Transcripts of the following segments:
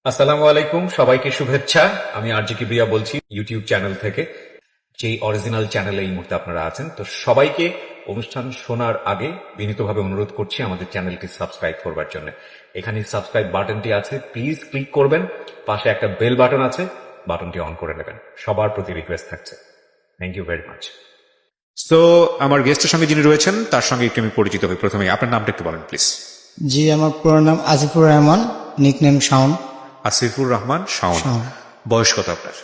আসসালামু আলাইকুম, সবাইকে শুভেচ্ছা। আমি আরজি কিবরিয়া বলছি ইউটিউব চ্যানেল থেকে, যেই অরিজিনাল চ্যানেলে এই মুহূর্তে আপনারা আছেন। তো সবাইকে অনুষ্ঠান শোনার আগে বিনীতভাবে অনুরোধ করছি আমাদের চ্যানেলটি সাবস্ক্রাইব করবার জন্য। এখানে সাবস্ক্রাইব বাটনটি আছে, প্লিজ ক্লিক করবেন। পাশে একটা বেল বাটন আছে, বাটনটি অন করে নেবেন। সবার প্রতি রিকোয়েস্ট থাকছে। Thank you very much. তো আমার গেস্টের সঙ্গে যিনি রয়েছেন তার সঙ্গে একটু আমি পরিচিত হই। প্রথমে আপনার নামটা একটু বলেন প্লিজ। জি, আমার পুরো নাম আজিফুর রহমান, নিকনেম শাওন। আসিফুর রহমান শাওন। শাওন। বয়স কত আপনার?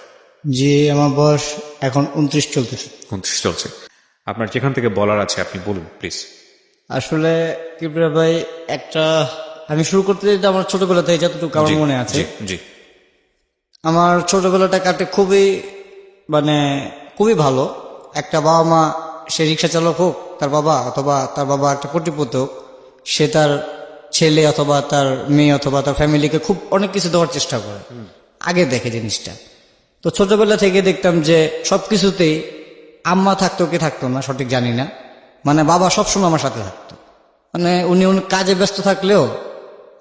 জি, আমার বয়স এখন 29 চলতেছে। 29 চলছে। আপনার যেখান থেকে বলার আছে আপনি বলুন প্লিজ। আসলে কিবরিয়া ভাই, আমি শুরু করতে যেতে আমার ছোটবেলা থেকে যতটুকু আমার মনে আছে, জি আমার ছোটবেলাটা কাটে খুবই ভালো। একটা বাবা মা, সে রিক্সা চালক হোক তার বাবা, অথবা তার বাবা একটা কোটিপতি হোক, সে তার ছেলে অথবা তার মেয়ে অথবা তার ফ্যামিলিকে খুব অনেক কিছু দেওয়ার চেষ্টা করে, আগে দেখে জিনিসটা। তো ছোটবেলা থেকে দেখতাম যে সবকিছুতেই আম্মা থাকতো কি থাকতো না সঠিক জানি না, বাবা সবসময় আমার সাথে থাকতো। উনি কাজে ব্যস্ত থাকলেও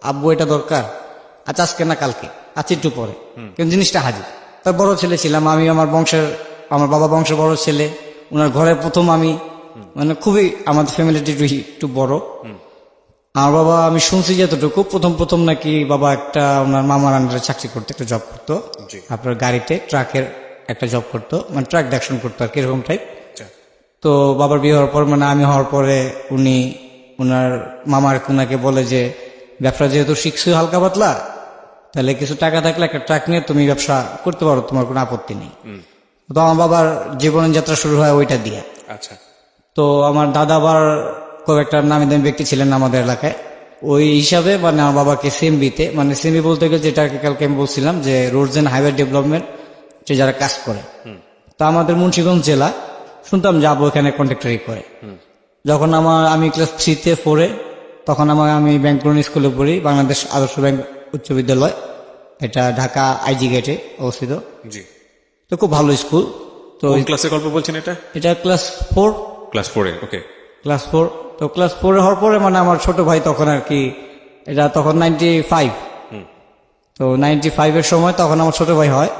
আব্বু এটা দরকার, আচ্ছা আজকে না কালকে, আচ্ছা একটু পরে, কিন্তু জিনিসটা হাজির। তার বড় ছেলে ছিলাম আমি, আমার বাবা বংশের বড় ছেলে, ওনার ঘরে প্রথম আমি। খুবই আমাদের ফ্যামিলিটি একটু বড়। আমার বাবা, আমি শুনছি যতটুকু, প্রথম প্রথম নাকি বাবা একটা ওনার মামার আন্ডারে চাকরি করতো, একটা জব করতো, আপনার গাড়িতে ট্রাকের একটা জব করতো, ট্রাক দেখশন করতো আর কি, এরকম টাইপ। তো বাবার বিয়ে হওয়ার পর আমি হওয়ার পরে উনি ওনার মামার ওনাকে বলে যে ব্যবসা যেহেতু শিখছো হালকা পাতলা, তাহলে কিছু টাকা থাকলে একটা ট্রাক নিয়ে তুমি ব্যবসা করতে পারো, তোমার কোনো আপত্তি নেই। তো আমার বাবার জীবনের যাত্রা শুরু হয় ওইটা দিয়ে। আচ্ছা। তো আমার দাদা আবার খুব একটা নামি দামি ব্যক্তি ছিলেন আমাদের এলাকায়, ওই হিসাবে আমার বাবাকে সিএমবিতে, সিএমবি বলতে গেলে যেটাকে কালকে আমি বলছিলাম যে রোডস এন্ড হাইওয়ে ডেভেলপমেন্ট, যে যারা কাজ করে, তো আমাদের মুন্সিগঞ্জ জেলা, শুনতাম যে আবু এখানে কন্ট্রাক্টরি করে। যখন আমি ক্লাস 3-4, তখন আমি ব্যাংকরণ স্কুলে পড়ি, বাংলাদেশ আদর্শ ব্যাংক উচ্চ বিদ্যালয়, এটা ঢাকা আইজি গেটে অবস্থিত। জি। তো খুব ভালো স্কুল। তো কোন ক্লাসে গল্প বলছেন এটা? এটা ক্লাস 4। ক্লাস 4-এ। ওকে। ক্লাস 4। তো ক্লাস 4 হওয়ার পরে আমার ছোট ভাই তখন আর কি, এটা তখন 95। তো 95-এর সময় তখন আমার ছোট ভাই হয়।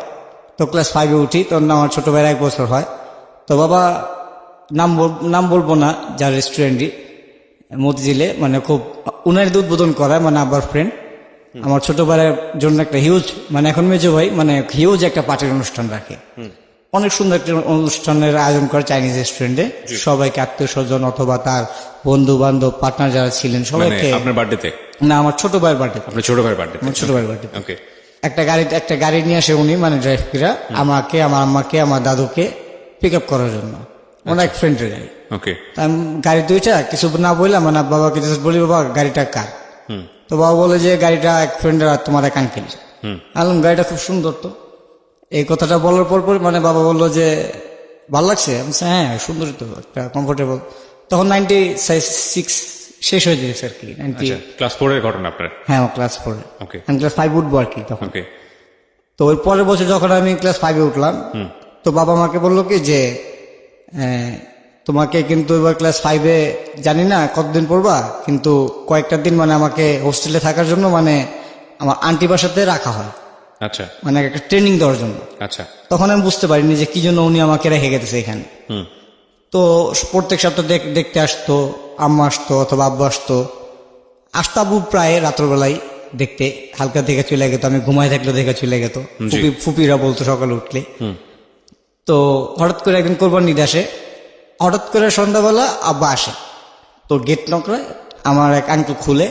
তো ক্লাস 5-এ উঠি, তখন আমার ছোট ভাইয়ের 1 বছর হয়। তো বাবা, নাম বলবো না, যার রেস্টুরেন্টই মতিঝিলে, খুব উনার উদ্বোধন করায়, আব্বার ফ্রেন্ড, আমার ছোট ভাইয়ের জন্য একটা হিউজ, এখন মেজো ভাই হিউজ একটা পার্টির অনুষ্ঠান রাখে। অনেক সুন্দর একটা অনুষ্ঠানের আয়োজন করে চাইনিজ রেস্টুরেন্টে, সবাইকে আত্মীয় স্বজন অথবা তার বন্ধু বান্ধব পার্টনার যারা ছিলেন সবাইকে। আপনার বার্থডেতে? না, আমার ছোট ভাইয়ের বার্থডে। আপনার ছোট ভাইয়ের বার্থডে? আমার ছোট ভাইয়ের বার্থডে। ওকে। একটা গাড়ি নিয়ে আসে উনি, ড্রাইভ করে আমাকে, আমার আম্মাকে, আমার দাদুকে পিক আপ করার জন্য, এক ফ্রেন্ডের গাড়ি। ওকে। গাড়ি দুইটা, কিছু না বললাম, বাবাকে বলি বাবা গাড়িটা কার? তো বাবা বলে যে গাড়িটা এক ফ্রেন্ডের আর তোমার এক আঙ্কেল। আলম, গাড়িটা খুব সুন্দর। তো এই কথাটা বলার পর বাবা বললো যে ভালো লাগছে? আমি বলছি, হ্যাঁ সুন্দর, তো একটা কমফোর্টেবল। তখন 96 শেষ হয়ে যেছে আর কি। ক্লাস 4-এর ঘটনা আপনার? হ্যাঁ, ক্লাস 4। ওকে। আমি ক্লাস 5 উঠবো আর কি তখন। ওকে। তো ওই পরের বছর যখন আমি ক্লাস 5-এ উঠলাম, তো বাবা আমাকে বললো কি যে তোমাকে কিন্তু এবার ক্লাস 5-এ জানি না কতদিন পড়বা, কিন্তু কয়েকটা দিন আমাকে হোস্টেলে থাকার জন্য আমার আন্টি বাসাতে রাখা হয়। আচ্ছা। একটা ট্রেনিং দেওয়ার জন্য। আচ্ছা। তখন আমি বুঝতে পারিনি যে কি জন্য উনি আমাকে রেখে গেছে এখানে। তো প্রত্যেক সপ্তাহ দেখতে আসতো, আম্মা আসতো অথবা আব্বু আসতো আবু প্রায় রাত্রবেলায় দেখতে, হালকা দেখে চলে গেত, আমি ঘুমায় থাকলে দেখে চলে গেত, ফুপিরা বলতো সকালে উঠলে। তো হঠাৎ করে একদিন কোরবানি ঈদ আসে, হঠাৎ করে সন্ধ্যাবেলা আব্বা আসে, তো গেট নকরে আমার এক আঙ্কেল খুলে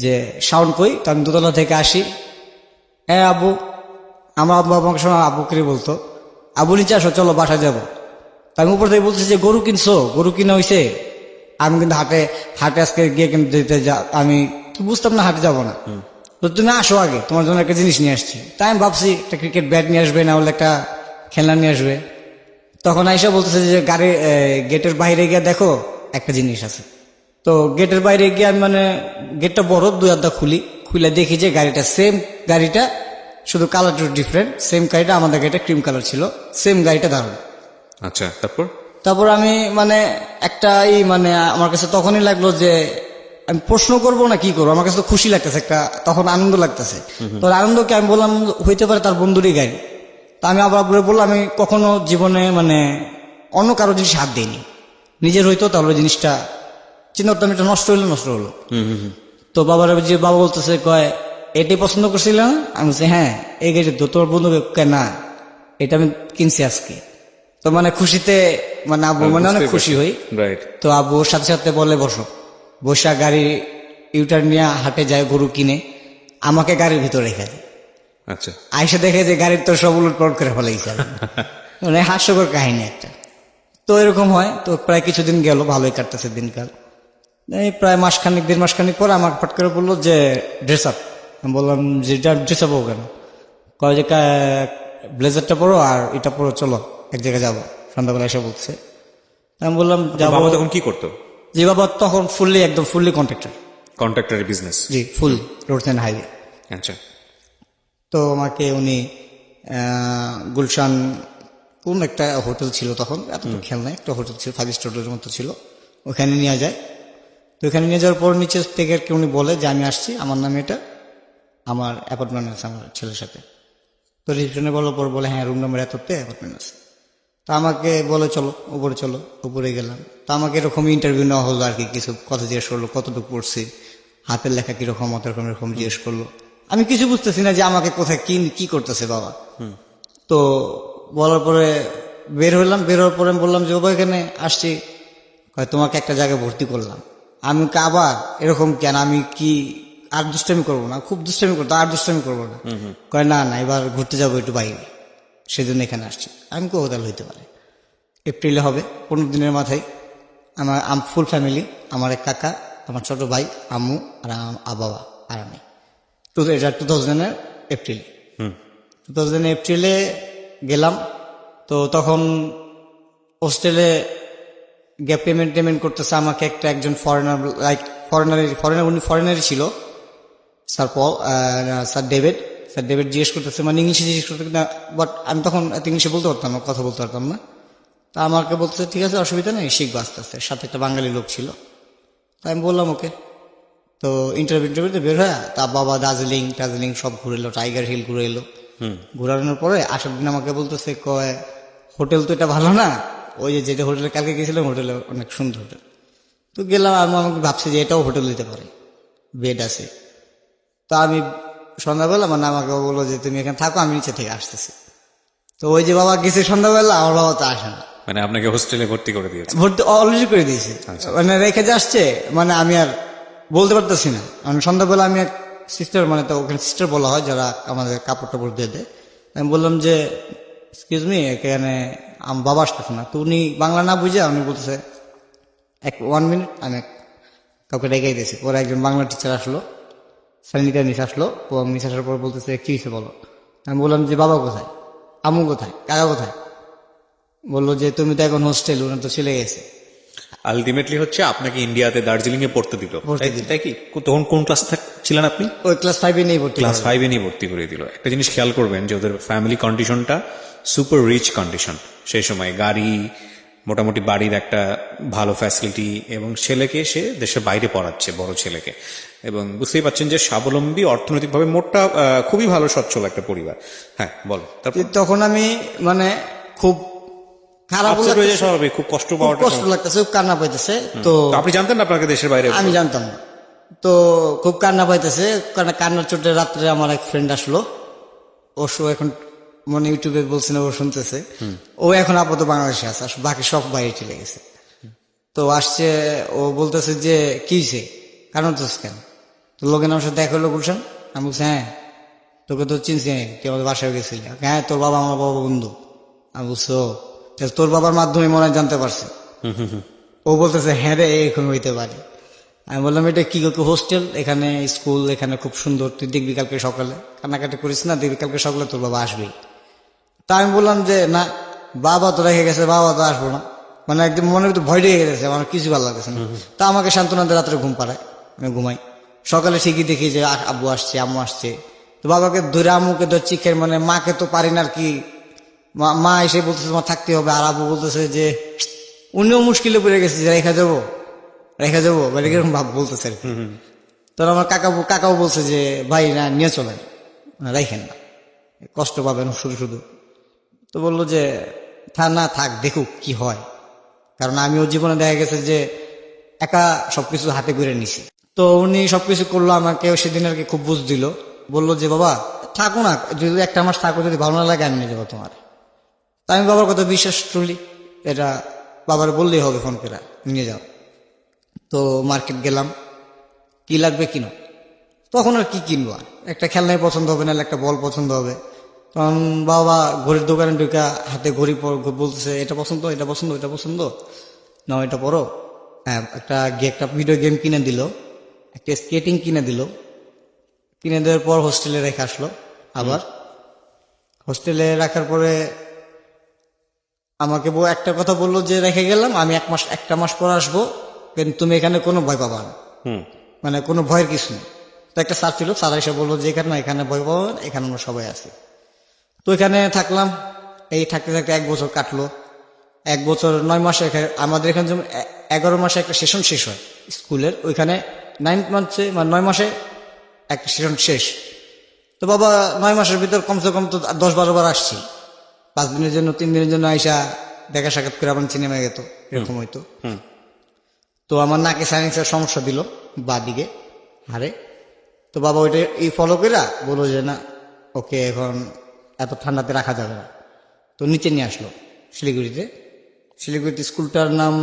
যে সাউন্ড কই। তো আমি দোতলা থেকে আসি, হ্যাঁ আব্বু। আমার আব্বু আমাকে সময় আব্বু করে বলতো, আব্বু নিচে আসো, চলো বাসা যাবো। তো আমি উপর থেকে বলতেছি যে গরু কিনছো? গরু কিনা হয়েছে? আমি কিন্তু হাটে আজকে গিয়ে কিন্তু দিতে আমি তো বুঝতাম না হাটে যাবো না। তো তুমি আসো আগে, তোমার জন্য একটা জিনিস নিয়ে আসছি। তাই আমি ভাবছি একটা ক্রিকেট ব্যাট নিয়ে আসবে, না হলে একটা খেলনা নিয়ে আসবে। তখন আইসা বলতেছে যে গেটের বাইরে গিয়ে দেখো একটা জিনিস আছে। তো গেটের বাইরে গিয়ে আমি গেটটা বড়, 2 আধা খুলে দেখি যে সেম গাড়িটা, শুধু কালারটা ডিফারেন্ট। সেম গাড়িটা, আমাদের গাড়িটা ক্রিম কালার ছিল, সেম গাড়িটা দারুণ। আচ্ছা। তারপর আমি একটা আমার কাছে তখনই লাগলো যে আমি প্রশ্ন করবো না কি করবো, আমার কাছে তো খুশি লাগতেছে, একটা তখন আনন্দ লাগতেছে। তো আনন্দকে আমি বললাম হইতে পারে তার বন্ধুরই গাড়ি। তা আমি আবার বললাম আমি কখনো জীবনে মানে অন্য কারো জিনিস হাত দিইনি, নিজের হইতো তাহলে ওই জিনিসটা চিন্তা করতাম এটা নষ্ট হলো। তো বাবার যে বাবা বলতেছে কয় এটাই পছন্দ করছিল না? আমি বলছি হ্যাঁ এই গাড়ি তো তোমার বন্ধু না, এটা আমি কিনছি আজকে। তো মানে খুশিতে মানে আব্বু মানে অনেক খুশি হই। রাইট। তো আব্বু সাথে সাথে বলে বসা গাড়ি ইউটার নিয়ে হাটে যায় গরু কিনে, আমাকে গাড়ির ভিতরে রেখে দেয়। আচ্ছা। আইসা দেখে যে গাড়ির তো সব উলটপালট করে ফেলাইছে মানে হাস্যকর কাহিনী একটা। তো এরকম হয়। তো প্রায় কিছুদিন গেল, ভালোই কাটতেছে দিনকাল। এই প্রায় মাসখানিক 1.5 মাসখানিক পরে আমাকে ফট করে বললো যে ড্রেস আপ। আমি বললাম যে ড্রেস আপ কেন? কয় যে ব্লেজারটা পরো আর এটা পরো, চলো এক জায়গায় যাবো। সন্ধ্যাবেলা এসে বলছে। আমি বললাম যাবো। বাবা তখন কি করতো? জি বাবা তখন ফুললি কন্ট্রাক্টর। কন্ট্রাক্টরের বিজনেস? জি, ফুল রোডস এন্ড হাইওয়ে। আচ্ছা। তো আমাকে উনি গুলশান কোন একটা হোটেল ছিল তখন, এত তো খেয়াল নাই, একটা হোটেল ছিল 5 স্টার হোটেলের মতো ছিল, ওখানে নিয়ে যায়। তো ওখানে নিয়ে যাওয়ার পর নিচে থেকে আর কি উনি বলে যে আমি আসছি, আমার নামে এটা, আমার অ্যাপার্টমেন্ট আছে আমার ছেলের সাথে। তো রিসেপশনে বলার পর বলে হ্যাঁ রুম নাম্বার এততে অ্যাপার্টমেন্ট আছে। তো আমাকে বলে চলো উপরে গেলাম। তো আমাকে এরকম ইন্টারভিউ নেওয়া হলো আর কি, কিছু কথা জিজ্ঞেস করলো, কতটুকু পড়ছি, হাতের লেখা কিরকম, এরকম জিজ্ঞেস করলো। আমি কিছু বুঝতেছি না যে আমাকে কোথায় কি করতেছে বাবা। তো বলার পরে বের হওয়ার পরে আমি বললাম যে বাবা এখানে আসছি, তোমাকে একটা জায়গায় ভর্তি করলাম। আমি আবার এরকম কেন, আমি কি আর দুষ্টামি করবো না? খুব দুষ্টামি করতো, আর দুষ্টামি করবো না। কয় না এবার ঘুরতে যাবো একটু বাইরে, সেজন্য এখানে আসছি। আমি কোথাও হইতে পারে এপ্রিলে হবে, 15 দিনের মাথায় আমার ফুল ফ্যামিলি, আমার এক কাকা, আমার ছোট ভাই, আম্মু আর বাবা আর আমি। এটা 2000 এপ্রিলে 2000 এপ্রিলে গেলাম। তো তখন হোস্টেলে গ্যাপ পেমেন্ট করতেছে আমাকে একজন ফরেনার, লাইক ফরেনারই ছিল, স্যার ডেভিড জিজ্ঞেস করতেছে, মানে ইংলিশে জিজ্ঞেস করতে না, বাট আমি তখন ইংলিশে বলতে পারতাম না, কথা বলতে পারতাম না। তা আমাকে বলতেছে ঠিক আছে অসুবিধা নেই, শিখবো আস্তে আস্তে। সাথে একটা বাঙালি লোক ছিল। তাই আমি বললাম ওকে। তো ইন্টারভিউতে বের হয়, তা বাবা দার্জিলিং সব ঘুরে এলো, টাইগার হিল ঘুরে এলো। ঘুরানোর পরে আসার দিন আমাকে বলতেছে কয় হোটেল তো এটা ভালো না, ওই যে যেটা হোটেলে কালকে গেছিলাম হোটেলে অনেক সুন্দর হোটেল। তো গেলাম, আমাকে ভাবছি যে এটাও হোটেল দিতে পারে, বেড আছে। তা আমি সন্ধ্যাবেলা মানে আমাকে বললো যে তুমি এখানে থাকো, আমি নিচে থেকে আসতেছি। তো ওই যে বাবা গেছে সন্ধ্যাবেলা, আমার বাবা তো আসে না। মানে আপনাকে হোস্টেলে ভর্তি করে দিয়েছে? ভর্তি অলরেডি করে দিয়েছে, মানে রেখে যে আসছে, মানে আমি আর বলতে পারতেছি না। মানে সন্ধ্যাবেলা আমি এক সিস্টার, মানে তো ওখানে সিস্টার বলা হয় যারা আমাদের কাপড় টাপড় দিয়ে দেয়। আমি বললাম যে এক্সকিউজ মি, এখানে আমার বাবা আসতেছে না। তো উনি বাংলা না বুঝে উনি বলতেছে 1 মিনিট, আমি কাউকে রেখেই দিয়েছি। পরে একজন বাংলা টিচার আসলো, স্যানিটার নিচে আসলো। নিচে আসার পর বলতেছে কি হয়েছে বলো। আমি বললাম যে বাবা কোথায়, আম্মু কোথায়, কাকা কোথায়? বললো যে তুমি তো এখন হোস্টেল, উনি তো চলে গেছে। আলটিমেটলি হচ্ছে আপনাকে ইন্ডিয়াতে দার্জিলিং এ পড়তে দিল, তাই কি? তখন কোন ক্লাস ছিলেন আপনি? ওই ক্লাস 5 নিয়ে ভর্তি, ক্লাস 5 নিয়ে ভর্তি করে দিল। একটা জিনিস খেয়াল করবেন যে ওদের ফ্যামিলি কন্ডিশনটা সুপার রিচ কন্ডিশন। সেই সময় গাড়ি, মোটামুটি বাড়ির একটা ভালো ফ্যাসিলিটি, এবং ছেলেকে সে দেশের বাইরে পড়াচ্ছে, বড় ছেলেকে। এবং বুঝতেই পারছেন যে স্বাবলম্বী, অর্থনৈতিকভাবে মোটটা খুবই ভালো সচ্ছল একটা পরিবার। হ্যাঁ বলো। তারপর তখন আমি মানে খুব খারাপ লাগতেছে, স্বাভাবিক, খুব কষ্ট লাগতেছে, খুব কান্না পাইতেছে। তো আপনি জানতেন না আপনাকে দেশের বাইরে? আমি জানতাম না। তো খুব কান্না পাইতেছে, কান্নার চোটে রাত্রে আমার এক ফ্রেন্ড আসলো, ও এখন মনে ইউটিউবে বলছে না, ও শুনতেছে। ও এখন আপাতত বাংলাদেশে আছে, বাকি সব বাইরে চলে গেছে। তো আসছে, ও বলতেছে যে কি হয়েছে, কারণ তো কেন? তো লোকের আমার সাথে দেখা হলো গুলশান। আমি বলছি হ্যাঁ, তোকে তো চিনছি, তুই আমাদের বাসায় গেছিলি। হ্যাঁ তোর বাবা আমার বাবা বন্ধু। আমি বলছো তোর বাবার মাধ্যমে মনে হয় জানতে পারছে। ও বলতেছে হ্যাঁ রে এরকম হইতে পারে। আমি বললাম এটা কি হোস্টেল, এখানে স্কুল, এখানে খুব সুন্দর, তুই দেখবি কালকে সকালে, কান্নাকাটি করিস না, দেখবি কালকে সকালে তোর বাবা আসবেই। তা আমি বললাম যে না, বাবা তো রেখে গেছে, বাবা তো আসবো না। মানে একদম মনে তো ভয় লেগে গেছে, আমার কিছু ভালো লাগতেছে না। তা আমাকে সান্ত্বনাতে রাত্রে ঘুম পাড়ায়, আমি ঘুমাই। সকালে ঠিকই দেখি যে আব্বু আসছে, আম্মু আসছে। তো বাবাকে ধরে, আম্মুকে ধরে চিখের, মানে মাকে তো পারি না আর কি। মা এসে বলতেছে তোমার থাকতে হবে, আর আব্বু বলতেছে যে উনিও মুশকিলে পড়ে গেছে যে রেখা যাবো। রেখে যাবো মানে এরকম ভাব বলতেছে আর কি। তখন আমার কাকাও বলছে যে ভাই না নিয়ে চলেন, রাইখেন না, কষ্ট পাবেন শুধু শুধু। তো বললো যে না থাক, দেখুক কি হয়, কারণ আমিও জীবনে দেখা গেছে যে একা সবকিছু হাতে করে নিছি। তো উনি সবকিছু করলো, আমাকে সেদিন আর কি খুব বুঝ দিল, বললো যে বাবা থাকো না, যদি একটা মাস থাকো, যদি ভালো না লাগে আমি নিয়ে যাবো তোমার। তা আমি বাবার কথা বিশ্বাস করলি, এটা বাবার বললেই হবে ফোন করে নিয়ে যাও। তো মার্কেট গেলাম, কি লাগবে কিনো, তখন আর কি কিনবো, আর একটা খেলনাই পছন্দ হবে, না একটা বল পছন্দ হবে। তখন বাবা ঘড়ির দোকানে ঢুকা হাতে ঘড়ি বলতেছে এটা পছন্দ, এটা পছন্দ, এটা পছন্দ, না এটা পড়ো। হ্যাঁ, একটা ভিডিও গেম কিনে দিল, একটা স্কেটিং কিনে দিল। কিনে দেওয়ার পর হোস্টেলে রেখে আসলো। আবার হোস্টেলে রাখার পরে আমাকে একটা কথা বললো যে রেখে গেলাম, আমি একটা মাস পর আসবো, কিন্তু তুমি এখানে কোনো ভয় পাবা না, মানে কোনো ভয়ের কিছু নেই। তো একটা স্যার ছিল, স্যার এসে বললো যে এখানে ভয় পাবা না, এখানে আমরা সবাই আছি। তো এখানে থাকলাম, এই থাকতে থাকতে 1 বছর কাটলো। 1 বছর 9 মাসে আমাদের এখানে যেমন 11 মাসে একটা সেশন শেষ হয় স্কুলের, ওইখানে 9 মাসে মানে 9 মাসে একটা সেশন শেষ। তো বাবা 9 মাসের ভিতর কমসে কম তো 10-12 বার আসছি, 5 দিনের জন্য 3 দিনের জন্য আইসা দেখা সাক্ষাৎ করে আবার সিনেমা যেত, এরকম হইতো। তো আমার নাকে সাইন্সের সমস্যা দিল বা দিকে হারে। তো বাবা ওইটা ফলো করে বললো যে না, ওকে এখন এত ঠান্ডাতে রাখা যাবে না। তো নিচে নিয়ে আসলো শিলিগুড়িতে স্কুলটার নাম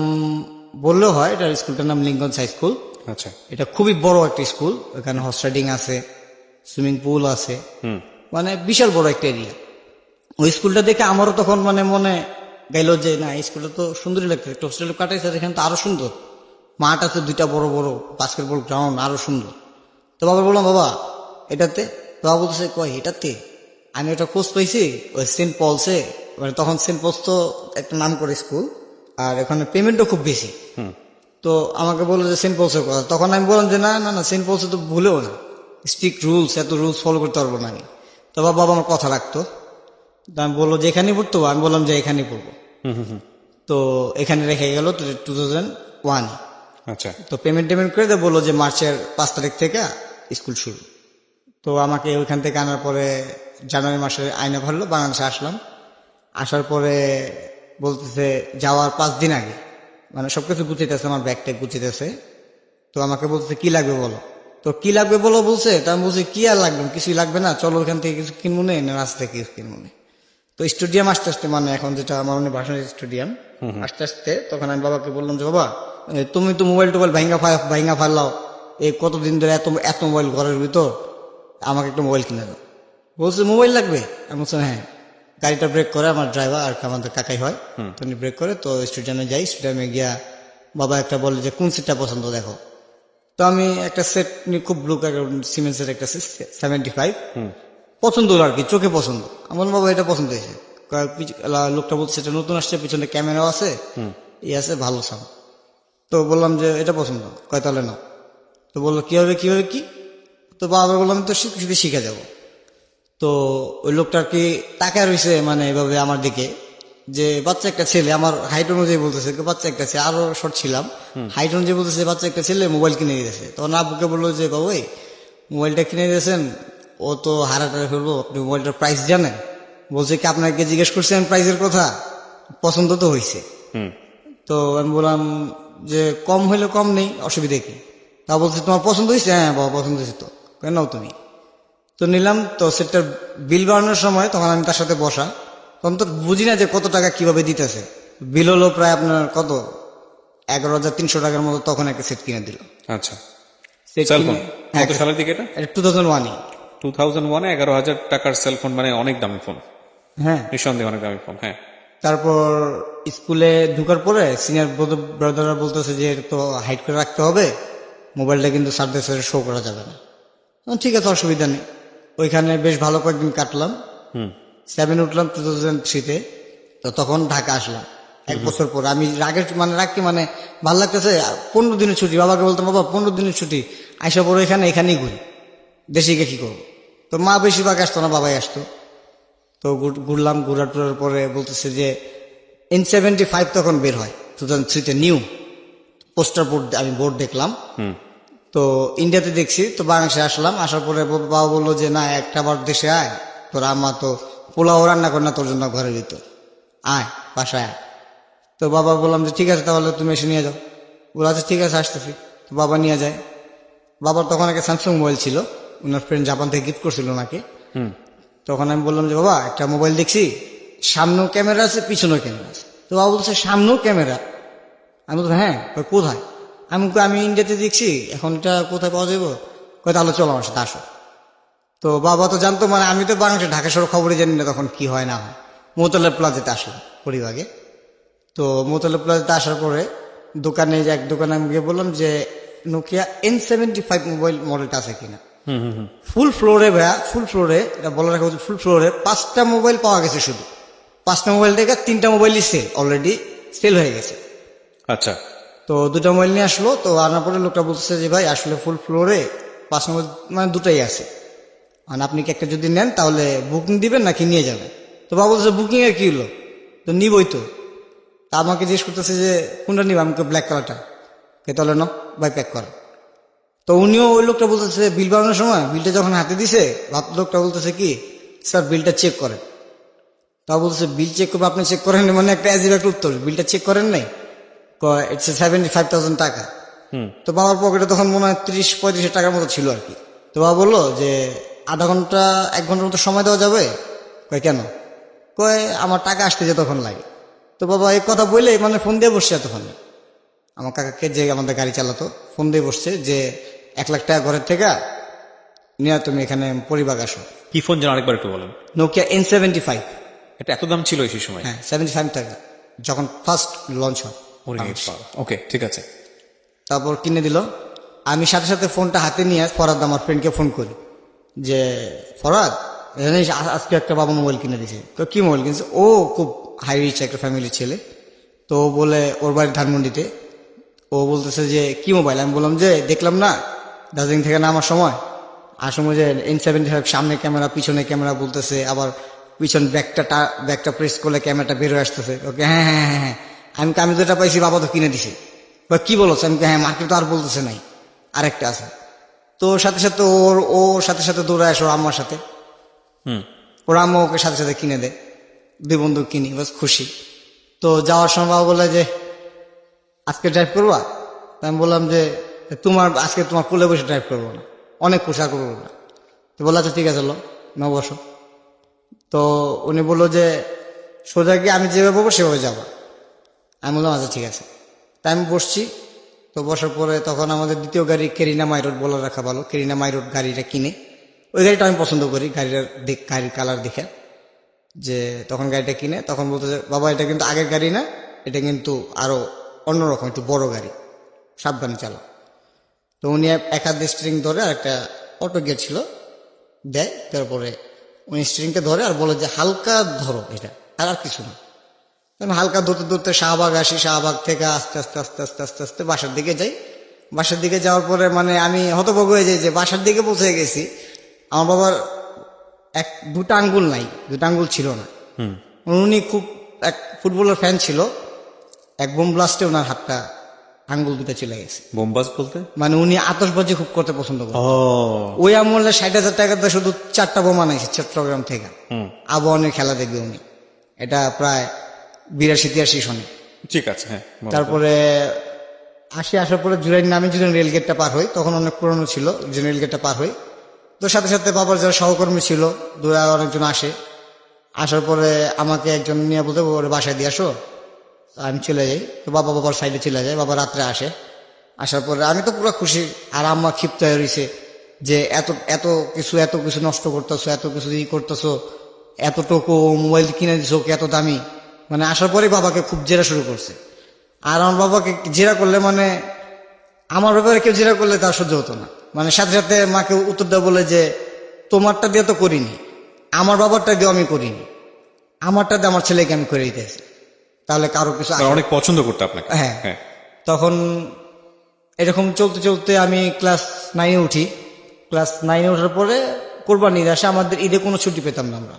বললেও হয়, এটা স্কুলটার নাম লিঙ্কন হাই স্কুল। আচ্ছা, এটা খুবই বড় একটা স্কুল, এখানে হর্স রাইডিং আছে, সুইমিং পুল আছে, মানে বিশাল বড় একটা এরিয়া। ওই স্কুলটা দেখে আমারও তখন মানে মনে গেল যে না, এই স্কুলটা তো সুন্দরই লাগছে, একটা হোস্টেলে কাটাইছে, এখানে তো আরো সুন্দর, মাঠ আছে 2টা বড় বড় বাস্কেটবল গ্রাউন্ড, আরো সুন্দর। তো বাবা বললাম বাবা এটাতে, তো বাবা বলতেছে কয় এটাতে, আমি ওটা খোঁজ পাইছি ওই সেন্ট পলসে, মানে তখন সেন্ট পলস তো একটা নাম করে স্কুল, আর এখানে পেমেন্টও খুব বেশি। তো আমাকে বললো যে সেন্ট পলসের কথা, তখন আমি বললাম যে না না না, সেন্ট পলসে তো ভুলেও না, স্ট্রিক্ট রুলস, এত রুলস ফলো করতে পারবো না আমি। তো বাবা আমার কথা রাখতো, তো আমি বললো যে এখানেই পড়তো, আমি বললাম যে এখানেই পড়বো। তো এখানে রেখে গেল 2001। আচ্ছা, তো পেমেন্ট করে বললো যে মার্চের 5 তারিখ থেকে স্কুল শুরু। তো আমাকে ওইখান থেকে আনার পরে জানুয়ারি মাসে আইনে ভরলো, বাংলাদেশে আসলাম। আসার পরে বলতেছে যাওয়ার 5 দিন আগে, মানে সবকিছু গুছিতেছে, আমার ব্যাগটা গুছিতেছে। তো আমাকে বলতেছে কি লাগবে বলো, তো কি লাগবে বলো বলছে। তো আমি বলছি কি আর লাগবে, কিছুই লাগবে না, চলো ওখান থেকে কিছু কিনবো না রাস্তা থেকে কিছু কিনবো না। তো স্টেডিয়াম আসতে আসতে, মানে এখন যেটা আমার মনে ভাষণ স্টেডিয়াম আসতে আসতে, তখন আমি বাবাকে বললাম যে বাবা তুমি তো মোবাইল টোবাইল ভাইঙ্গা ফারলাও, এই কতদিন ধরে এত মোবাইল ঘরের ভিতর, আমাকে একটা মোবাইল কিনে দাও। বলছে মোবাইল লাগবে, আমি বলছি হ্যাঁ। গাড়িটা ব্রেক করে, আমার ড্রাইভার আর আমাদের কাকাই হয়, তো উনি ব্রেক করে, তো স্টেডিয়ামে যাই। স্টেডিয়ামে গিয়া বাবা একটা বলে যে কোন সিটটা পছন্দ দেখো। তো আমি একটা সেট খুব ব্লু সিমেন্সের একটা 75 পছন্দ হলো আর কি, চোখে পছন্দ। আমার বাবা এটা পছন্দ হয়েছে, লোকটা বলছে এটা নতুন আসছে, পিছনে ক্যামেরাও আছে, আছে, ভালো সাউন্ড। তো বললাম যে এটা পছন্দ, কয় তাহলে নাও। তো বললো কিভাবে কি। তো বাবা বললাম তো শিখে যাব। তো ওই লোকটা আর কি তাকায় রয়েছে, মানে এভাবে আমার দিকে, যে বাচ্চা একটা ছেলে, আমার হাইট অনুযায়ী বলতেছে বাচ্চা একটা ছেলে, আরো শর্ট ছিলাম, হাইট অনুযায়ী বলতেছে বাচ্চা একটা ছেলে মোবাইল কিনে দিয়েছে। তখন আব্বুকে বললো যে বাবু মোবাইলটা কিনে দিয়েছেন, ও তো হারাটারে ফেলবো, আপনি মোবাইলটার প্রাইস জানেন? বলছে কি আপনাকে জিজ্ঞেস করছেন প্রাইসের কথা, পছন্দ তো হয়েছে। তো আমি বললাম যে কম হইলে কম নেই, অসুবিধা কি। তা বলছে তোমার পছন্দ হয়েছে? হ্যাঁ বাবা পছন্দ হয়েছে। তো নাও তুমি। তো নিলাম। তো সেটার বিল বানানোর সময় তখন আমি তার সাথে বসা, তখন তো বুঝি না যে কত টাকা কিভাবে দিতেছে। বিল হলো প্রায় আপনার কত 11,300 টাকার মতো, তখন একটা সেট কিনে দিল। আচ্ছা। সেট সেলফোন হ্যাঁ, কত সালের দিকে এটা? 2001-এ। 2001-এ 11,000 টাকার সেলফোন, মানে অনেক দামি ফোন, হ্যাঁ। নিঃসন্দেহে অনেক দামি ফোন। হ্যাঁ। তারপর স্কুলে ঢুকার পরে সিনিয়র ব্রাদাররা বলতেছে যে এটা তো হাইড করে রাখতে হবে, মোবাইলটা কিন্তু স্যারদের সাথে শো করা যাবে না। ঠিক আছে, অসুবিধা নেই। ওইখানে বেশ ভালো কয়েকদিন কাটলাম। 7 উঠলাম 2003-তে। তো তখন ঢাকা আসলাম 1 বছর পর। আমি রাখি ভালো লাগতেছে, 15 দিনের ছুটি। বাবাকে বলতাম বাবা 15 দিনের ছুটি, আইসা পড়ো এখানেই ঘুরি, দেশে গিয়ে কি করবো। তো মা বেশিরভাগ আসতো না, বাবাই আসতো। তো ঘুরলাম, ঘুরার পরে বলতেছে যে N75 তখন বের হয় 2003-তে নিউ। পোস্টার বোর্ড আমি বোর্ড দেখলাম। তো ইন্ডিয়াতে দেখছি, তো বাংলাদেশে আসলাম। আসার পরে বাবা বললো যে না, একটা বার দেশে আয়, তোর আম্মা তো পোলাও রান্না করে না তোর জন্য ঘরের ভিতর, আয় বাসায় আয়। তো বাবা বললাম যে ঠিক আছে, তাহলে তুমি এসে নিয়ে যাও। বলে আচ্ছা ঠিক আছে, আসতেছি। তো বাবা নিয়ে যায়। বাবার তখন একটা স্যামসাং মোবাইল ছিল, ওনার ফ্রেন্ড জাপান থেকে গিফট করছিল ওনাকে। তখন আমি বললাম যে বাবা, একটা মোবাইল দেখছি, সামনেও ক্যামেরা আছে পিছনেও ক্যামেরা আছে। তো বাবা বলছে সামনেও ক্যামেরা? আমি বলছি হ্যাঁ। কই কোথায়? আমি ইন্ডিয়াতে দেখছি, এখন এটা কোথায় পাওয়া যাবো? কই তাহলে চলো আমার সাথে আসো। তো বাবা তো জানতো, মানে আমি তো বাংলাদেশে ঢাকা শহর খবরই জানি না তখন কি হয় না হয়। মোতলা প্লাজাতে আসলাম পরিবাগে। তো মোতলা প্লাজাতে আসার পরে এক দোকানে আমি গিয়ে বললাম যে নোকিয়া N75 মোবাইল মডেলটা আছে কিনা। ফুল ফ্লোরে ভাইয়া, ফুল ফ্লোরে, এটা বলে রাখা উচিত, ফুল ফ্লোরে 5টা মোবাইল পাওয়া গেছে শুধু। 5টা মোবাইল থেকে 3টা মোবাইলই অলরেডি সেল হয়ে গেছে। আচ্ছা, তো 2টা মোবাইল নিয়ে আসলো। তো আনার পরে লোকটা বলছে যে ভাই আসলে ফুল ফ্লোরে 5 নম্বর মানে 2টাই আছে, মানে আপনি কি একটা যদি নেন তাহলে বুকিং দিবেন নাকি নিয়ে যাবেন। তো বাবা বলছে বুকিং এর কি হলো, তো নিবই তো। তা আমাকে জিজ্ঞেস করতেছে যে কোনটা নিব, আমাকে ব্ল্যাক কালারটা। কে তাহলে ন ভাই প্যাক কর। তো উনিও, ওই লোকটা বলতেছে বিল বানানোর সময় বিলটা যখন হাতে দিছে, লোকটা বলতেছে কি স্যার বিলটা চেক করেন। তা বলছে বিল চেক করবো, আপনি চেক করেন? মানে একটা অ্যাজিব একটা উত্তর, বিলটা চেক করেন নাই? ইটস 75,000 টাকা। তো বাবার পকেটে তখন মনে হয় 30-35 টাকার মতো ছিল আর কি। তো বাবা বললো যে আধা ঘন্টা 1 ঘন্টার মতো সময় দেওয়া যাবে? কয় কেন? কয় আমার টাকা আসতে যে তখন লাগে। তো বাবা এই কথা বললে মানে ফোন দিয়ে বসছে তখন আমার কাকাকে, যে আমাদের গাড়ি চালাতো, ফোন দিয়ে বসছে যে 1 লাখ টাকা ঘরের থেকে নিয়ে তুমি এখানে পরিবার আসো। কি ফোন যেন আরেকবার একটু বলেন। Nokia N75। এটা এত দাম ছিল সেই সময়? হ্যাঁ, 75 টাকা যখন ফার্স্ট লঞ্চ হয়। ওকে, ঠিক আছে। তারপর কিনে দিল। আমি সাথে সাথে ফোনটা হাতে নিয়ে ফরাদ আমার ফ্রেন্ডকে ফোন করি যে ফরাদ জানিস আজকে একটা বাবা মোবাইল কিনে দিয়েছে। তো কি মোবাইল কিনছে? ও খুব হাই রিচ একটা ফ্যামিলির ছেলে। তো ও বলে ওর বাড়ি ধানমন্ডিতে। ও বলতেছে যে কি মোবাইল? আমি বললাম যে দেখলাম না দার্জিলিং থেকে নামার সময় যে N75 সামনে ক্যামেরা পিছনে ক্যামেরা বলতেছে, আবার পিছন ব্যাকটা প্রেস করলে ক্যামেরাটা বের হয়ে আসতেছে। ওকে হ্যাঁ হ্যাঁ হ্যাঁ হ্যাঁ, আমি যেটা পাইছি বাবা তো কিনে দিছে। বা কি বলছে? আমি হ্যাঁ, মার্কেট তো আর বলতেছে নাই, আরেকটা আছে। তো সাথে সাথে ওর সাথে সাথে দৌড়ায় আসো আম্মার সাথে। ওর আম্মা ওকে সাথে সাথে কিনে দেয়। 2 বন্ধু কিনি, বাস খুশি। তো যাওয়ার সময় বাবা বলে যে আজকে ড্রাইভ করবা? আমি বললাম যে আজকে তোমার কোলে বসে ড্রাইভ করবো না, অনেক কুসা করবো না। তো বললো আচ্ছা ঠিক আছে, না বসো। তো উনি বললো যে সোজা গিয়ে আমি যেভাবে বলবো সেভাবে যাবো। আমি বললাম আচ্ছা ঠিক আছে। তাই আমি বসছি। তো বসার পরে তখন আমাদের দ্বিতীয় গাড়ি কেরিনা মাই রোড, বলে রাখা ভালো, কেরিনা মাই রোড গাড়িটা কিনে। ওই গাড়িটা আমি পছন্দ করি, গাড়ির কালার দেখে। যে তখন গাড়িটা কিনে তখন বলতে বাবা এটা কিন্তু আগের গাড়ি না, এটা কিন্তু আরো অন্যরকম, একটু বড় গাড়ি, সাবধানে চালাও। তো উনি এক হাত দিয়ে স্টিয়ারিং ধরে, আর একটা অটো গিয়ার ছিল দেয়। তারপরে উনি স্টিয়ারিংটা ধরে আর বলে যে হালকা ধরো এটা, আর কিছু না। আমি হালকা ধরতে ধরতে শাহবাগ আসি, শাহবাগ থেকে আস্তে আস্তে আস্তে আস্তে আস্তে আস্তে বাসার দিকে যাই। বাসার দিকে যাওয়ার পরে মানে আমি হতভম্ব হয়ে যাই যে বাসার দিকে পৌঁছে গেছি। আমার বাবার 2টা আঙ্গুল নাই, 2টা আঙ্গুল ছিল না। উনি খুব এক ফুটবলের ফ্যান ছিল। এক বোম ব্লাস্টে ওনার হাতটা আঙ্গুল 2টা চলে গেছে। বোমবাজ বলতে মানে উনি আতশবাজি খুব করতে পছন্দ করেন। ওই আমলে 60,000 টাকাতে শুধু 4টা বোম আনাইছে চট্টগ্রাম থেকে। আবহাওয়ার খেলা দেখবে উনি, এটা প্রায় 82-83 সনে। ঠিক আছে, হ্যাঁ। তারপরে আসার পরে জুরাইন নামে জুরাইন রেলগেটটা পার হই, তখন অনেক পুরনো ছিল যে রেলগেটটা পার হই। তো সাথে সাথে বাবার যারা সহকর্মী ছিল দূরে অনেকজন আসে। আসার পরে আমাকে একজন নিয়ে বলতে ওর বাসায় দিয়ে আসো। আমি চলে যাই। তো বাবার সাইডে চলে যায়। বাবা রাত্রে আসে। আসার পরে আমি তো পুরো খুশি, আর আম্মা ক্ষিপ্ত হয়ে রয়েছে যে এত কিছু নষ্ট করতেছো, এত কিছু করতেছো, এতটুকু মোবাইল কিনে দিছো, এত দামি। মানে আসার পরে বাবাকে খুব জেরা শুরু করছে। আর আমার বাবাকে জেরা করলে মানে আমার ব্যাপারে কেউ জেরা করলে তার সহ্য হতো না। মানে সাথে সাথে মাকে উত্তর দেওয়া বলে যে তোমারটা দিয়ে তো করিনি, আমার বাবারটা দিয়ে আমি করিনি, আমারটা দিয়ে আমার ছেলেকে আমি করে দিতেছি, তাহলে কারো কিছু অনেক পছন্দ করতে আপনাকে। হ্যাঁ। তখন এরকম চলতে চলতে আমি ক্লাস 9-এ উঠি। ক্লাস 9-এ ওঠার পরে কোরবানির আসে আমাদের ঈদে কোনো ছুটি পেতাম না আমরা।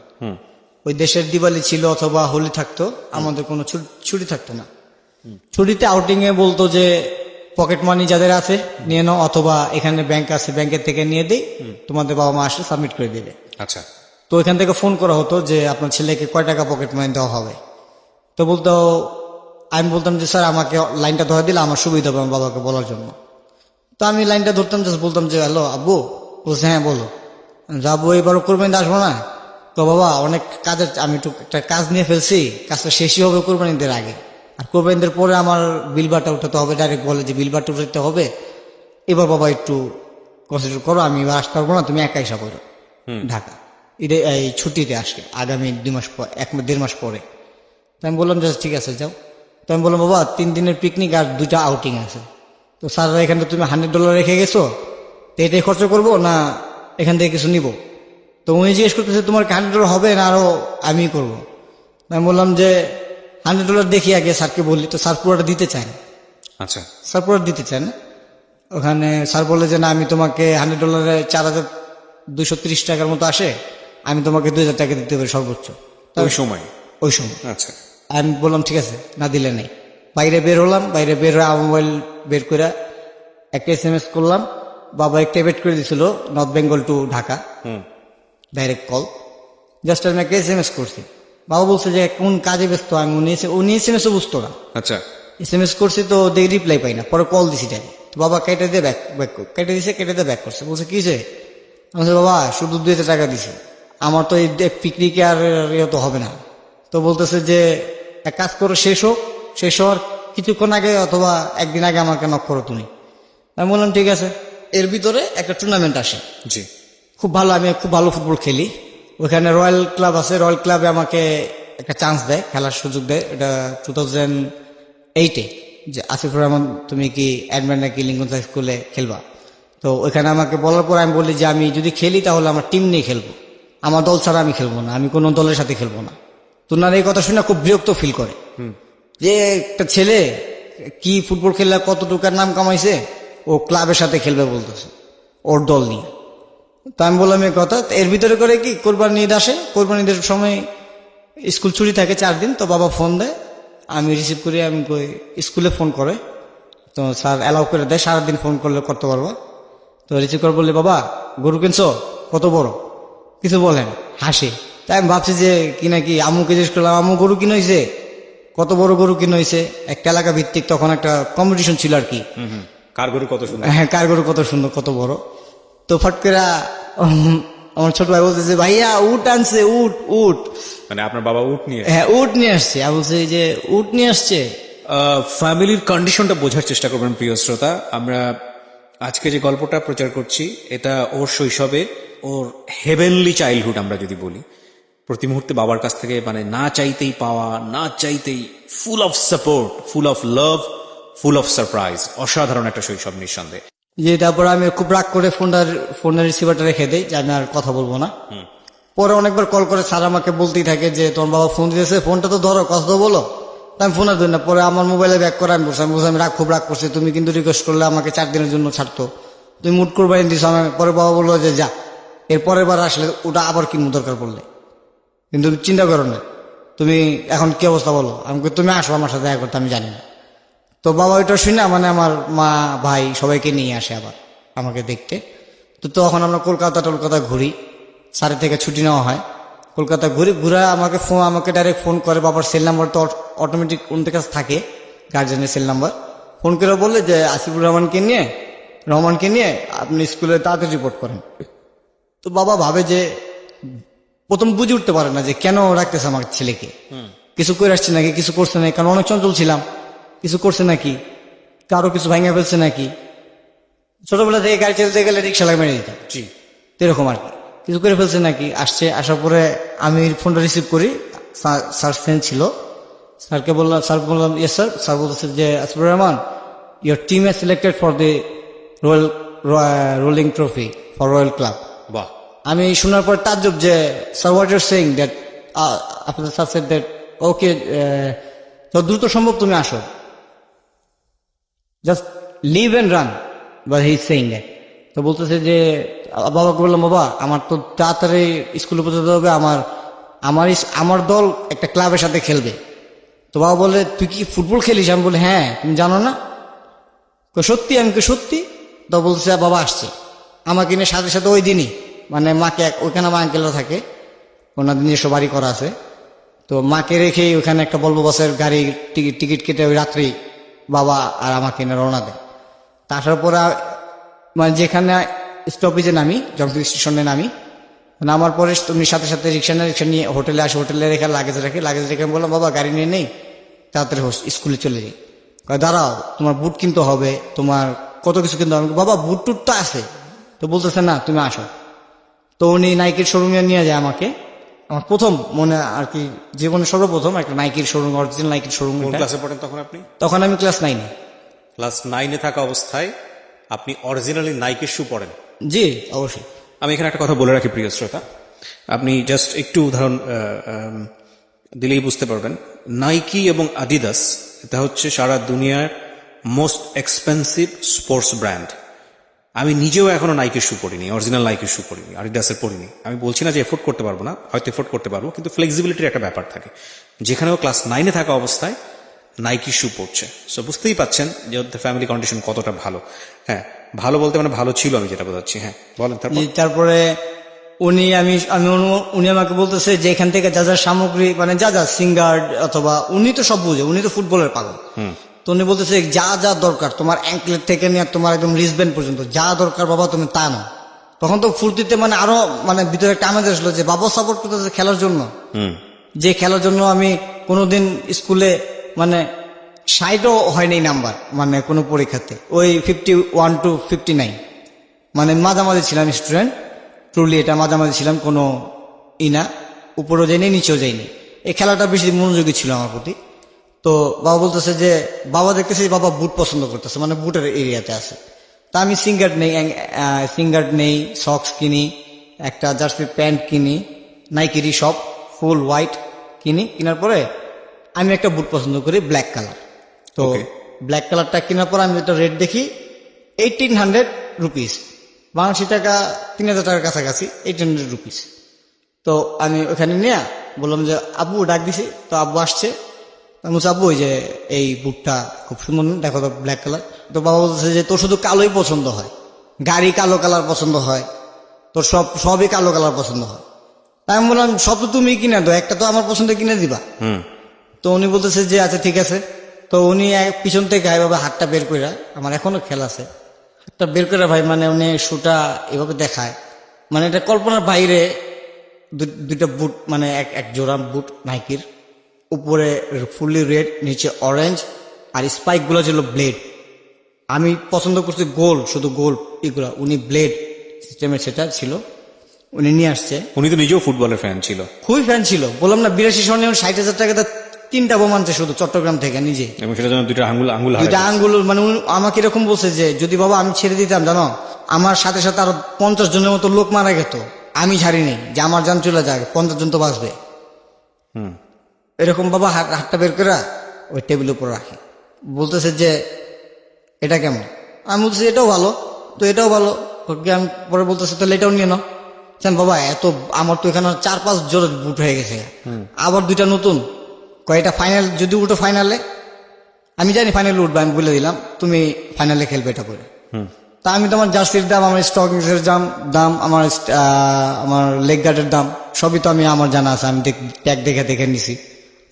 ওই দেশের দিওয়ালি ছিল অথবা হোলি থাকতো, আমাদের কোনো ছুটি থাকতো না। ছুটিতে আউটিং এ বলতো যে পকেট মানি যাদের আছে নিয়ে নাও, অথবা এখানে ব্যাংক আছে, ব্যাংকের থেকে নিয়ে দিই, তোমাদের বাবা মা আসলে সাবমিট করে দেবে। আচ্ছা, তো এখান থেকে ফোন করা হতো যে আপনার ছেলেকে কয় টাকা পকেট মানি দেওয়া হবে। তো বলতো, আমি বলতাম যে স্যার আমাকে লাইনটা ধরে দিলে আমার সুবিধা হবে আমার বাবাকে বলার জন্য। তো আমি লাইনটা ধরতাম, জাস্ট বলতাম যে হ্যালো আব্বু। বলছে হ্যাঁ বলো। যে আব্বু এবারও কোরবানিতে আসবো না? তো বাবা অনেক কাজের, আমি একটু একটা কাজ নিয়ে ফেলছি, কাজটা শেষই হবে কোরবানিদের আগে, আর কোরবানিদের পরে আমার বিল বারটা উঠাতে হবে। ডাইরেক্ট বলে যে বিল বারটা উঠাতে হবে, এবার বাবা একটু কনসিডার করো, আমি এবার আসতে পারবো না, তুমি একা এসা করো ঢাকা, এই ছুটিতে আসে আগামী 2 মাস পর, 1-1.5 মাস পরে। তো আমি বললাম যে ঠিক আছে যাও। তো আমি বললাম বাবা 3 দিনের পিকনিক আর 2টা আউটিং আছে, তো স্যার এখানে তো তুমি $100 রেখে গেছো, তো এটাই খরচ করবো না এখান থেকে কিছু নিব? তো উনি জিজ্ঞেস করতেছে তোমার কি $100 হবে না আরো আমি করবো? আমি বললাম যে $100 দেখি আগে স্যারকে বললি। তো স্যার পুরোটা দিতে চায় না, আচ্ছা, স্যার পুরোটা দিতে চায় না। ওখানে স্যার বলে যে না আমি তোমাকে $100 $4,230 টাকার মতো আসে, আমি তোমাকে 2,000 টাকা দিতে পারি সর্বোচ্চ ওই সময়। ওই সময়। আচ্ছা, আমি বললাম ঠিক আছে, না দিলে নেই। বাইরে বের হলাম, বাইরে বের হয়ে আমার মোবাইল বের করে একটা SMS করলাম। বাবা একটা এবেট করে দিছিল North Bengal to Dhaka direct call, just আমি একটা SMS করছি। বাবা বলছে যে কোন কাজে ব্যস্ত, আমি উনি SMS ও বুঝতো না। আচ্ছা, SMS করছি তো দেখি রিপ্লাই পাই না, পরে কল দিছি তাই। তো বাবা কেটে দিয়ে ব্যাক কেটে দিছে, কেটে দিয়ে ব্যাক করছে। বলছে কি যে, আমি বলছি, বাবা শুধু 2,000 টাকা দিছি, আমার তো এই পিকনিকে আর ইয়ে তো হবে না। তো বলতেছে যে এক কাজ করো, শেষ হওয়ার কিছুক্ষণ আগে অথবা একদিন আগে আমাকে নক করো তুমি। আমি বললাম ঠিক আছে। এর ভিতরে একটা টুর্নামেন্ট আসে, জি, খুব ভালো, আমি খুব ভালো ফুটবল খেলি। ওখানে রয়্যাল ক্লাব আছে, রয়্যাল ক্লাবে আমাকে একটা চান্স দেয়, খেলার সুযোগ দেয়। এটা 2008-এ, যে আসিফুর রহমান তুমি কি অ্যাডমিন নাকি লিঙ্কন স্কুলে খেলবা। তো ওইখানে আমাকে বলার পর আমি বলি যে আমি যদি খেলি তাহলে আমার টিম নিয়ে খেলবো, আমার দল ছাড়া আমি খেলবো না, আমি কোনো দলের সাথে খেলবো না। তো ওনারা এই কথা শুনে খুব বিরক্ত ফিল করে যে একটা ছেলে কি ফুটবল খেললে কতটুকার নাম কামাইছে, ও ক্লাবের সাথে খেলবে বলতেছে ওর দল নিয়ে। তো আমি বললাম এই কথা। এর ভিতরে করে কি কোরবানি ঈদ আসে, কোরবানি ঈদের সময় স্কুল ছুটি থাকে 4 দিন। তো বাবা ফোন দেয়, আমি রিসিভ করি, আমি কই স্কুলে ফোন করে, তো স্যার অ্যালাউ করে দেয় সারাদিন ফোন করলে করতে পারবো। তো রিসিভ করে বললি বাবা গরু কিনছো, কত বড়, কিছু বলেন, হাসি। তাই আমি ভাবছি যে কি নাকি আম্মুকে জিজ্ঞেস করলাম, আম্মু গরু কিনে হয়েছে, কত বড় গরু কিনে হয়েছে। একটা এলাকা ভিত্তিক তখন একটা কম্পিটিশন ছিল আর কি, কার গরু কত সুন্দর। হ্যাঁ কার গরু কত সুন্দর, কত বড়। তো ফট করে আমার ছোট ভাই বলতেছে ভাইয়া উট আনছে, উট উট। মানে আপনার বাবা উট নিয়ে, হ্যাঁ উট নিয়ে আসছে। আমি বলছি যে উট নিয়ে আসছে। ফ্যামিলির কন্ডিশনটা বোঝার চেষ্টা করবেন প্রিয় শ্রোতা। আমরা আজকে যে গল্পটা প্রচার করছি এটা ওর শৈশবে, ওর হেভেনলি চাইল্ডহুড আমরা যদি বলি, প্রতি মুহূর্তে বাবার কাছ থেকে মানে না চাইতেই পাওয়া, না চাইতেই full of support, full of love, full of surprise. অসাধারণ একটা শৈশব নিঃসন্দেহে। যে তারপর আমি খুব রাগ করে ফোনের রিসিভারটা রেখে দেই যে আমি আর কথা বলবো না। পরে অনেকবার কল করে স্যার আমাকে বলতেই থাকে যে তোমার বাবা ফোন দিয়েছে, ফোনটা তো ধরো, কথা তো বলো। আমি ফোন আর ধরি না। পরে আমার মোবাইলে ব্যাক করে আমি বলছি, আমি খুব রাগ করছি, তুমি কিন্তু রিকোয়েস্ট করলে আমাকে 4 দিনের জন্য ছাড়তো, তুমি মুট কোরবানি দিছো। আমি পরে বাবা বললো যে যা, এর পরের বার আসলে ওটা আবার কিনবো দরকার পড়লে, কিন্তু চিন্তা করো না, তুমি এখন কি অবস্থা বলো। আমি তুমি আসো আমার সাথে দেখা করতে, আমি জানি না। তো বাবা ওইটা শুনে মানে আমার মা ভাই সবাইকে নিয়ে আসে আবার আমাকে দেখতে। তো তখন আমরা কলকাতা ঘুরি, স্যারের থেকে ছুটি নেওয়া হয়, কলকাতা ঘুরা আমাকে ডাইরেক্ট ফোন করে। বাবার সেল নাম্বার তো অটোমেটিক ওনাদের কাছে থাকে, গার্জেনের সেল নাম্বার। ফোন করে বললে যে আসিফুর রহমানকে নিয়ে আপনি স্কুলে তাড়াতাড়ি রিপোর্ট করেন। তো বাবা ভাবে যে, প্রথম বুঝে উঠতে পারে না যে কেন রাখতেছে আমার ছেলেকে, কিছু করে আসছে নাকি, কিছু করছে নাকি, কারণ অনেক চঞ্চল ছিলাম, কিছু করছে নাকি, কারো কিছু ভাঙা ফেলছে নাকি। ছোটবেলা থেকে গাড়ি চালাতে গেলে রিক্সা লাগে মেরে দিতাম, জি, এরকম আর কি, কিছু করে ফেলছে নাকি। আসার পরে আমি ফোনটা রিসিভ করি, স্যার ফ্রেন্ড ছিল, স্যার বললাম ইয়েস স্যার। স্যার বলতেছে যে Asifur Rahman, your team has selected for the rolling trophy for Royal Club. বাহ। আমি শোনার পর তাজ্জব যে sir what you're saying that, আপনার স্যার সেড দ্যাট ওকে, তো দ্রুত সম্ভব তুমি আসো, just leave and run, but he is saying that. তো বলতেছে যে বাবাকে বললাম বাবা আমার তো তাড়াতাড়ি স্কুলে পৌঁছাতে হবে, আমার দল একটা ক্লাবের সাথে খেলবে। তো বাবা বলে তুই কি ফুটবল খেলিস? আমি বলি হ্যাঁ, তুমি জানো না? সত্যি? আমি কই সত্যি। তো বলছে বাবা আসছে, আমাকে নিয়ে সাথে সাথে ওই দিনই মানে মাকে ওইখানে আমার আঙ্কেলরা থাকে, ওনাদের নিজস্ব বাড়ি করা আছে, তো মাকে রেখে ওখানে একটা বলবো বাসের গাড়ি টিকিট কেটে ওই রাত্রি বাবা আর আমাকে এনে রওনা দেয়। তারপর পরে মানে যেখানে স্টপেজে নামি, জংশন স্টেশনে নামি, নামার পরে তুমি সাথে সাথে রিক্সা নিয়ে হোটেলে আসে, হোটেলে রেখে লাগেজ রেখে আমি বললাম বাবা গাড়ি নিয়ে নেই, তাড়াতাড়ি স্কুলে চলে যাই। দাঁড়াও, তোমার বুট কিনতে হবে, তোমার কত কিছু কিনতে হবে। বাবা বুট টুট তো আছে। তো বলতেছে না তুমি আসো। তো উনি নাইকির শোরুমে নিয়ে যায় আমাকে, আমার প্রথম মনে আর কি জীবনে সর্বপ্রথম একটা নাইকির শোরুম, অরিজিনাল নাইকির শোরুম। কোন ক্লাসে পড়েন তখন আপনি? তখন আমি ক্লাস 9। ক্লাস 9-এ থাকা অবস্থায় আপনি অরিজিনালি নাইকের শু পরেন? জি অবশ্যই। আমি এখানে একটা কথা বলে রাখি প্রিয় শ্রোতা, আপনি জাস্ট একটু উদাহরণ দিলেই বুঝতে পারবেন। নাইকি এবং আদিদাস এটা হচ্ছে সারা দুনিয়ার মোস্ট এক্সপেন্সিভ স্পোর্টস ব্র্যান্ড। আমি নিজেও এখনো নাইকের শু পরিনি, অরিজিনাল নাইকের শু পরিনি, আদিদাসের পরিনি। আমি বলছি না যে এফোর্ড করতে পারবো না, হয়তো এফোর্ড করতে পারবো, কিন্তু ফ্লেক্সিবিলিটির একটা ব্যাপার থাকে। যেখানেও ক্লাস 9-এ থাকা অবস্থায় নাইকি শু পড়ছে, সো বুঝতেই পাচ্ছেন যে ওদের ফ্যামিলি কন্ডিশন কতটা ভালো। হ্যাঁ, ভালো বলতে মানে ভালো ছিল, আমি যেটা বোঝাচ্ছি। হ্যাঁ বলেন। তারপরে উনি আমাকে বলতেছে যে এখান থেকে যা যা সামগ্রী মানে যা যা সিঙ্গার্ড অথবা, উনি তো সব বুঝে, উনি তো ফুটবলের পাগল। তো উনি বলতেছে যা যা দরকার তোমার অ্যাঙ্কলেট থেকে নিয়ে তোমার একদম রিস্টব্যান্ড পর্যন্ত যা দরকার বাবা তুমি তা নাও। তখন তো ফুর্তিতে মানে আরো মানে ভিতরে একটা আমেজ আসলো যে বাবা সাপোর্ট করতেছে খেলার জন্য, যে খেলার জন্য আমি কোনোদিন স্কুলে মানে 60ও হয়নি নাম্বার, মানে কোনো পরীক্ষাতে ওই 51 to 59 মানে মাঝামাঝি ছিলাম স্টুডেন্ট। ট্রুলি এটা মাঝামাঝি ছিলাম, কোনো ইনা উপরেও যাইনি নিচেও যাইনি। এই খেলাটা বেশি মনোযোগী ছিল আমার প্রতি। তো বাবা বলতেছে যে বাবা দেখতেছি বাবা বুট পছন্দ করতেছে, মানে বুটের এরিয়াতে আছে। তা আমি সিঙ্গার্ড নেই, সক্স কিনি, একটা জার্সি প্যান্ট কিনি, নাইকিরি সব ফুল হোয়াইট কিনি। কেনার পরে আমি একটা বুট পছন্দ করি ব্ল্যাক কালার। তো ব্ল্যাক কালারটা কেনার পর আমি একটা রেট দেখি 1800 রুপিস, বাংলাদেশি টাকা 3000 টাকার কাছাকাছি, 800 রুপিস। তো আমি ওখানে নিয়ে বললাম যে আব্বু ডাক দিছি। তো আব্বু আসছে, আমি বলছি আব্বু ওই যে এই বুটটা খুব সুন্দর, দেখো তো ব্ল্যাক কালার। তো বাবা বলছে যে তোর শুধু কালোই পছন্দ হয়, গাড়ি কালো কালার পছন্দ হয়, তোর সবই কালো কালার পছন্দ হয়। তাই আমি বললাম সব তো তুমি কিনে দাও, একটা তো আমার পছন্দ কিনে দিবা। তো উনি বলতেছে যে আচ্ছা ঠিক আছে। তো উনি পিছন থেকে এভাবে হাতটা বের করে, আমার এখনো খেল আছে, হাতটা বের করে ভাই মানে উনি শুটা এভাবে দেখায়, মানে এটা কল্পনার বাইরে। দুইটা বুট মানে এক জোড়া বুট নাইকির, উপরে ফুললি রেড, নিচে অরেঞ্জ, আর স্পাইক গুলো ছিল ব্লেড। আমি পছন্দ করছি গোল, শুধু গোল এগুলা, উনি ব্লেড সিস্টেমের সেটা ছিল, উনি নিয়ে আসছে। উনি তো নিজেও ফুটবলের ফ্যান ছিল, খুবই ফ্যান ছিল, বললাম না 82 সনে 60,000 টাকাতে 3টা বোম আনছে শুধু চট্টগ্রাম থেকে নিজে, এবং সেটা যেন দুইটা আঙ্গুল মানে আমাকে এরকম বলছে যে যদি বাবা আমি ছেড়ে দিতাম জানো আমার সাথে সাথে আরো 50 জনের মতো লোক মারা গেত, আমি ছাড়ি নেই যে আমার জান চলে যাক, 50 জন তো বাঁচবে। এরকম বাবা হাতটা বের করে ওই টেবিলের উপর রাখে, বলতেছে যে এটা কেমন। আমি বলতেছি এটাও ভালো। তো এটাও ভালো, আমি পরে বলতেছে তাহলে এটাও নিয়ে নাও। বাবা এত আমার তো এখানে 4-5 জোর বুট হয়ে গেছে, আবার 2টা নতুন, কয়টা ফাইনাল যদি উঠো ফাইনালে, আমি জানি ফাইনালে উঠবে, আমি বলে দিলাম তুমি ফাইনালে খেলবে এটা করে। তা আমি তো আমার জার্সির দাম, আমার স্টকিংসের দাম, আমার লেগ গার্ডের দাম সবই তো আমার জানা আছে, আমি ট্যাগ দেখে নিছি।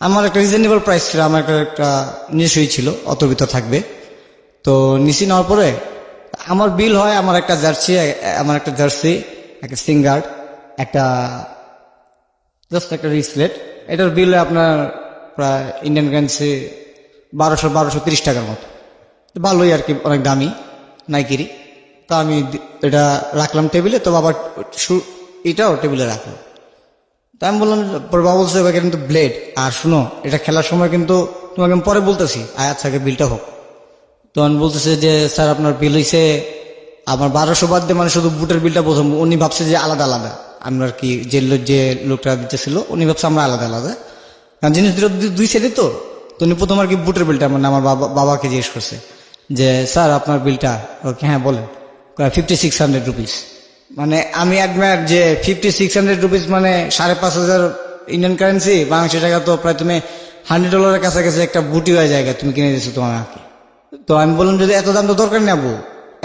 আমার একটা রিজনেবল প্রাইস ছিল, আমার একটা নিজস্বই ছিল, অত ভিতর থাকবে। তো নিচি নেওয়ার পরে আমার বিল হয় আমার একটা জার্সি, একটা সিঙ্গার্ড, একটা জাস্ট একটা রিসলেট, এটার বিল আপনার প্রায় ইন্ডিয়ান কারেন্সি 1230 টাকার মতো, ভালোই আর কি, অনেক দামি নাইকিরি। তো আমি এটা রাখলাম টেবিলে, তো বাবা এটাও টেবিলে রাখলাম। তা আমি বললাম, বাবা বলছে এটা কিন্তু ব্লেড, আর শুনো এটা খেলার সময় কিন্তু তোমাকে আমি পরে বলতেছি, আচ্ছা আগে বিলটা হোক। তো আমি বলতেছে যে স্যার আপনার বিল হয়েছে আমার 1200 বাদ দিয়ে, মানে শুধু বুটের বিলটা প্রথম, উনি ভাবছে যে আলাদা আলাদা, আমরা আর কি যে লোকটা দিতেছিল উনি ভাবছে আমরা আলাদা আলাদা, কারণ জিনিস দুই সাইডে। তো উনি প্রথম আর কি বুটের বিলটা মানে আমার বাবাকে জিজ্ঞেস করছে যে স্যার আপনার বিলটা, ওকে হ্যাঁ বলেন, 5600 রুপিস। মানে আমি অ্যাডমায়ার যে 5600 রুপিস মানে 5,500 ইন্ডিয়ান কারেন্সি, বাংলাদেশি টাকা তো প্রায় তুমি $100 কাছাকাছি একটা বুটি হয়ে জায়গা তুমি কিনে দিচ্ছ তোমার আঁকি। তো আমি বললাম যদি এত দাম তো দরকার নেই আব্বু,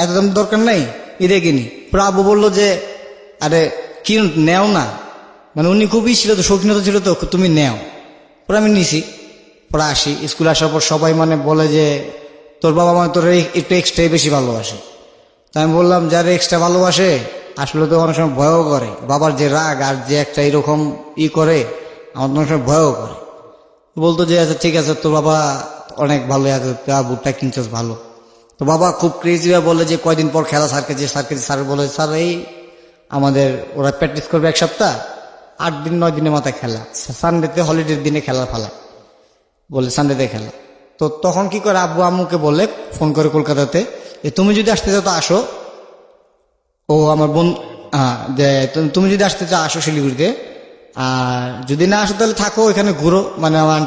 এত দাম তো দরকার নেই, এটা কিনি। পরে আব্বু বললো যে আরে কি নেও না, মানে উনি খুবই ছিল তো, শৌখিনতা ছিল তো, তুমি নেও। পরে আমি নিছি। পরে আসি, স্কুলে আসার পর সবাই মানে বলে যে তোর বাবা মানে তোর একটু এক্সট্রাই বেশি ভালোবাসে। তো আমি বললাম যারা এক্সট্রা ভালোবাসে আসলে তো অনেক সময় ভয়ও করে, বাবার যে রাগ আর যে একটা এরকম করে আমার তো অনেক সময় ভয়ও করে। বলতো যে আচ্ছা ঠিক আছে তোর বাবা অনেক ভালো আছে, বুটটা কিনছিস ভালো। তো বাবা খুব ক্রেজি বলে যে কয়দিন পর খেলা স্যারকে যে স্যার বলে স্যার এই আমাদের ওরা প্র্যাকটিস করবে 1 সপ্তাহ, 8 দিন 9 দিনের মাথায় খেলা, সানডেতে হলিডের দিনে খেলা ফালা বলে সানডেতে খেলা। তো তখন কি করে আব্বু আম্মুকে বলে ফোন করে কলকাতাতে যে তুমি যদি আসতে চাও তো আসো, ও আমার বোন, হ্যাঁ যে তুমি যদি আসতে চাও আসো শিলিগুড়িতে, আর যদি না আসো তাহলে থাকো এখানে ঘুরো, মানে আমার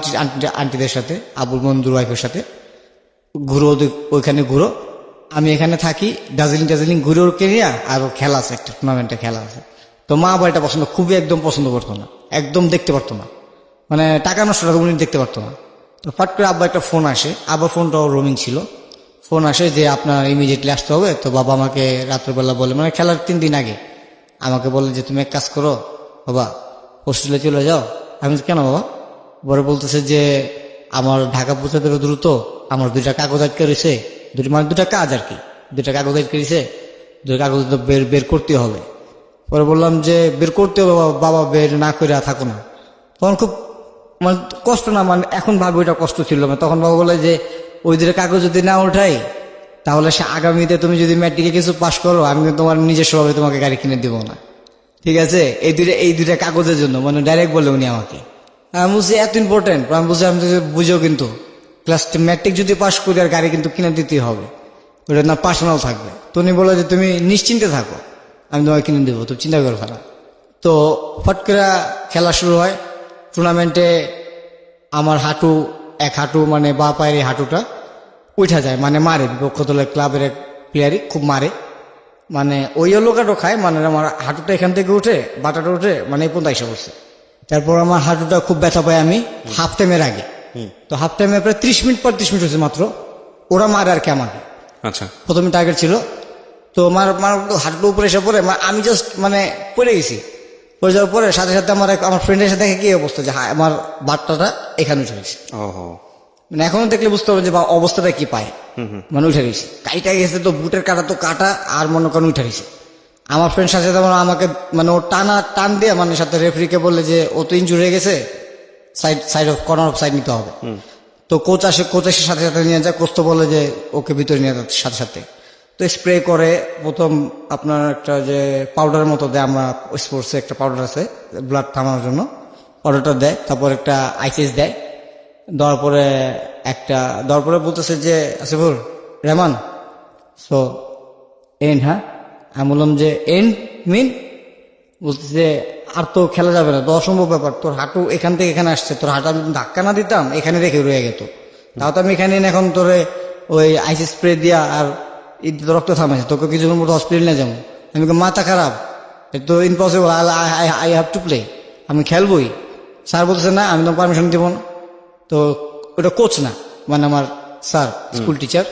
আন্টিদের সাথে, আব্বুর বন্ধুর ওয়াইফের সাথে ঘুরো, ওইখানে ঘুরো, আমি এখানে থাকি, দার্জিলিং ঘুরে ওর কেনিয়া, আর ওর খেলা আছে একটা টুর্নামেন্টে খেলা আছে। তো মা আবার এটা পছন্দ, খুবই একদম পছন্দ করতো না, একদম দেখতে পারতো না, মানে টাকা নষ্ট উনি দেখতে পারতো না। তো ফট করে আব্বা একটা ফোন আসে, আবার ফোনটাও রোমিং ছিল, ফোন আসে যে আপনার ইমিডিয়েটলি আসতে হবে। তো বাবা আমাকে রাত্রেবেলা বলে, মানে খেলার 3 দিন আগে আমাকে বলে যে তুমি এক কাজ করো বাবা, হোস্টেলে চলে যাও। আমি কেন বাবা? পরে বলতেছে যে আমার ঢাকা পৌঁছাতে হবে দ্রুত, আমার 2টা কাগজ আটকে রয়েছে, মানে 2টা কাজ আর কি, 2টা কাগজ আটকে রয়েছে, 2টা কাগজ তো বের করতে হবে। পরে বললাম যে বের করতে হবে বাবা, বের না করে থাকো না। তখন খুব মানে কষ্ট না, মানে এখন ভাবি ওইটা কষ্ট ছিল না। তখন বাবা বলে যে ওই 2টা কাগজ যদি না ওঠাই তাহলে সে আগামীতে তুমি যদি ম্যাট্রিকে কিছু পাশ করো আমি তোমার নিজস্বভাবে তোমাকে গাড়ি কিনে দিব না, ঠিক আছে, এই দুইটা কাগজের জন্য, মানে ডাইরেক্ট বলে উনি আমাকে। আমি বুঝছি এত ইম্পর্টেন্ট, আমি বুঝছি, আমি বুঝো কিন্তু ক্লাস ম্যাট্রিক যদি পাশ করি আর গাড়ি কিন্তু কিনে দিতেই হবে, ওটা না পার্সোনাল থাকবে। তো উনি বলে যে তুমি নিশ্চিন্তে থাকো, আমি তোমাকে কিনে দেবো, তুমি চিন্তা করো না। তো ফট করে খেলা শুরু হয়। টুর্নামেন্টে আমার হাঁটু, এক হাঁটু মানে বা পায়ের এই হাঁটুটা উঠা যায়, মানে মারে, বিপক্ষ দলের ক্লাবের এক প্লেয়ারই খুব মারে, মানে ওই লোকাটো খায়, মানে আমার হাঁটুটা এখান থেকে উঠে, বাটাটা উঠে, মানে এই পর্যন্ত এসে পড়ছে। তারপর আমার হাঁটুটা খুব ব্যথা পাই আমি হাফ টাইমের আগে। তো হাফ টাইমে প্রায় 30 মিনিট পর 30 মিনিট হচ্ছে মাত্র, ওরা মারে আর কি আমাকে। আচ্ছা, প্রথমে টার্গেট ছিল, তো হাঁটুটা উপরে এসে পড়ে, আমি জাস্ট মানে পড়ে গেছি। পড়ে যাওয়ার পরে সাথে সাথে আমার ফ্রেন্ডের সাথে দেখে কি অবস্থা, যে আমার বাটটাটা এখানে উঠে গেছে। ওহো, মানে এখনো দেখলে বুঝতে হবে যে অবস্থাটা কি পায়, মানে উঠে গেছে, কাইটা গেছে, তো বুটের কাটা তো কাটা, আর মনে করেন উঠে গেছে। আমার ফ্রেন্ড সাথে সাথে আমাকে মানে ও টান দিয়ে মানে সাথে রেফারিকে বললে যে ও তো ইনজুরি হয়ে গেছে, side of corner of side নিতে হবে। তো কোচ এসে সাথে সাথে নিয়ে যায়, কোচ তো বলে যে ওকে ভিতরে নিয়ে যাচ্ছে সাথে সাথে। তো স্প্রে করে প্রথম আপনার একটা যে পাউডারের মতো দেয়, আমরা স্পোর্টসে একটা পাউডার আছে ব্লাড থামানোর জন্য, পাউডারটা দেয়। তারপর একটা আইসিস দেয়, দেওয়ার পরে বলতেছে যে আসিফুর রহমান সো এন্ড, হ্যাঁ আমি বললাম যে এন্ড মিন, বলতেছে যে আর তো খেলা যাবে না, তো অসম্ভব ব্যাপার, তোর হাঁটু এখান থেকে এখানে আসছে, তোর হাঁটু আমি ধাক্কা না দিতাম এখানে রেখে রয়ে গেত, তাও তো আমি এখানে এখন তোরে ওই আইসি স্প্রে দিয়া আর রক্ত থামাইছে, তোকে কিছুক্ষণ মতো হসপিটাল নিয়ে যাবো। আমি মাথা খারাপ, তো impossible, I have to play, আমি খেলবই। স্যার বলতেছে না আমি তো পারমিশন দিব না। তো ওটা কোচ না, মানে আমার স্যার স্কুল টিচার,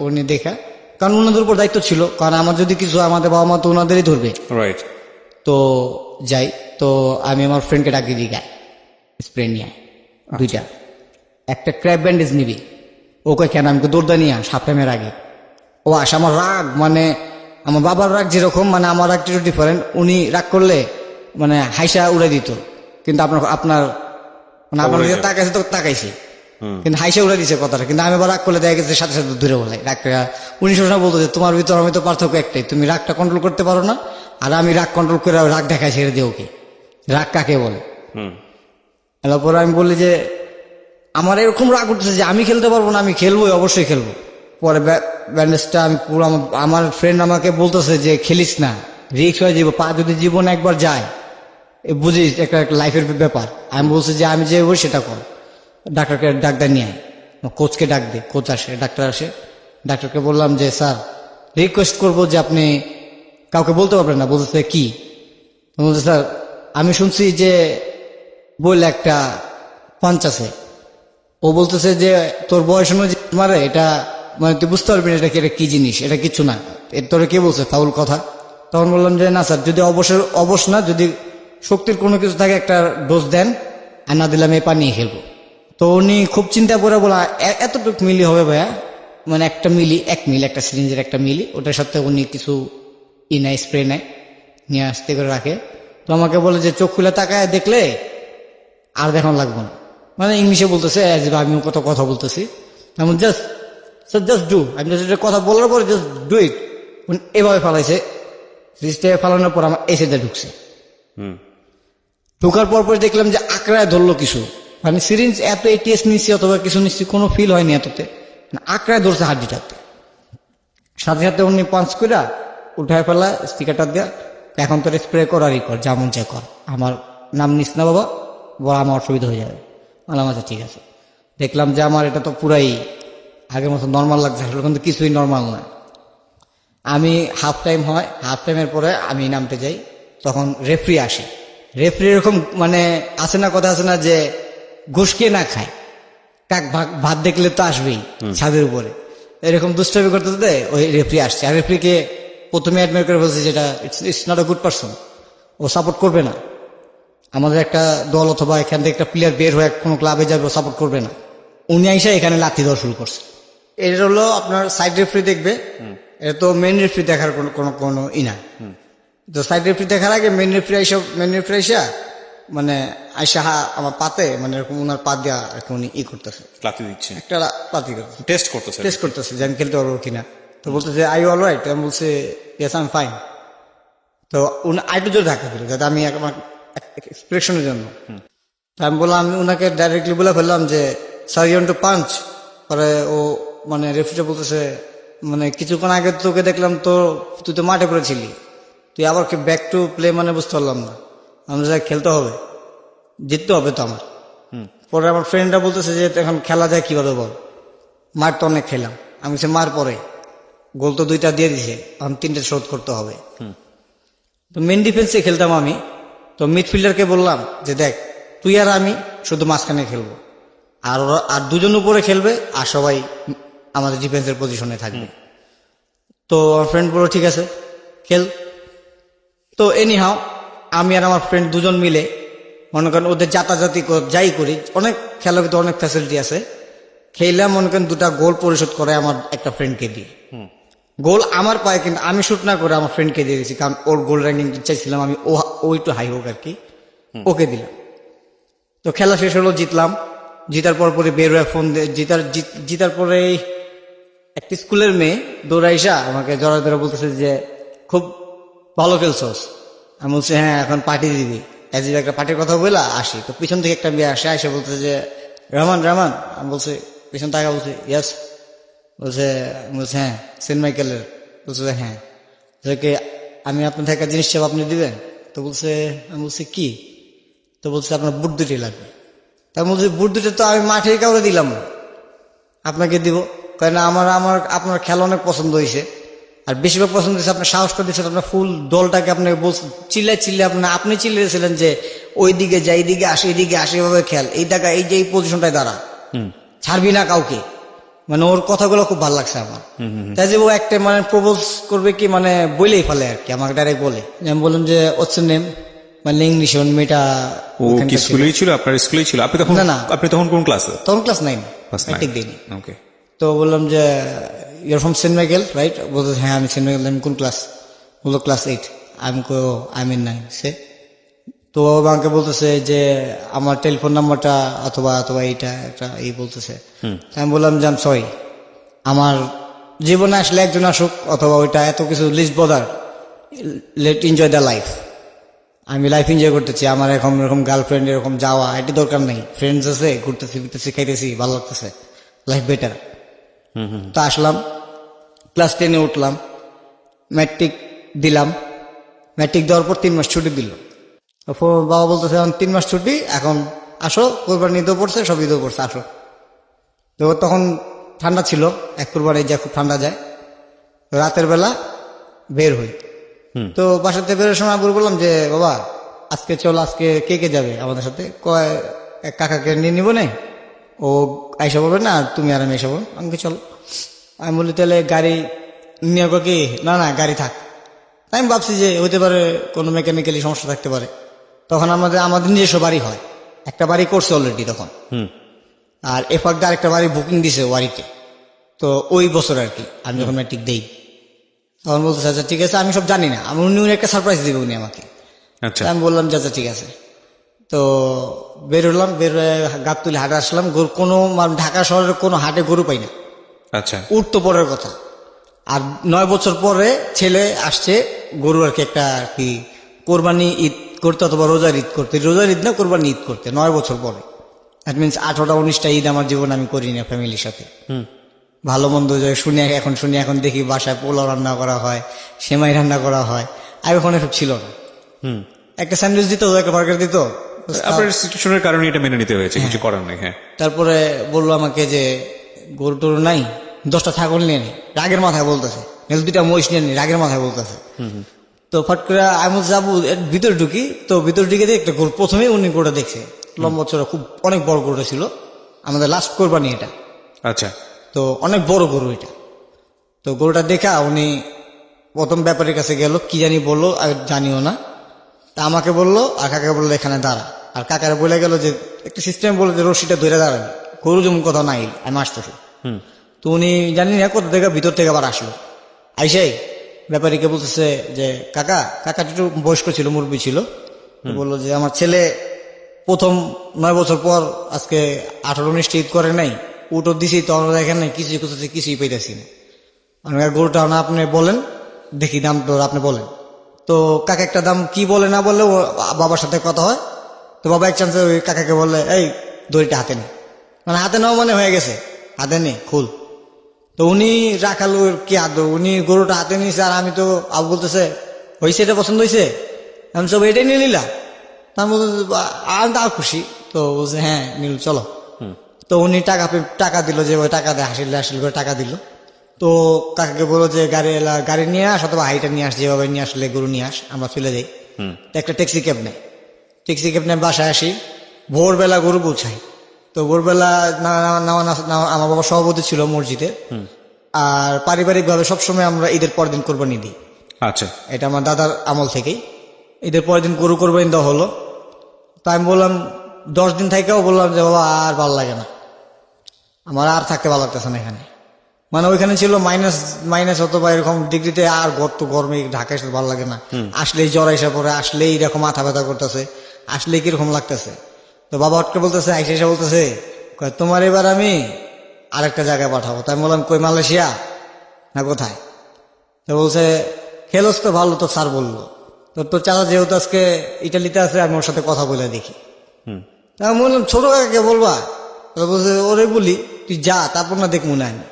উনি দেখা, কারণ ওনাদের উপর দায়িত্ব ছিল, কারণ আমার যদি কিছু আমাদের বাবা মা তো ওনাদেরই ধরবে। রাইট। তো যাই, তো আমি আমার ফ্রেন্ডকে ডাকিয়ে দিই, গায়ে স্প্রে নিয়ে 2টা, একটা ক্র্যাব ব্যান্ডেজ নিবি, ওকে কেন আমি দৌড়দা নিয়ে হাফ টাইমের আগে। ও আসে, আমার রাগ মানে আমার বাবার রাগ যেরকম, মানে আমার রাগ একটু ডিফারেন্ট, উনি রাগ করলে মানে হাইসা উড়ে দিত, কিন্তু আপনার মানে আপনার দিকে তাকাইছে তো তাকাইছি, কিন্তু হাইসা উড়ে দিছে কথাটা, কিন্তু আমি আবার রাগ করলে দেখা গেছে সাথে সাথে দূরে বলে রাগটা। উনি সবসময় বলতো যে তোমার ভিতর আমি তো পার্থক্য একটাই, তুমি রাগটা কন্ট্রোল করতে পারো না, আর আমি রাগ কন্ট্রোল করে রাগ দেখাই ছেড়ে দিই ওকে, রাগ কাকে বলে। তারপরে আমি বললি যে আমার এরকম রাগ উঠতেছে যে আমি খেলতে পারবো না, আমি খেলবোই, অবশ্যই খেলবো। পরে ব্যান্ডেজটা আমি পুরো, আমার ফ্রেন্ড আমাকে বলতেছে যে খেলিস না, রিক্স হয়ে যাবো, পা যদি জীবনে একবার যায় বুঝিস, একটা লাইফের ব্যাপার। আমি বলছি যে আমি যে বলি সেটা কর, ডাক্তার নিয়ে আয়, কোচকে ডাক দে, কোচ আসে, ডাক্তার আসে, ডাক্তারকে বললাম যে স্যার রিকোয়েস্ট করবো যে আপনি কাউকে বলতে পারবেন না। বলতেছে কি? বলছে স্যার আমি শুনছি যে বললে একটা পাঞ্চ আছে, ও বলতেছে যে তোর বয়স অনুযায়ী মারে, এটা মানে তুই বুঝতে পারবি না এটা কি, এটা কি জিনিস, এটা কিছু না, এর তোরে কে বলছে ফাউল কথা। তখন বললাম যে না স্যার, যদি অবশ্য না, যদি শক্তির কোনো কিছু থাকে একটা ডোজ দেন, আর না দিলাম এই পানি খেলবো। তো উনি খুব চিন্তা করে বলা, এতটুকু মিলি হবে ভাইয়া, মানে একটা মিলি, 1 মিলি, একটা সিরিঞ্জের 1 মিলি, ওটার সাথে উনি কিছু নেয়, স্প্রে নেয়, নিয়ে আসতে করে রাখে। তো আমাকে বলে যে চোখ খুলে তাকায় দেখলে আর দেখানো লাগবে না, মানে ইংলিশে বলতেছে, আমিও কত কথা বলতেছি। আমি জাস্ট ডু, আমি জাস্ট কথা বলার পরে জাস্ট ডু ইট। এভাবে ফালাইছে, সিরিজটা ফালানোর পর আমার এসে ঢুকছে। ঢোকার পর দেখলাম যে আকড়ায় ধরলো কিছু, মানে সিরিঞ্জ এত এটিএস নিচ্ছি অথবা কিছু নিচ্ছি, কোনো ফিল হয়নি এততে, আকড়ায় ধরছে হাড্ডিটাতে। সাথে সাথে উনি পাঞ্চ করে উঠায় ফেলা স্টিকারটা দেওয়া, এখন তোর স্প্রে করারই কর, যেমন চা কর, আমার নাম নিস না বাবা, বড় আমার অসুবিধা হয়ে যাবে। বললাম আচ্ছা ঠিক আছে। দেখলাম যে আমার এটা তো পুরাই আগের মতো নর্মাল লাগছে, আসলে কিন্তু কিছুই নর্মাল না। আমি হাফ টাইম হয়, হাফ টাইমের পরে আমি নামতে যাই, তখন রেফরি আসে। রেফরি এরকম মানে আছে না, কথা আছে না যে ঘুষকে না খায়, কাক ভাত দেখলে তো আসবেই ছাদের উপরে, এরকম দুষ্টামি করতে করতে ওই রেফরি আসছে। আর রেফরিকে প্রথমে অ্যাডমিট করে বলছে যেটা it's not a good person, ও সাপোর্ট করবে না আমাদের একটা দল, অথবা এখান থেকে একটা প্লেয়ার বের হয়ে কোনো ক্লাবে যাবে, ও সাপোর্ট করবে না। উনি আইসা এখানে লাথি দেওয়া শুরু করছে। এটা হলো আপনার সাইড রেফরি দেখবে, এটা তো মেন রেফরি দেখার কোনো না। তো সাইড রেফরি দেখার আগে মেন রেফরি আইসা মানে আইসা আমার পাতে, মানে এরকম ওনার পা দেওয়া আর কি, উনি করতেছে, লাথি দিচ্ছে, একটা লাথি করতেছে, টেস্ট করতেছে যে আমি খেলতে পারবো কিনা। তো বলতেছে আই অল রাইট, আমি বলছে ইয়েস আই এম ফাইন। তো উনি আইটু জোরে ধাক্কা দিল যাতে আমি আমার এক্সপ্রেশনের জন্য। তো আমি বললাম, আমি ওনাকে ডাইরেক্টলি বলে ফেললাম যে sir you want to punch. পরে ও মানে রেফরিটা বলতেছে, মানে কিছুক্ষণ আগে তোকে দেখলাম তো তুই তো মাঠে পড়েছিলি, তুই আবার ব্যাক টু প্লে, মানে বুঝতে পারলাম না। আমি যা খেলতে হবে, জিততে হবে তো আমার। পরে আমার ফ্রেন্ডরা বলতেছে যে এখন খেলা যায় কিভাবে বল, মার তো অনেক খেলাম। আমি সে মার পরে গোল তো 2টা দিয়ে দিছে, এখন 3টে শোধ করতে হবে। তো মেন ডিফেন্সে খেলতাম আমি। তো মিডফিল্ডারকে বললাম যে দেখ তুই আর আমি শুধু মাঝখানে খেলবো, আর 2জন উপরে খেলবে, আর সবাই আমাদের ডিফেন্সের পজিশনে থাকবে। তো আমার ফ্রেন্ড বললো ঠিক আছে খেল। তো এনিহাও আমি আর আমার ফ্রেন্ড 2জন মিলে, মনে করেন ওদের যাতাযাতি যাই করি, অনেক খেলার ভিতরে অনেক ফ্যাসিলিটি আছে, খেললাম। মনে করেন 2টা গোল পরিশোধ করে আমার একটা ফ্রেন্ডকে দিয়ে। গোল আমার পায়ে, কিন্তু আমি শুট না করে আমার ফ্রেন্ডকে দিয়ে দিয়েছি, কারণ ওর গোল র্যাঙ্কিং চাইছিলাম আমি, ও একটু হাই হোক আর কি, ওকে দিলাম। তো খেলা শেষ হলো, জিতলাম। জিতার পর বের হয়ে ফোন জিতার পরে একটা স্কুলের মেয়ে দৌড়াইসা আমাকে জড়া ধরে বলতেছে যে খুব ভালো খেলছস। আমি বলছি হ্যাঁ, এখন পার্টি দিবি, একটা পার্টির কথা বলে আসি। তো পিছন থেকে একটা মেয়ে আসে বলতেছে যে রহমান। আমি বলছি পিছন টাকা, বলছি ইয়াস। বলছে হ্যাঁ সেন্ট মাইকেলের। বলছে হ্যাঁ। আমি আপনার থেকে একটা জিনিস চাপ, আপনি দিবেন? তো বলছে, আমি বলছি কি? তো বলছে আপনার বুট 2টি লাগবে। তা বলছি বুট 2টা তো আমি মাঠে কাউরে দিলাম না, আপনাকে দিব। কারণ আপনার খেলা অনেক পছন্দ হয়েছে, আর বেশিরভাগ পছন্দ হয়েছে আপনার সাহসটা দিয়েছেন, আপনার ফুল দলটাকে আপনাকে চিল্লে আপনি চিল্লিয়েছিলেন যে ওই দিকে যাই, এইদিকে আসে, এইদিকে আসে, এভাবে খেল, এই টাকা এই যে এই পজিশনটায় দাঁড়া, ছাড়বি না কাউকে। মানে ওর কথাগুলো খুব ভালো লাগছে আমার। তাই যে ও একটা মানে প্রপোজ করবে কি, মানে বলেই ফেলে আর কি, আমাকে ডাইরেক্ট বলে। আমি বললাম যে হচ্ছে নেম, মানে ইংলিশ মেয়েটা। ও কি স্কুলেই ছিল? আপনার স্কুলেই ছিল? না, আপনি তখন কোন ক্লাসে? তখন ক্লাস 9 ঠিক দিইনি। ওকে। তো বললাম যে you're from Saint Michael right? বলতে হ্যাঁ আমি সেন্ট মাইকেল। আমি কোন ক্লাস? বললো ক্লাস 8। আমি in 9 সে। তো আমাকে বলতেছে যে আমার টেলিফোন নাম্বারটা অথবা এইটা একটা এই বলতেছে। আমি বললাম যে আমি সরি, আমার জীবনে আসলে একজন আসুক, অথবা ওইটা এত কিছু least bother, let enjoy the life. আমি লাইফ এনজয় করতেছি, আমার এরকম গার্লফ্রেন্ড এরকম যাওয়া এটি দরকার নেই। ফ্রেন্ডস আছে, ঘুরতেছি ফিরতেছি, খাইতেছি, ভালো লাগতেছে, লাইফ বেটার। তো আসলাম, ক্লাস 10-এ উঠলাম, ম্যাট্রিক দিলাম। ম্যাট্রিক দেওয়ার পর 3 মাস ছুটি দিল। বাবা বলতেছে এখন 3 মাস ছুটি, এখন আসো, কোরবানি ঈদও পড়ছে, সব ঈদও পড়ছে, আসো। তো তখন ঠান্ডা ছিল, এক কোরবানি যা খুব ঠান্ডা যায়। রাতের বেলা বের হই। তো বাসাতে বেরোর সময় বললাম যে বাবা আজকে চলো, আজকে কে যাবে আমাদের সাথে? কয় এক কাকাকে নিয়ে নিবো না, ও আইসা বলবে না, তুমি আর আমি এসে বলবো। আমাকে চলো। আমি বলি তাহলে গাড়ি নিয়ে গো কি, না না গাড়ি থাক। তাই আমি ভাবছি যে হইতে পারে কোনো মেকানিক্যালি সমস্যা থাকতে পারে। তখন আমাদের নিজস্ব বাড়ি হয়, একটা বাড়ি করছে অলরেডি তখন, আর এফাক দিয়ে আরেকটা বাড়ি বুকিং দিছে বাড়িতে। তো ওই বছর আর কি আমি যখন ম্যাট্রিক দেই, তখন বলতেছে আচ্ছা ঠিক আছে, আমি সব জানি না, উনি একটা সারপ্রাইজ দিবে উনি আমাকে। আচ্ছা, আমি বললাম যে আচ্ছা ঠিক আছে। তো বেরোলাম, বেরোয় গাছ তুলে হাটে আসলাম। কোনো ঢাকা শহরের কোনো হাটে গরু পাই না, আচ্ছা, উঠ তো পরের কথা। আর 9 বছর পরে ছেলে আসছে গরু আর কি একটা আর কি কোরবানি ঈদ করতে অথবা রোজার ঈদ করতে, রোজার ঈদ না কোরবানি ঈদ করতে 9 বছর পরে। দ্যাট মিনস 18টা 19টা ঈদ আমার জীবন আমি করি না ফ্যামিলির সাথে। ভালো মন্দ যে শুনি এখন দেখি বাসায় পোলাও রান্না করা হয়, সেমাই রান্না করা হয়, আর ওখানে সব ছিল না। একটা স্যান্ডউইচ দিত, একটা বার্গার দিত। আপনার সিচুয়েশনের কারণে এটা মেনে নিতে হয়েছে, কিছু করার নেই। হ্যাঁ, তারপরে বললো আমাকে যে গরু টরু নাই, 10টা ছাগল নিয়ে নি, রাগের মাথায় বলতেছে, 2টা মহিষ নিয়ে নি, রাগের মাথায় বলতেছে। তো ফট করে আমি যাবো ভিতরে ঢুকি, তো ভিতরে ঢুকে দিয়ে একটা গরু, প্রথমে উনি গরুটা দেখছে, লম্বা চড়া খুব অনেক বড় গরুটা ছিল, আমাদের লাস্ট কোরবানি এটা। আচ্ছা, তো অনেক বড় গরু এটা। তো গরুটা দেখা উনি প্রথম ব্যাপারীর কাছে গেল, কি জানি বললো আর জানিও না। তা আমাকে বললো আর কাকাকে বললো এখানে দাঁড়া, আর কাকারে বলে গেল যে একটা সিস্টেম বললো যে রশিটা ধরে দাঁড়াবে, গরু যেমন কথা নাই আমি আসতেছি। তো উনি জানি না কোথা থেকে ভিতর থেকে আবার আসলো, আইসাই ব্যাপারীকে বলতেছে যে কাকা, কাকা একটু বয়স্ক ছিল, মুরব্বী ছিল। বললো যে আমার ছেলে প্রথম 9 বছর পর আজকে 18-19টা ঈদ করে নাই, উঠো দিছি তো আমরা দেখেন নাই, কিছুই পাইতেছি না। গরুটা না আপনি বলেন দেখি, দাম তো আপনি বলেন। তো কাকা একটা দাম কি বলে না বললে বাবার সাথে কথা হয়। তো বাবা এক চান্সে ওই কাকাকে বললে এই দড়িটা হাতে নে, মানে হাতে নেওয়া মানে হয়ে গেছে, হাতে নে খুল। তো উনি রাখালো কি আদৌ, উনি গরুটা হাতে নিয়েছে, আর আমি তো আবু বলতেছে হয়েছে, এটা পছন্দ হয়েছে, আমি সব এটাই নিয়ে নিলাম। তা আমি বলতে আমি তো আর খুশি। তো বলছে হ্যাঁ নীল চলো। তো উনি টাকা দিল, যে ওই টাকা দেয় হাসিল করে টাকা দিল। তো কাকাকে বললো যে গাড়ি নিয়ে আস অথবা হাইটা নিয়ে আস, যেভাবে নিয়ে আসলে গরু নিয়ে আস, আমরা চলে যাই। তো একটা ট্যাক্সি ক্যাব নেই, ট্যাক্সি ক্যাব নিয়ে বাসায় আসি, ভোরবেলা গরু পৌঁছাই। তো ভোরবেলা আমার বাবা সভাপতি ছিল মসজিদে, আর পারিবারিকভাবে সবসময় আমরা ঈদের পরের দিন কোরবানি দিই। আচ্ছা, এটা আমার দাদার আমল থেকেই ঈদের পরের দিন গরু কোরবানি দেওয়া হলো। তো আমি বললাম 10 দিন থেকেও বললাম যে বাবা আর ভালো লাগে না, আমার আর থাকতে ভালো লাগতেছে না এখানে। মানে ওইখানে ছিল মাইনাস অথবা এরকম ডিগ্রিতে, আর গরমে ঢাকা এসে ভালো লাগে না, আসলেই জ্বর এসে পড়ে, আসলেই এরকম মাথা ব্যথা করতেছে, আসলেই কিরকম লাগতেছে। তো বাবা হটকে বলতেছে, আইসা এসে বলতেছে তোমার এবার আমি আরেকটা জায়গায় পাঠাবো। তাই বললাম কই, মালয়েশিয়া না কোথায়? তো বলছে খেলোস তো ভালো, তো স্যার বললো তোর চাচা যেহেতু আজকে ইটালিতে আছে, আমি ওর সাথে কথা বলে দেখি। তা আমি বললাম ছোট কাকাকে বলবা? বলছে ওরে বলি তুই যা, তারপর না দেখ মনে আমি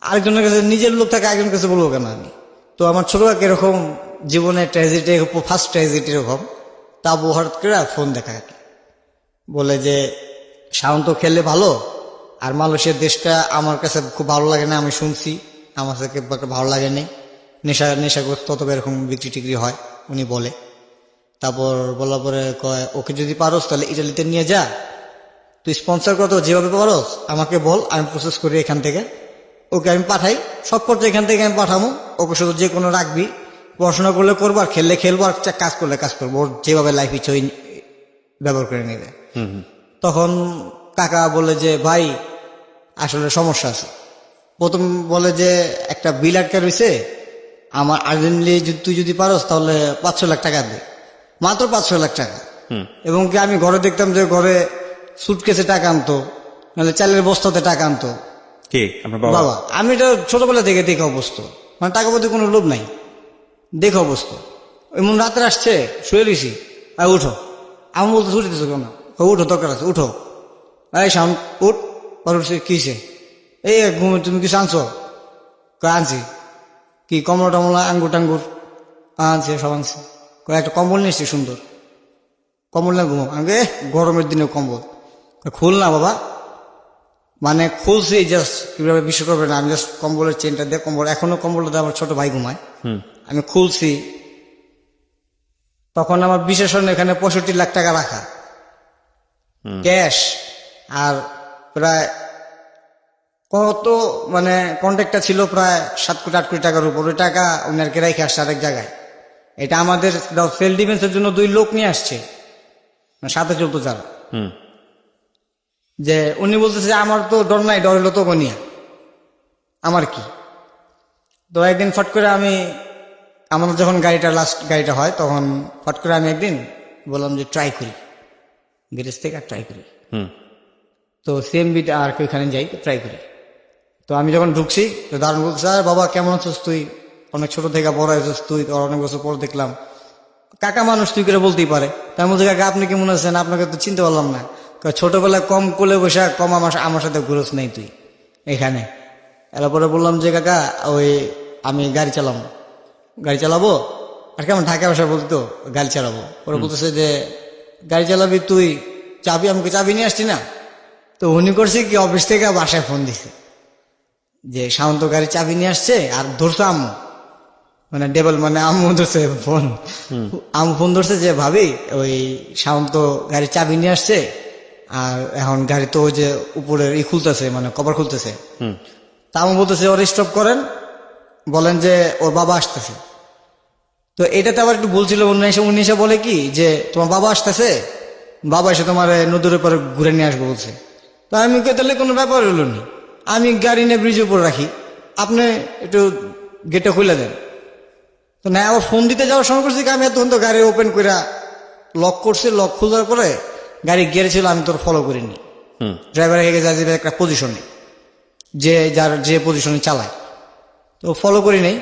আরেকজনের কাছে, নিজের লোক থাকে আরেকজনের কাছে বলবো কেন আমি? তো আমার ছোট কাকা এরকম জীবনের ট্র্যাজেডি, ফার্স্ট ট্র্যাজেডি এরকম। তা হঠাৎ করে ফোন দেখা বলে যে শাওন তো খেললে ভালো, আর মালয়েশিয়ার দেশটা আমার কাছে খুব ভালো লাগে না, আমি শুনছি আমার কাছে ভালো লাগে না, নেশাগ্রস্ত অথবা এরকম বিক্রি টিক্রি হয় উনি বলে। তারপর বলার পরে কয় ওকে যদি পারোস তাহলে ইটালিতে নিয়ে যা, তুই স্পন্সর কর, যেভাবে পারোস আমাকে বল, আমি প্রসেস করি এখান থেকে, ওকে আমি পাঠাই, সব করতে এখান থেকে আমি পাঠাবো। ওকে শুধু যে কোনো রাখবি, পড়াশোনা করলে করবো, আর খেললে খেলবো, আর কাজ করলে কাজ করবো, ওর যেভাবে লাইফ ইচ্ছে ওই ব্যবহার করে নেবে। তখন কাকা বলে যে ভাই আসলে সমস্যা আছে। প্রথম বলে যে একটা বিল আটকে রয়েছে আমার, আর্জেন্টলি তুই যদি পারোস তাহলে 500 লাখ টাকা দে, মাত্র 500 লাখ টাকা। এবং কি আমি ঘরে দেখতাম যে ঘরে সুটকেসে টাকা আনতো, নাহলে চালের বস্তাতে টাকা আনতো। কে আপনার বাবা? আমি এটা ছোটবেলা থেকে দেখে অবস্থ, মানে টাকা প্রতি কোনো লোভ নাই, দেখে অবস্থ। এমন রাতে আসছে, শুয়ে রয়েছি, আর উঠো, আমি বলতে ছুটিতেছো কেন? উঠো, দরকার আছে উঠো, এই সাউন্ড উঠ। কিসে? এই ঘুমে তুমি কিছু আনছো? আনছি। কি কমলা টমলা, আঙ্গুর টাঙ্গুর আনছি, সব আনছি। একটা কম্বল নিয়েছি সুন্দর, কম্বল না ঘুমো। আমি গরমের দিনে কম্বল খুল না বাবা, মানে খুলছি জাস্ট, কিভাবে বিশ্ব করবে না, আমি জাস্ট কম্বলের চেনটা দিয়ে কম্বল, এখনো কম্বলটা আমার ছোট ভাই ঘুমায়, আমি খুলছি। তখন আমার বিশেষণ এখানে 65 লাখ টাকা রাখা ক্যাশ, আর প্রায় কত মানে কন্ট্যাক্টটা ছিল প্রায় 7 কোটি 8 কোটি টাকার উপর, ওই টাকা উনারকে রেখে আসছে আরেক জায়গায়। এটা আমাদের সেলফ ডিফেন্সের জন্য 2 লোক নিয়ে আসছে, মানে সাথে চলতো যারা, যে উনি বলতেছে যে আমার তো ডর নাই, ডর হলো তো গনিয়া, আমার কি। তো একদিন ফট করে আমাদের যখন লাস্ট গাড়িটা হয়, তখন ফট করে আমি একদিন বললাম যে ট্রাই করি, গ্যারেজ থেকে আর ট্রাই করি। তো সিএমবিটা আর কি ওখানে যাই, ট্রাই করি। তো আমি যখন ঢুকছি, তো দারুণ বলছে, আর বাবা কেমন আছিস তুই, অনেক ছোট থেকে বড় হয়েছিস তুই, তোর অনেক বছর পর দেখলাম, কাকা মানুষ তুই করে বলতেই পারে। তাই বলছে, কাকা আপনি কেমন আছেন, আপনাকে তো চিনতে পারলাম না। ছোটবেলায় কম কোলে বসে কম আমার সাথে ঘুরোস নেই তুই এখানে। এরপরে বললাম যে কাকা ওই আমি গাড়ি চালাবো, আর কেমন ঢাকা ভাষা বলতো গাড়ি চালাবো। ওরা বলতেছে যে গাড়ি চালাবি তুই, চাবি, আমাকে চাবি নিয়ে আসছি না। তো উনি করছে কি, অফিস থেকে বাসায় ফোন দিছে যে সামন্ত গাড়ি চাবি নিয়ে আসছে, আর ধরছে আম্মু, মানে ডেবল, মানে আম্মু ধরছে ফোন, আম্মু ফোন ধরছে যে ভাবি ওই সামন্ত গাড়ি চাবি নিয়ে আসছে, আর এখন গাড়ি তো ওই যে উপরের খুলতেছে, মানে কভার খুলতেছে। তা আম্মু বলতেছে ওর স্টপ করেন, বলেন যে ওর বাবা আসতেছে। তো এটাতে আবার একটু ভুল ছিল, উনি এসে বলে কি যে তোমার বাবা আসতেছে, বাবা এসে তোমার নদীর উপরে ঘুরে নিয়ে আসবো বলছে। তো আমি তাহলে কোনো ব্যাপার হলো না, আমি গাড়ি নিয়ে ব্রিজের উপর রাখি, আপনি একটু গেটটা খুলে দেন। তো না, আবার ফোন দিতে যাওয়ার সময় করছি, আমি এতক্ষণ তো গাড়ি ওপেন করে লক করছি, লক খোলার পরে গাড়ি গিয়ারে ছিল, আমি তোর ফলো করিনি। ড্রাইভার হয়ে গেছে একটা পজিশনে, যে পজিশনে চালায়, তো ফলো করি নাই।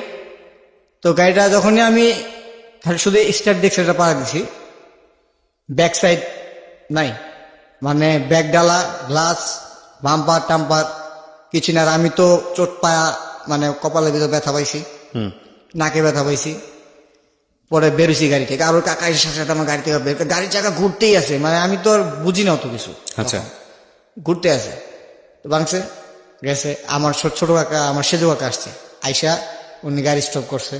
তো গাড়িটা যখনই আমি শুধু স্টার্ট দেখছি, এটা পাড়া দিছি, ব্যাক সাইড নাই, মানে ব্যাক ডালা, গ্লাস, বাম্পার টাম্পার কিছু না। আর আমি তো চোট পায়া, মানে কপালের ভিতর ব্যথা পাইছি, নাকে ব্যথা পাইছি। পরে বেরোছি গাড়ি থেকে, আর ওর কাকা এসে সাথে সাথে আমার গাড়ি থেকে বের, গাড়ির চাকা ঘুরতেই আছে, মানে আমি তো আর বুঝি না অত কিছু। আচ্ছা, ঘুরতে আছে, তো ভাঙছে গেছে। আমার ছোট কাকা, আমার সেজো কাকা আসছে, আইসা উনি গাড়ি স্টপ করছে,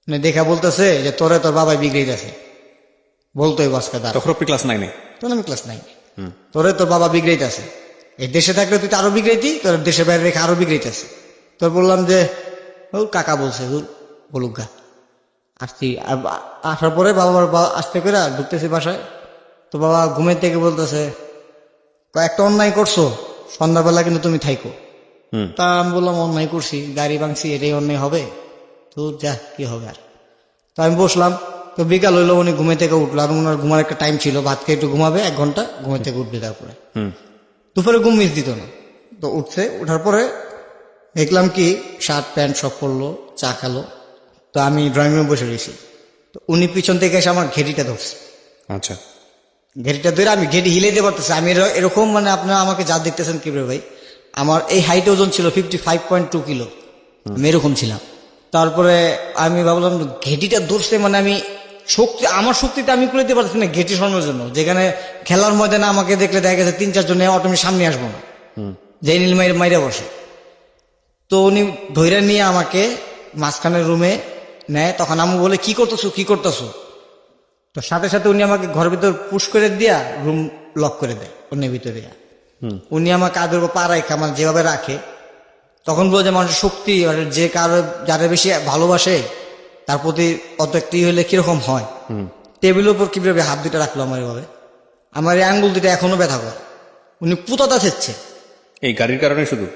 মানে দেখা বলতেছে যে তোর বাবাই বিগড়ে গেছে, বলতোই বাসকা দাঁড়। তখন আপনি ক্লাস 9-এ? তখন আমি ক্লাস 9। তোর বাবা বিগড়াইতেছে, এই দেশে থাকলে তুই তো আরো বিগড়াইতি, তোর দেশের বাইরে রেখে আরো বিগড়াইতেছে। তোর বললাম যে ও কাকা বলছে বলুক গা। আসছি, আসার পরে বাবা আসতে করে ঢুকতেছি বাসায়। তো বাবা ঘুমের থেকে বলতেছে একটা অন্যায় করছো, সন্ধ্যাবেলা কিন্তু তুমি থাইকো। তা আমি বললাম অন্যায় করছি, গাড়ি ভাঙছি, এটাই অন্যায় হবে, তো যা কি হবে আর। তো আমি বসলাম। তো বিকাল হইলো, উনি ঘুমে থেকে উঠলো, আর ওনার ঘুমার একটা টাইম ছিল, ভাত খেয়ে একটু ঘুমাবে 1 ঘন্টা, ঘুমে থেকে উঠবে। তারপরে দুপুরে ঘুম মিস দিত না। তো উঠছে, উঠার পরে দেখলাম কি শার্ট প্যান্ট সব পরলো, চা খালো। তো আমি ড্রয়িং রুমে বসে রয়েছি। তো উনি পিছন থেকে এসে আমার ঘেটিটা ধরছে। আচ্ছা, ঘেটিটা ধরে আমি ঘেটি হিলাইতে পারতেছি। আমি এরকম, মানে আপনারা আমাকে যা দেখতেছেন কি ভাই, আমার এই হাইট ওজন ছিল 55.2 কিলো, আমি এরকম ছিলাম। তারপরে আমি ভাবলাম ঘেটিটা ধরছে, মানে আমি আমার শক্তিটা আমি করে দিতে পারছি না ঘেটি সরানোর জন্য। যেখানে খেলার ময়দানে আমাকে দেখলে দেখা গেছে 3-4 জনে অটোমেটিক সামনে আসবো না, যে নীল মাইরে বসে। তো উনি ধৈর্য নিয়ে আমাকে মাঝখানের রুমে নেয়। তখন আমি বলে কি করতেছো। তো সাথে সাথে উনি আমাকে ঘরের ভিতর পুশ করে দিয়া রুম লক করে দেয় অন্যের ভিতরে। উনি আমার কাদের পা রাখে, আমার যেভাবে রাখে, তখন বলে যে মানুষের শক্তি, যে যারা বেশি ভালোবাসে তার প্রতি অত একটি হলে কিরকম হয়। টেবিলের উপর কিভাবে হাত দুটা রাখলো আমার, এভাবে আমার এই আঙ্গুল দুটা এখনো ব্যথা করে। উনি পুতাতা ছেচ্ছে, এই গাড়ির কারণে শুধু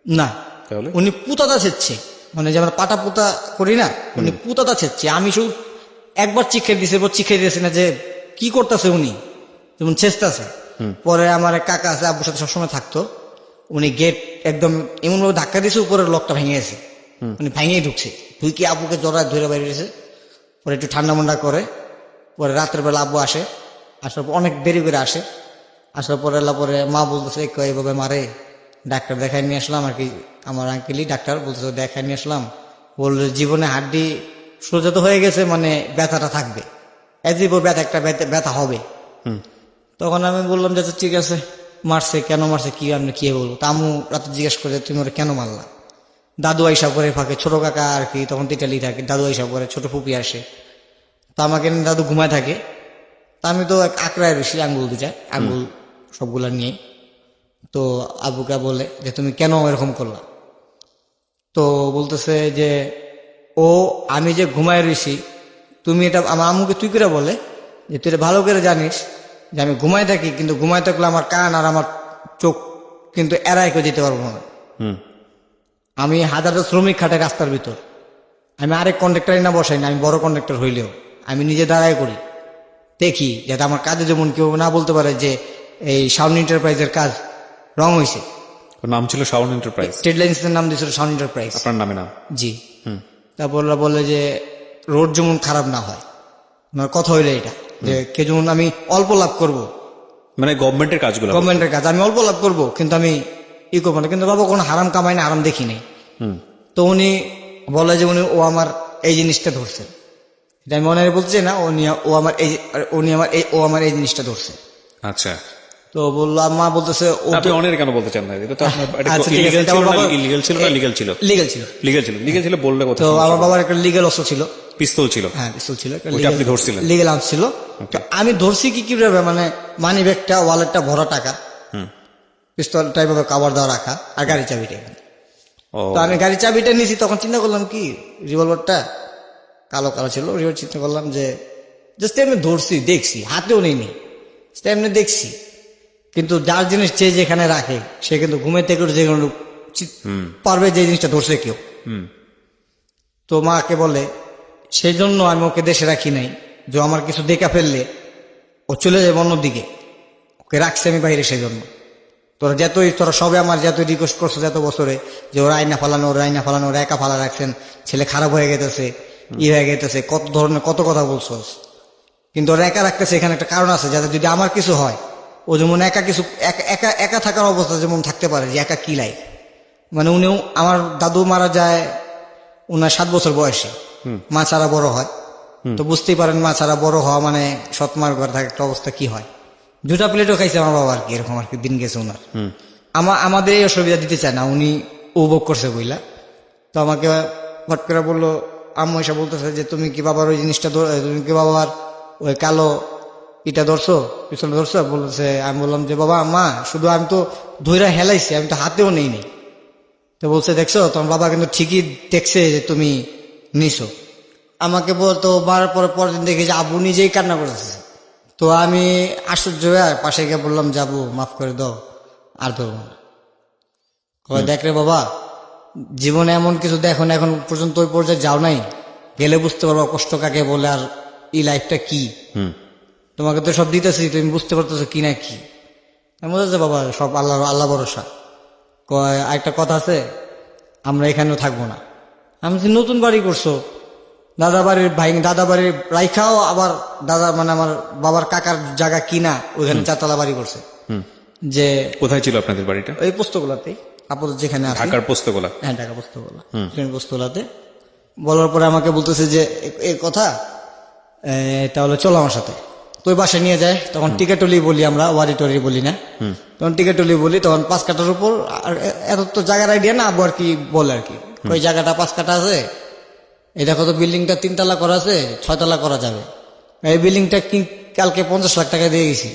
না, তাহলে উনি পুতাতা ছেচ্ছে, মানে যেমন পাটা পুতা করি না, উনি পুতাতা ছেচ্ছে। আমি শুধু একবার চিক্ষে দিয়েছি না যে কি করতেছে উনি, যেমন ছেচতেছে। পরে আমার এক কাকা আছে, আব্বুর সাথে সবসময় থাকতো, উনি গেট একদম এমন ভাবে ধাক্কা দিয়েছে, উপরের লকটা ভেঙে গেছে, উনি ভেঙেই ঢুকছে। ঢুকি আব্বুকে জড়ায় ধরে বাইরে গেছে। পরে একটু ঠান্ডা মান্ডা করে, পরে রাতের বেলা আব্বু আসে, আসার পর অনেক দেরি করে আসে। আসার পরে পরে মা বলতেছে এইভাবে মারে, ডাক্তার দেখায় নিয়ে আসলাম আর কি। আমার আঙ্কেলই ডাক্তার, বলতেছে দেখায় নিয়ে আসলাম, বললে জীবনে হাড্ডি সোজা তো হয়ে গেছে, মানে ব্যথাটা থাকবে, ব্যথা হবে। তখন আমি বললাম যে ঠিক আছে, মারছে কেন মারছে, কি আপনি কি বলবো। তা আম্মু রাতে জিজ্ঞেস করে তুমি ওরা কেন মারলা। দাদু আইসা করে ফাঁকে, ছোট কাকা আর কি তখন তিটালি থাকে, দাদু আইসা করে, ছোট ফুপি আসে। তা আমাকে দাদু ঘুমায় থাকে। তা আমি তো আঁকড়ায় রয়েছি আঙ্গুল দুটা, আঙ্গুল সবগুলা নিয়ে। তো আব্বুকে বলে যে তুমি কেন এরকম করলা? তো বলতেছে যে ও আমি যে ঘুমায় রয়েছি, তুমি এটা আমার আম্মুকে তুই করে বলে যে তুই এটা ভালো করে জানিস যে আমি ঘুমায় থাকি, কিন্তু ঘুমায় থাকলে আমার কান আর আমার চোখ কিন্তু এড়াই করে যেতে পারবো না। হুম। আমি হাজারটা শ্রমিক খাটে রাস্তার ভিতর, আমি আরেক কন্ডাক্টরই না বসাই না, আমি বড় কন্ডাক্টর হইলেও আমি নিজে দাঁড়ায় করি, দেখি যাতে আমার কাজে যেমন কেউ না বলতে পারে যে এই সাউন্ড এন্টারপ্রাইজের কাজ রং হয়েছে। ওর নাম ছিল সাউন্ড এন্টারপ্রাইজ, ট্রেড লাইন্সের নাম দিয়েছিল সাউন্ড এন্টারপ্রাইজ। আপনার নামে নাম? জি। তারপর ওরা বলে যে রোড যেমন খারাপ না হয়, আমার কথা হইলে এটা যে কে যেমন আমি অল্প লাভ করব, মানে গভর্নমেন্টের কাজগুলো। গভর্নমেন্টের কাজ আমি অল্প লাভ করব, কিন্তু আমি ই করবো না। কিন্তু বাবা কোনো হারাম কামাই না, হারাম দেখি নাই। তো উনি বলে যে ও আমার এই জিনিসটা ধরছে, এটা আমি মনে বলছি না, ও আমার এই জিনিসটা ধরছে। আচ্ছা, তো বললাম, মা বলতেছে ও আপনি অনের কেন বলতে চান না? এটা তো আপনার আচ্ছা, ঠিক আছে, ইলিগাল ছিল আমার না? বাবা- ইলিগাল ছিল না লিগ্যাল ছিল? লিগেল ছিল। লিগ্যাল ছিল। লিগ্যাল ছিল বললে কথা। তো আমার বাবার একটা লিগেল অস্ত্র ছিল, পিস্তল ছিল। হ্যাঁ পিস্তল ছিল, ওইটা আপনি ধরছিলেন? লিগেল আর্মস ছিল। তো আমি ধরছি কিভাবে, মানে মানি ব্যাগটা, ওয়ালেটটা ভরা টাকা, পিস্তলটা এভাবে কাভার দেওয়া রাখা, আর গাড়ি চাবিটা এখানে। ও, তো আমি গাড়ি চাবিটা নিয়েছি, তখন চিন্তা করলাম কি রিভলভারটা কালো কালো ছিল, রিভলভার চিন্তা করলাম যে জাস্ট এমনি ধরছি, দেখছি, হাতেও নেই, এমনি দেখছি। কিন্তু যার জিনিস যে যেখানে রাখে সে কিন্তু ঘুমে থেকে যে কোনো পারবে যে জিনিসটা ধরছে কেউ। তো মাকে বলে সেই জন্য আমি ওকে দেশে রাখি নাই, যে আমার কিছু দেখা ফেললে ও চলে যাবে অন্যদিকে, ওকে রাখছি আমি বাইরে। সেই জন্য তোরা সবে আমার যতই রিকোয়েস্ট করছো যত বছরে যে ওরা আইনা ফালানো, ওরা একা ফালা রাখছেন, ছেলে খারাপ হয়ে গেতেছে, হয়ে গেতেছে, কত ধরনের কত কথা বলছো, কিন্তু ওরা একা রাখতেছে। এখানে একটা কারণ আছে, যাতে যদি আমার কিছু হয় ও যেমন একা থাকার অবস্থা যেমন থাকতে পারে, যে একা কি লাইফ। মানে উনিও, আমার দাদু মারা যায় উনার 7 বছর বয়সে, মা ছাড়া বড় হয়। তো বুঝতেই পারেন মা ছাড়া বড় হওয়া মানে সৎ মার ঘরে থাকা একটা অবস্থা কি হয়। 2টা প্লেটও খাইছে আমার বাবা, আর কি এরকম আর কি দিন গেছে উনার। আমাদের এই অসুবিধা দিতে চায় না, উনি উপভোগ করছে বইলা। তো আমাকে হট করে বললো, আম্মু এসে বলতেছে যে তুমি কি বাবার ওই জিনিসটা তুমি কি বাবার ওই কালো ইটা ধরছো, পিছনে ধরছো? বলছে, আমি বললাম যে বাবা মা শুধু আমি তো ধৈরা হেলাইছি, আমি তো হাতেও নেই। তো বলছে দেখছো তোমার বাবা কিন্তু ঠিকই দেখছে যে তুমি নিছো। আমাকে বলতো মারার পরের দিন দেখি যে আব্বু নিজেই কান্না করেছে। তো আমি আশ্চর্য হয়ে পাশে গিয়ে বললাম, যাবো মাফ করে দাও, আর ধরবো না। দেখ রে বাবা, জীবনে এমন কিছু দেখো না, এখন পর্যন্ত ওই পর্যায়ে যাও নাই, গেলে বুঝতে পারবো কষ্ট কাকে বলে, আর এই লাইফটা কি। তোমাকে তো সব দিতেছি, তুমি বুঝতে পারতেছো কি না কি। আমি বলছি বাবা সব আল্লাহ ভরসা। একটা কথা আছে, আমরা এখানেও থাকবো না। আমি যে নতুন বাড়ি করছো, দাদা বাড়ির রাইখাও, আবার দাদা মানে আমার বাবার কাকার জায়গা কিনা ওইখানে 4তলা বাড়ি করছে। যে কোথায় ছিল আপনাদের বাড়িটা? ওই পোস্তগোলাতে আপাতত যেখানে আছে, ঢাকার পোস্তগোলা। হ্যাঁ ঢাকা পোস্তগোলা, পোস্তগোলাতে। বলার পরে আমাকে বলতেছে যে এই কথা, তাহলে চলো আমার সাথে। তো ওই বাসায় নিয়ে যায়, তখন টিকেটলি বলি আমরা, ওয়ারি টরি বলি না, তখন টিকেটলি বলি। তখন 5 কাঠার উপর, আর এত তো জায়গার আইডিয়া না, আবু আর কি বলে আর কি, ওই জায়গাটা 5 কাঠা আছে, এই দেখো তো বিল্ডিংটা 3 তলা করা আছে, 6 তলা করা যাবে। এই বিল্ডিংটা কালকে 50 লাখ টাকা দিয়ে গেছি।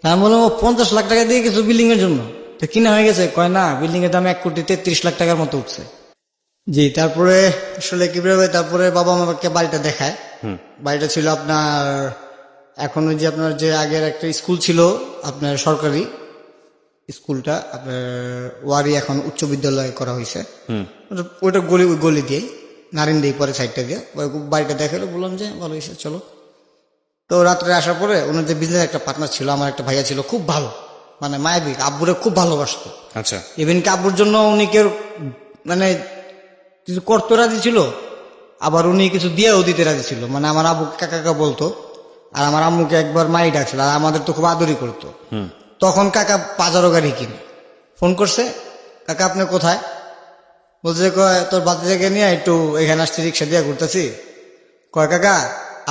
আমি বললাম 50 লাখ টাকা দিয়ে গেছো বিল্ডিং এর জন্য? তো কিনা হয়ে গেছে? কয় না, বিল্ডিং এর দাম 1,33 লাখ টাকার মতো উঠছে। জি। তারপরে আসলে কিভাবে, তারপরে বাবা আমাকে বাড়িটা দেখায়। বাড়িটা ছিল আপনার, এখন ওই যে আপনার যে আগের একটা স্কুল ছিল আপনার সরকারি স্কুলটা, আপনার ওয়ারি এখন উচ্চ বিদ্যালয় করা হয়েছে। ওইটা গলি দিয়ে নারিন্দি পরে সাইডটা দিয়ে বাড়িটা দেখালো, বললাম যে ভালো হয়েছে চলো। তো রাত্রে আসার পরে ওনার যে বিজনেস একটা পার্টনার ছিল, আমার একটা ভাইয়া ছিল, খুব ভালো, মানে মায়াবী, আব্বুরে খুব ভালোবাসতো। আচ্ছা। ইভেন কি আব্বুর জন্য উনি কেউ মানে কিছু করতে রাজি ছিল, আবার উনি কিছু দিয়েও দিতে রাজি ছিল। মানে আমার আব্বু কাকা বলতো, আর আমার আম্মুকে একবার মাই ডাকছিল, আর আমাদের তো খুব আদরই করতো। তখন কাকা 5 গাড়ি কিনে ফোন করছে, কাকা আপনি কোথায়? বলছে তোর বাচ্চাকে নিয়ে একটু এখানে আসছি, রিক্সা দিয়ে ঘুরতেছি। কয় কাকা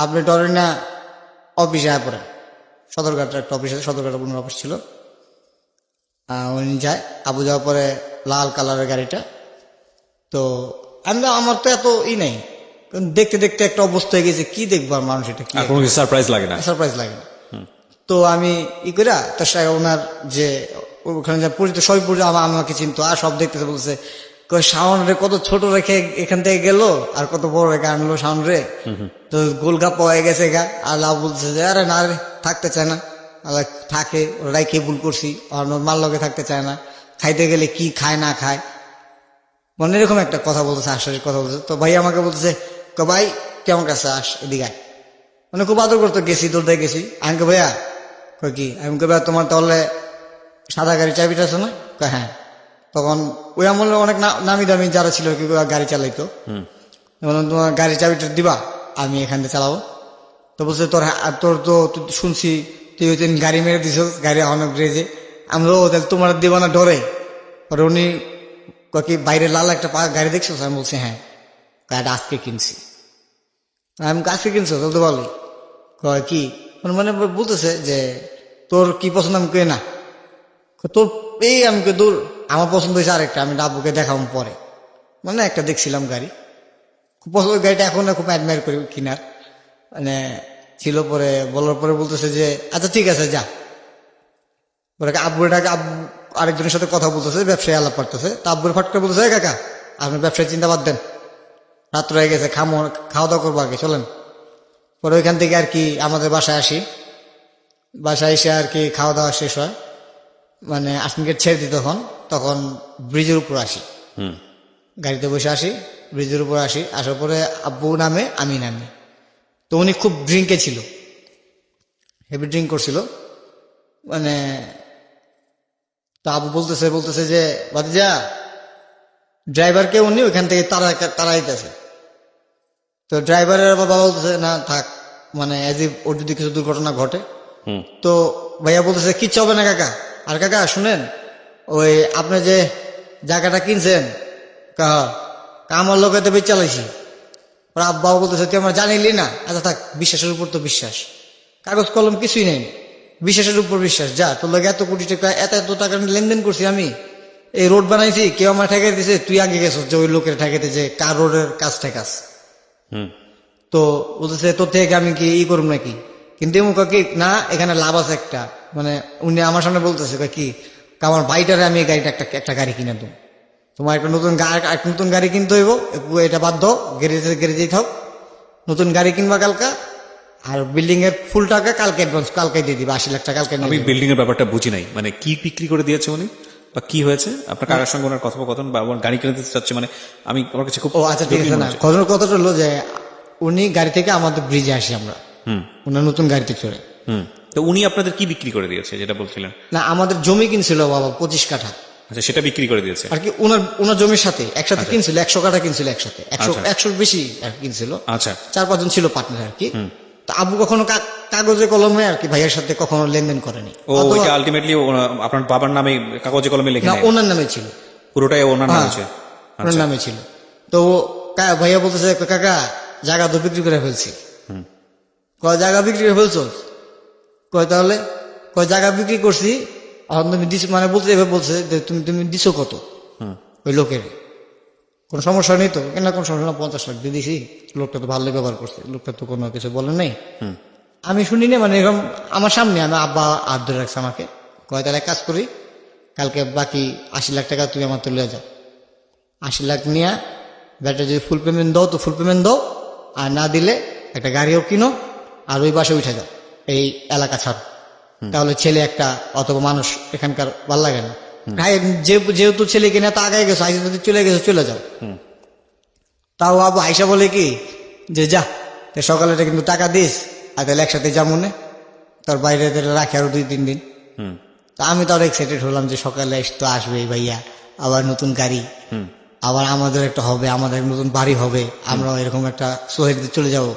আপনি ডরেন না, অফিসে আয় পড়েন, সদরঘাটের একটা অফিস আছে, সদরঘাটের কোনো অফিস ছিল। উনি যায়, আবু যাওয়ার পরে লাল কালারের গাড়িটা। তো আমার তো এত নাই, দেখতে দেখতে একটা অবস্থা হয়ে গেছে, কি দেখবো আর মানুষ, এটা কি সারপ্রাইজ লাগে না? সারপ্রাইজ লাগে না। তো আমি করি তার সাথে ওনার যে ওখানে যা পরিচিত সবই পরিচিত, আমাকে চিনতো আর সব দেখতেছে, বলছে কই শাওন রে কত ছোট রেখে এখান থেকে গেল আর কত বড় রেখে আনলো শাওন রে, তো গোলগাপ্পা হয়ে গেছে গা। আর লাভ বলছে যে আরে না রে, থাকতে চায় না, আল্লাহ থাকে ওরাই কে ভুল করছি, আর মার লগে থাকতে চায় না, খাইতে গেলে কি খায় না খায়, মানে এরকম একটা কথা বলতেছে, আশ্চর্যের কথা বলতেছে। তো ভাই আমাকে বলতেছে ভাই তুই আমার কাছে আস, এদিকে আয়। মানে খুব আদর করতো, গেছি তোর দিয়ে গেছি। আমি কে ভাইয়া, কই কি, আমি কে ভাইয়া তোমার তাহলে সাদা গাড়ি চাবিটা আছে না? কয় হ্যাঁ। তখন ওই আমলে অনেক নামি দামি যারা ছিল কি গাড়ি চালাইতো, বললাম তোমার গাড়ির চাবিটা দিবা, আমি এখান থেকে চালাবো। তো বলছে তোর তো তুই শুনছি তুই ওই দিন গাড়ি মেরে দিছ, গাড়ি অনেক রেজে, আমরা তাহলে তোমার দিবা না ডরে? পরে উনি কি বাইরে লাল একটা গাড়ি দেখছো? আমি বলছি হ্যাঁ। গাড়িটা আজকে কিনছি। আমি আজকে কিনছো চলতে পারলি? কয় কি মানে বলতেছে যে তোর কি পছন্দ? আমি কে না তোর এই, আমি দূর আমার পছন্দ হয়েছে আরেকটা, আমি আব্বুকে দেখাবো পরে। মানে একটা দেখছিলাম গাড়ি, খুব পছন্দ, গাড়িটা এখন খুব অ্যাডমায়ার করি কিনার মানে ছিল। পরে বলার পরে বলতেছে যে আচ্ছা ঠিক আছে যা। পরে আব্বুটাকে আব্বু আরেকজনের সাথে কথা বলতেছে, ব্যবসায়ী আলাপ করতেছে। তা আব্বুর ফট করে বলতেছে কাকা আপনার ব্যবসায় চিন্তা বাদ দেন, রাত্র হয়ে গেছে, খাওয়া দাওয়া করবো আগে চলেন। পরে ওইখান থেকে আর কি আমাদের বাসায় আসি, বাসায় এসে আর কি খাওয়া দাওয়া শেষ হয়, মানে আসমিকে ছেড়ে দিই তখন ব্রিজের উপর আসি, গাড়িতে বসে আসি, ব্রিজের উপর আসি। আসার পরে আব্বু নামে, আমি নামি। তো উনি খুব ড্রিঙ্কে ছিল, হেভি ড্রিঙ্ক করছিল মানে। তো আব্বু বলতেছে যে ভাতিজা ড্রাইভারকে উনি ওইখান থেকে তাড়াইতেছে। তো ড্রাইভারের বাবা বলতেছে না থাক, মানে এজ ওর যদি কিছু দুর্ঘটনা ঘটে। তো ভাইয়া বলতেছে কিচ্ছু হবে না কাকা। আর কাকা শুনেন, ওই আপনি যে জায়গাটা কিনছেন আমার লোকে তো বেচ চালাইছি। ওর আব্বাও বলতেছে তুই আমার জানিলি না? আচ্ছা থাক, বিশ্বাসের উপর তো বিশ্বাস, কাগজ কলম কিছুই নেই, বিশ্বাসের উপর বিশ্বাস। যা তোর লোক এত কোটি টাকা এত টাকা লেনদেন করছি, আমি এই রোড বানাইছি, কেউ আমার ঠেকাই দিছে, তুই আগে গেছিস যে ওই লোকের ঠেকাইতে যে কার রোডের কাজ ঠেকাস। তো বলতেছে তোর থেকে আমি কি করব নাকি? কিন্তু কি না, এখানে লাভ আছে একটা, মানে উনি আমার সামনে বলতেছে কি আমার ভাইটারে আমি এই গাড়িটা একটা গাড়ি কিনে দেবো, তোমার একটা নতুন গাড়ি কিনতে হইব, এটা বাদ দাও, গ্যারেজেই থাক, নতুন গাড়ি কিনবা কালকা, আর বিল্ডিং এর ফুল টাকা কালকে অ্যাডভান্স কালকে দিয়ে দিবা, 80 লাখ টাকা কালকে। আমি বিল্ডিং এর ব্যাপারটা বুঝি নাই, মানে কি বিক্রি করে দিয়েছে উনি বা কি হয়েছে আপনার কাকার সঙ্গে ওনার কথোপকথন, বা গাড়ি কিনে দিতে চাচ্ছে, মানে আমি আমার কাছে খুব। ও আচ্ছা ঠিক আছে, না কথাটা হলো যে উনি গাড়ি থেকে আমাদের ব্রিজে আসি আমরা, উনার নতুন গাড়িতে চড়ে। তো উনি আপনাদের কি বিক্রি করে দিয়েছে যেটা বলছিলেন? না আমাদের জমি কিনছিল বাবা 25 কাঠা। আচ্ছা, সেটা বিক্রি করে দিয়েছে আর কি ওনার জমির সাথে একসাথে কিনছিল, 100 কাঠা কিনছিল একসাথে, 100 বেশি আর কিনছিল। আচ্ছা, 4-5 জন ছিল পার্টনার আর কি। তো আব্বু কখনো কাগজে কলমে আর কি ভাইয়ের সাথে কখনো লেনদেন করেনি। ও ওইটা আলটিমেটলি আপনার বাবার নামে কাগজে কলমে লেখে না, নেয়? ওনার নামে ছিল, পুরোটাই ওনার নামে ছিল, ওনার নামে ছিল। তো ভাইয়া বলতেছে কাকা জায়গা তো বিক্রি করে ফেলছি। কয় জায়গা বিক্রি করে ফেলছো? কয় তাহলে? কয় জায়গা বিক্রি করছি, তুমি দিছো মানে বলতে বলছে যে তুমি দিছো কত ওই লোকের? কোনো সমস্যা নেই তো? কেন কোনো সমস্যা না, 50 লাখ দিয়ে দিছি, লোকটা তো ভালোই ব্যবহার করছে, লোকটা তো কোনো কিছু বলে নাই। আমি শুনি না, মানে এরকম আমার সামনে, আমি আব্বা হাত ধরে রাখছে আমাকে, কয় তাহলে কাজ করি, কালকে বাকি 80 লাখ টাকা তুমি আমার তুলে যাও, 80 লাখ নিয়ে ব্যাটা যদি ফুল পেমেন্ট দাও তো ফুল পেমেন্ট দাও, আর না দিলে একটা গাড়িও কিনো আর ওই বাসে উঠে যাও, এই এলাকা ছাড়ো, তাহলে ছেলে একটা অথবা মানুষ এখানকার ভাল লাগে না। যেহেতু ছেলে কিনা তা আগে গেছো, আইসা যদি চলে গেছো চলে যাও। তাও আবু আইসা বলে কি যে যা সকালে কিন্তু টাকা দিস, আর তাহলে একসাথে যা মনে তোর বাইরে রাখে আরো 2-3 দিন। তা আমি তো আরো এক্সাইটেড হলাম যে সকালে তো আসবে ভাইয়া, আবার নতুন গাড়ি, আবার আমাদের একটা হবে, আমাদের নতুন বাড়ি হবে, আমরা এরকম একটা সোসাইটিতে চলে যাব।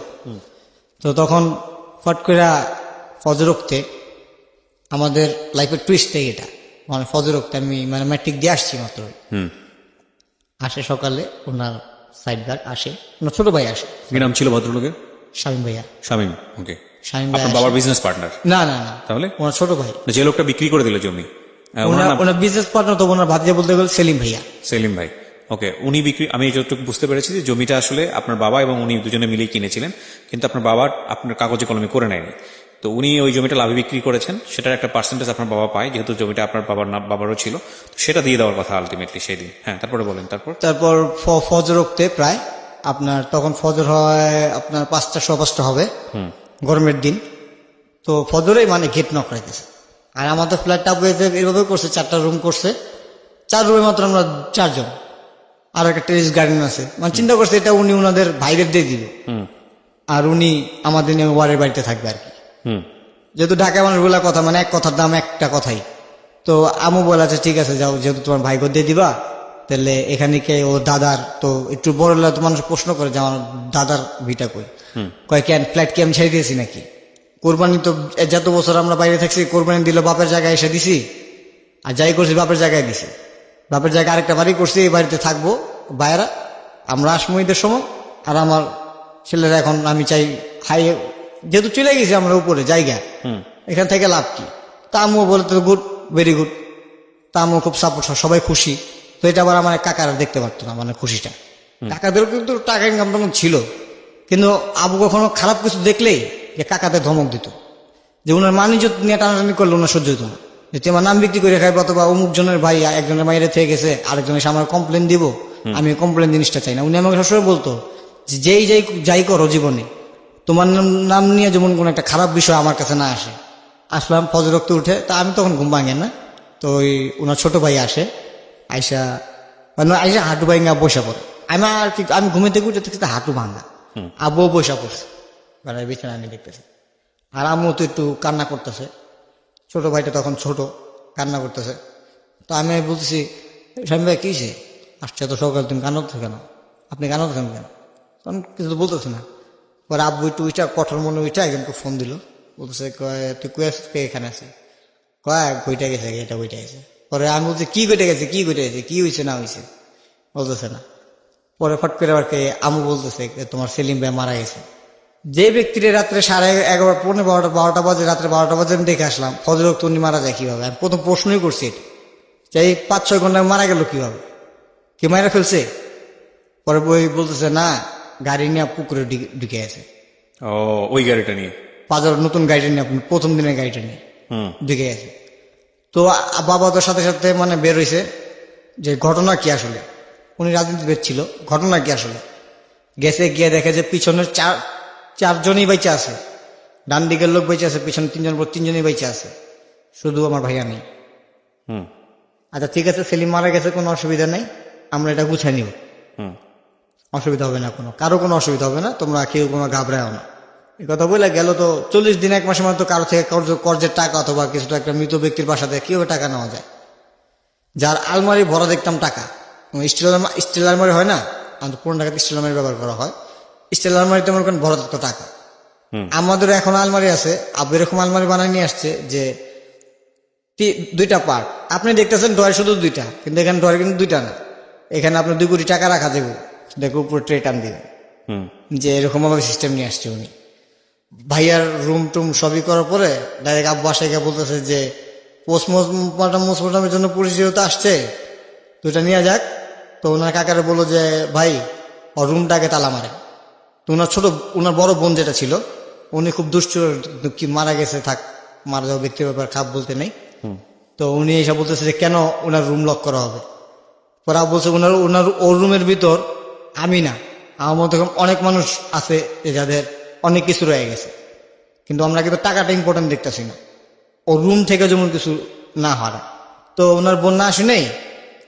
তো তখন ফট করে ফজর উঠতে আমাদের লাইফের টুইস্টটাই এটা, মানে ফজর উঠতে আমি মানে ম্যাট্রিক দিয়ে আসছি মাত্র, আসে সকালে ওনার সাইড গার্ড আসে, ওনার ছোট ভাই আসে। কি নাম ছিল ভদ্রলোকের? শামীম ভাইয়া। শামীম, ওকে। শামীম ভাই আপনার বাবার বিজনেস পার্টনার? না না না, তাহলে ওনার ছোট ভাই, যে লোকটা বিক্রি করে দিল জমি, ওনার বিজনেস পার্টনার তো ওনার ভাতিজা বলতে গেলে সেলিম ভাইয়া। সেলিম ভাই, ওকে। উনি বিক্রি, আমি যতটুকু বুঝতে পেরেছি যে জমিটা আসলে আপনার বাবা এবং উনি দুজনে মিলেই কিনেছিলেন, কিন্তু আপনার বাবা আপনার কাগজে কলমে করে নেয়নি। তো উনি ওই জমিটা লাভে বিক্রি করেছেন, সেটার একটা পার্সেন্টেজ আপনার বাবা পায়, যেহেতু জমিটা আপনার বাবারও ছিল, তো সেটা দিয়ে দেওয়ার কথা আলটিমেটলি সেই দিন। হ্যাঁ, তারপরে বলেন। তারপর ফজর উঠতে প্রায় আপনার তখন ফজর হয় আপনার 5টা 5:15 হবে, গরমের দিন। তো ফজরে মানে গেট নক করে গেছে। আর আমাদের ফ্ল্যাটটা এভাবে করছে, 4টা রুম করছে, 4 রুমে মাত্র আমরা 4 জন, আর একটা টেরিস গার্ডেন আছে। মানে চিন্তা করছে এটা উনি ওনাদের ভাইদের দিয়ে দিবে, আর উনি আমাদের নিয়ে ওয়ারের বাড়িতে থাকবে আর কি। যেহেতু ঢাকা মানুষগুলা কথা মানে এক কথার দাম একটা কথাই। তো আমু বলে আছে ঠিক আছে যাও, যেহেতু তোমার ভাইকে দিয়ে দিবা, তাহলে এখানে কে ও দাদার তো একটু বড় হলে তো মানুষ প্রশ্ন করে যে আমার দাদার ভিটা কই, কয় কেন ফ্ল্যাট কি আমি ছেড়ে দিয়েছি নাকি? কোরবানি তো যত বছর আমরা বাইরে থাকছি, কোরবানি দিল বাপের জায়গায় এসে দিছি, আর যাই করছি বাপের জায়গায় দিছি। বাপের জায়গায় আরেকটা বাড়ি করছি, এই বাড়িতে থাকবো বাইরা, আমরা আসবো ঈদের সময়। আর আমার ছেলেরা এখন আমি চাই হাই, যেহেতু চলে গেছি আমরা উপরে জায়গা, এখান থেকে লাভ কি? তা আমিও বলে তো গুড, ভেরি গুড। তা আমিও খুব সাপোর্ট, সবাই খুশি। তো এটা আবার আমার কাকারা দেখতে পারতো না, মানে খুশিটা। কাকাদের কিন্তু টাকা ইনকাম ছিল, কিন্তু আবু কখনো খারাপ কিছু দেখলেই যে কাকাদের ধমক দিত, যে ওনার মানিজ্য নিয়ে টানাটানি করলে ওনার সহ্য হতো না, যে তোমার নাম বিক্রি করে খাইবো, অথবা অমুক জনের ভাই একজনের মাইরে থেকে গেছে, আরেকজনের এসে আমার কমপ্লেন দিব, আমি কমপ্লেন জিনিসটা চাই না। উনি আমাকে সবসময় বলতো যে যেই যাই করো জীবনে, তোমার নাম নিয়ে যেমন কোন একটা খারাপ বিষয় আমার কাছে না আসে। আসলাম ফজর রক্ত উঠে, তা আমি তখন ঘুম ভাঙেন না। তো ওই ওনার ছোট ভাই আসে, আইসা হাঁটু ভাঙা বসা পড়ে। আমি ঘুমে থেকে উঠে দেখছি হাঁটু ভাঙা, আবুও বসা পড়ছে বেড়ায় বিছানা, আমি দেখতেছি। আর আম্মু তো একটু কান্না করতেছে, ছোট ভাইটা তখন ছোট, কান্না করতেছে। তো আমি বলতেছি স্বামী ভাই কিসে আসছে তো সকাল, তুমি কান্নাতে কেন, আপনি কান্নাতেছেন কেন? তখন কিছু তো বলতেছে না। পরে আব্বু একটু উইটা কঠোর মনে উইটা একজনকে ফোন দিল, বলতেছে কয় তুই কয়ে আসছিস, কে এখানে আছে? কয় ঘুইটা গেছে, এটা ঘুইটা গেছে। পরে আমি বলছি কি ঘুইটা গেছে, কি ঘুইটা গেছে, কি হয়েছে না হয়েছে, বলতেছে না। পরে ফট করে আবার আমু বলতেছে তোমার সেলিম ভাই মারা গেছে। যে ব্যক্তির রাত্রে 11:30 পৌনে 12টা বাজে, রাত্রে 12টা বাজে আমি দেখে আসলাম, ফজর ওয়াক্তে উনি মারা যায় কিভাবে? আমি প্রথম প্রশ্নই করছি এটা, যে এই 5-6 ঘন্টা মারা গেল কিভাবে, কি মারা ফেলছে? পরে বই বলতেছে না, গাড়ি নিয়ে পুকুরে ঢুকে আছে। ও, ওই গাড়িটা নিয়ে, বাজার নতুন গাড়িটা নিয়ে, আপনি প্রথম দিনের গাড়িটা নিয়ে ঢুকে গেছে। তো বাবা তো সাথে সাথে মানে বের হয়েছে যে ঘটনা কি আসলে, উনি রাজনীতিবিদ ছিল, ঘটনা কি আসলে। গেছে গিয়ে দেখে যে পিছনের চারজনই বেঁচে আছে, ডান দিকের লোক বেঁচে আছে, পিছনে 3জনই বেঁচে আছে, শুধু আমার ভাইয়া নেই। আচ্ছা ঠিক আছে, সেলিম মারা গেছে, কোনো অসুবিধা নেই, আমরা এটা গুছাই নিব, অসুবিধা হবে না, কারো কোনো অসুবিধা হবে না, তোমরা কেউ কোনো ঘাবড়াও না। এই কথা বলে গেল। তো 40 দিন 1 মাসের মতো কারো থেকে কর্জের টাকা অথবা কিছুটা একটা মৃত ব্যক্তির বাসা থেকে কিভাবে টাকা নেওয়া যায়, যার আলমারি ভরা দেখতাম টাকা। স্টিল আলমারি হয় না, আমাদের পুরনো টাকাতে স্টিল আলমারি ব্যবহার করা হয়, স্টিল আলমারিতে মনে করেন ভরা থাকতো টাকা। আমাদের এখন আলমারি আছে, আবু এরকম আলমারি বানায় নিয়ে আসছে যে 2টা পার্ট। আপনি দেখতেছেন ড্রয়ার শুধু 2টা, কিন্তু এখানে ড্রয়ার কিন্তু 2টা না, এখানে আপনার 2 কোটি টাকা রাখা যাবে, দেখো উপরে ট্রে টান দিবে, যে এরকম ভাবে সিস্টেম নিয়ে আসছে উনি। ভাইয়ার রুম টুম সবই করার পরে ডাইরেক্ট আব্বু বাসায় গিয়ে বলতেছে যে পোস্টমর্টমের জন্য পুলিশ যেহেতু আসছে, তো এটা নিয়ে যাক। তো ওনার কাকারে বললো যে ভাই ওর রুমটাকে তালা মারে। তো ওনার বড় বোন যেটা ছিল, উনি খুব দুষ্ট, কি মারা গেছে থাক, মারা যাওয়া ব্যক্তির ব্যাপার খাপ বলতে নেই। তো উনি এসে বলতেছে যে কেন ওনার রুম লক করা হবে। পরে বলছে ওর রুমের ভিতর আমি না, আমার মতো অনেক মানুষ আছে যাদের অনেক কিছু রয়ে গেছে, কিন্তু আমরা কিন্তু টাকাটা ইম্পর্টেন্ট দেখতেছি না, ওর রুম থেকে যেমন কিছু না হারা। তো ওনার বোন না আসে নেই,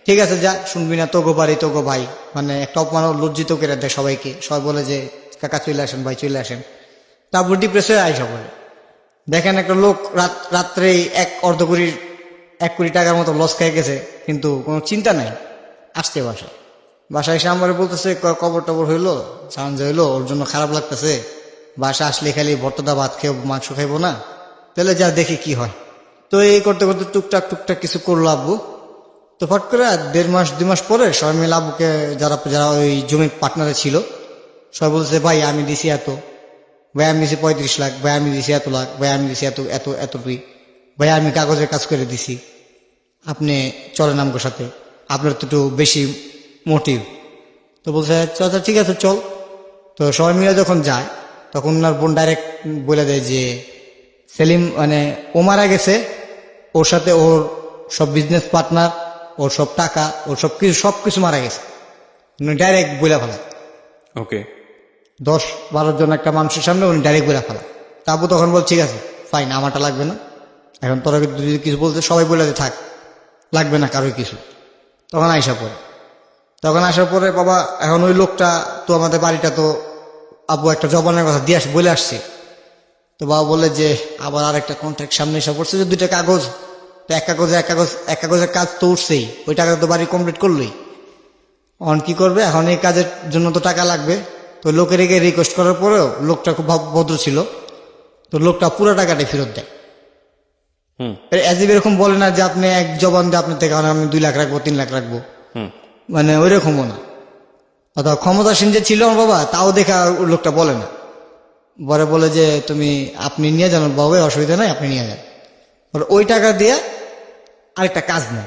ঠিক আছে যা, শুনবি না, তোগো বাড়ি তোগো ভাই, মানে একটা অপমান, লজ্জিত করে দেয় সবাইকে। সবাই বলে যে কাকা চলে আসেন, ভাই চলে আসেন। তারপর ডিপ্রেস হয়ে আইসা বলে দেখেন একটা লোক রাত্রে 1 কোটি টাকার মতো লস খেয়ে গেছে, কিন্তু কোনো চিন্তা নাই, আসতে বাসায় এসে আমার বলতেছে কবর টবর হইলো, সাহায্য হইলো, ওর জন্য খারাপ লাগতেছে, বাসা আসলে খালি ভর্তাদা ভাত খেয়ে মাংস খাইবো না, তাহলে যা দেখি কি হয়। তো এই করতে করতে টুকটাক কিছু করলো আব্বু। তো ফট করে 1.5 মাস 2 মাস পরে সবাই মিলে আব্বুকে, যারা ওই জমির পার্টনারে ছিল, সবাই বলছে ভাই আমি দিছি এত, ভাই আমি দিছি 35 লাখ, ভাই আমি দিছি এত লাখ, ভাই আমি দিছি এতটুই, ভাই আমি কাগজের কাজ করে দিছি, আপনি চলেন আমগোর সাথে, আপনার তো একটু বেশি মোটিভ। তো বলছে আচ্ছা ঠিক আছে চল। তো সবাই মিলে যখন যায়, তখন ওনার বোন ডাইরেক্ট বলে দেয় যে সেলিম মানে ও মারা গেছে, ওর সাথে ওর সব বিজনেস পার্টনার, ওর সব টাকা, ওর সবকিছু মারা গেছে, ডাইরেক্ট বইলা ফেলা। ওকে। 10-12 জন একটা মানুষের সামনে উনি ডাইরেক্ট বইলা ফেলা। তা আব্বু তখন বল ঠিক আছে ফাইন, আমারটা লাগবে না, এখন তোরা যদি কিছু বলতে সবাই বলে থাক, লাগবে না কারোর কিছু। তখন আসার পরে বাবা এখন ওই লোকটা তো আমাদের বাড়িটা তো আব্বু একটা জবানের কথা দিয়ে বলে আসছে। তো বাবা বলে যে আবার আরেকটা কন্ট্রাক্ট সামনে এসে পড়ছে, যে 2টা কাগজ, তো এক কাগজের কাজ তো উঠছেই, ওই টাকা তো বাড়ি কমপ্লিট করলোই। এখন কি করবে, এখন এই কাজের জন্য তো টাকা লাগবে। তো লোকের এগিয়ে রিকোয়েস্ট করার পরেও লোকটা খুব ভদ্র ছিল, তো লোকটা পুরো টাকাটাই ফেরত দেয়। এরকম বলে না যে আপনি এক জবান দিয়ে আপনার থেকে আমি 2 লাখ রাখবো 3 লাখ রাখবো, মানে ওই রকমও না। অথবা ক্ষমতাসীন যে ছিল আমার বাবা, তাও দেখা লোকটা বলে না, বলে যে আপনি নিয়ে যান বাবা, অসুবিধা নাই, আপনি নিয়ে যান। ওই টাকা দিয়ে আরেকটা কাজ নেই।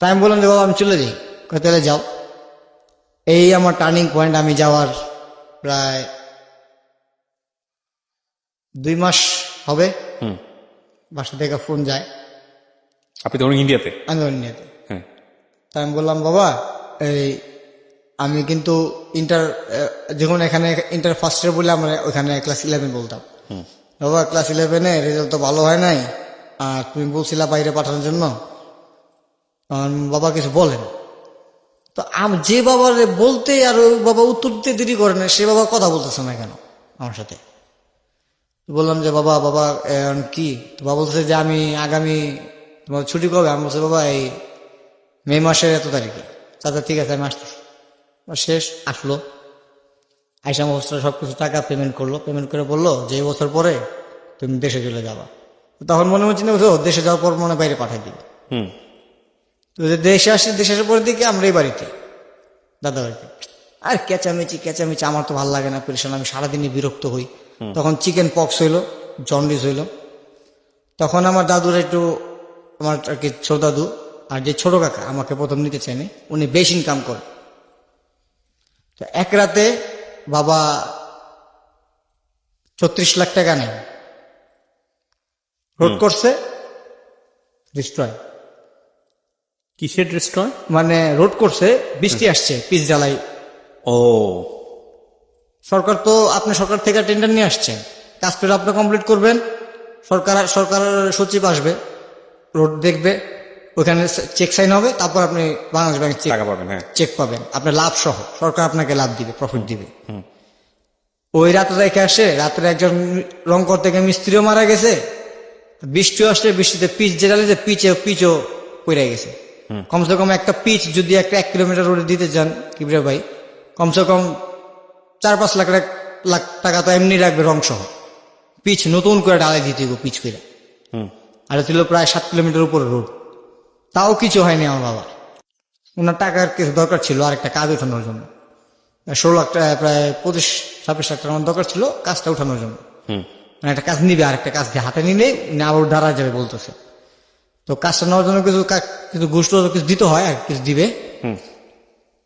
তাই আমি বললাম যে বাবা আমি চলে যাই, তাহলে যাও। এই আমার টার্নিং পয়েন্ট। আমি যাওয়ার প্রায় 2 মাস হবে, বাসা থেকে ফোন যায়। আপনি তখন ইন্ডিয়াতে? আমি নিয়েতে। হ্যাঁ। তাই আমি বললাম বাবা আমি কিন্তু যখন এখানে ইন্টার ফার্স্ট ইয়ার বলে আমরা ওখানে ক্লাস 11 বলতাম। বাবা ক্লাস 11-এ রেজাল্ট তো ভালো হয় নাই, আর তুমি বলছিলা বাইরে পাঠানোর জন্য। বাবা কিছু বলেন, তো যে বাবার বলতে আর ওই বাবা উত্তর দিতে দেরি করে না, সে বাবা কথা বলতেছে না কেন আমার সাথে। বললাম যে বাবা কি? তো বাবা বলছে যে আমি আগামী তোমার ছুটি কবে? আমি বলছি বাবা এই মে মাসের এত তারিখে। চাচা ঠিক আছে আমি আসতেছি। শেষ আসলো, আইসা বছর সবকিছু টাকা পেমেন্ট করলো, পেমেন্ট করে বললো যে এই বছর পরে তুমি দেশে চলে যাবা। তখন মনে হচ্ছে না দেশে যাওয়ার পর মনে বাইরে পাঠাই দিবে। তো দেশে আসার পরের দিকে আমরা এই বাড়িতে, দাদা বাড়িতে, আর চেঁচামেচি আমার তো ভালো লাগে না, পেরেশান, আমি সারাদিনই বিরক্ত হই। তখন চিকেন পক্স হইলো, জন্ডিস হইলো। তখন আমার দাদুর একটু, আমার আর কি ছোট দাদু আর যে ছোট কাকা আমাকে প্রথম নিতে চায়নি, উনি বেশ ইনকাম করে। তো এক রাতে বাবা 34 লাখ টাকা নেয়, রোড করছে ডিস্ট্রয়। কিসের ডিস্ট্রয়? মানে রোড করছে, বৃষ্টি আসছে, পিচ ঢালাই। ও, সরকার তো আপনি সরকার থেকে টেন্ডার নিয়ে আসছেন, কাজ করে আপনি কমপ্লিট করবেন, সরকার সচিব আসবে, রোড দেখবে, ওখানে চেক সাইন হবে, তারপর আপনি বাংলাদেশ ব্যাংক টাকা পাবেন। হ্যাঁ, চেক পাবেন, আপনার লাভ সহ, সরকার আপনাকে লাভ দিবে, প্রফিট দিবে। ওই রাতে রেখে আসে, রাত্রে একজন রং করতে গিয়ে মিস্ত্রিও মারা গেছে, বৃষ্টিও আসলে বৃষ্টিতে পিচ যেটালে যে পিচও পড়ে গেছে। কমসে কম একটা পিচ যদি একটা 1 কিলোমিটার রোডে দিতে যান কিবরিয়া ভাই, কমসে কম 4-5 লাখ টাকা তো এমনি রাখবে রং সহ। পিচ নতুন করে ঢালাই দিতে গো, পিচ করে। আর ছিল প্রায় 7 কিলোমিটার উপরে রোড, তাও কিছু হয়নি আমার বাবার। ওনার টাকার কিছু দরকার ছিল আরেকটা কাজ উঠানোর জন্য, 16 লাখ টাকা, প্রায় 25-26 লাখ টাকার দরকার ছিল কাজটা উঠানোর জন্য। মানে একটা কাজ নিবে, আরেকটা কাজ দিয়ে হাতে নিলে উনি আবার দাঁড়া যাবে বলতেছে। তো কাজটা নেওয়ার জন্য কিছু ঘুষ কিছু দিতে হয়, আর কিছু দিবে।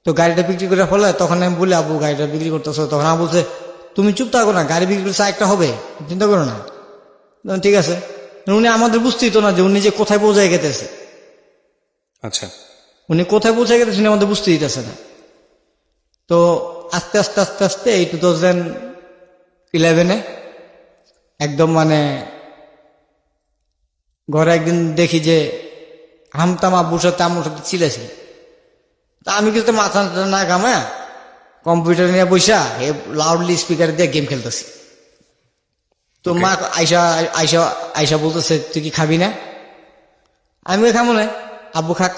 তো গাড়িটা বিক্রি করে ফেলে, তখন আমি বলি আবু গাড়িটা বিক্রি করতেছো, তখন আমি বলছে তুমি চুপ থাকো না, গাড়ি বিক্রি করছে একটা হবে, চিন্তা করো না। ঠিক আছে, উনি আমাদের বুঝতেই তো না যে উনি যে কোথায় পৌঁছায় গেতেছে। আচ্ছা, উনি কোথায় পৌঁছে গেতেছে আমাদের বুঝতে দিতেছে না। তো আস্তে আস্তে আস্তে আস্তে এই 2011-এ একদম মানে ঘরে একদিন দেখি যে হামতাম আব্বুর সাথে আম্মুর সাথে চিলেছিল। তা আমি কিন্তু মাথা না ঘামা কম্পিউটার নিয়ে বসা লাউডলি স্পিকার দিয়ে গেম খেলতেছি। তো মা আইসা বলতেছে তুই কি খাবি না? আমিও খাবো না, আব্বু খাক।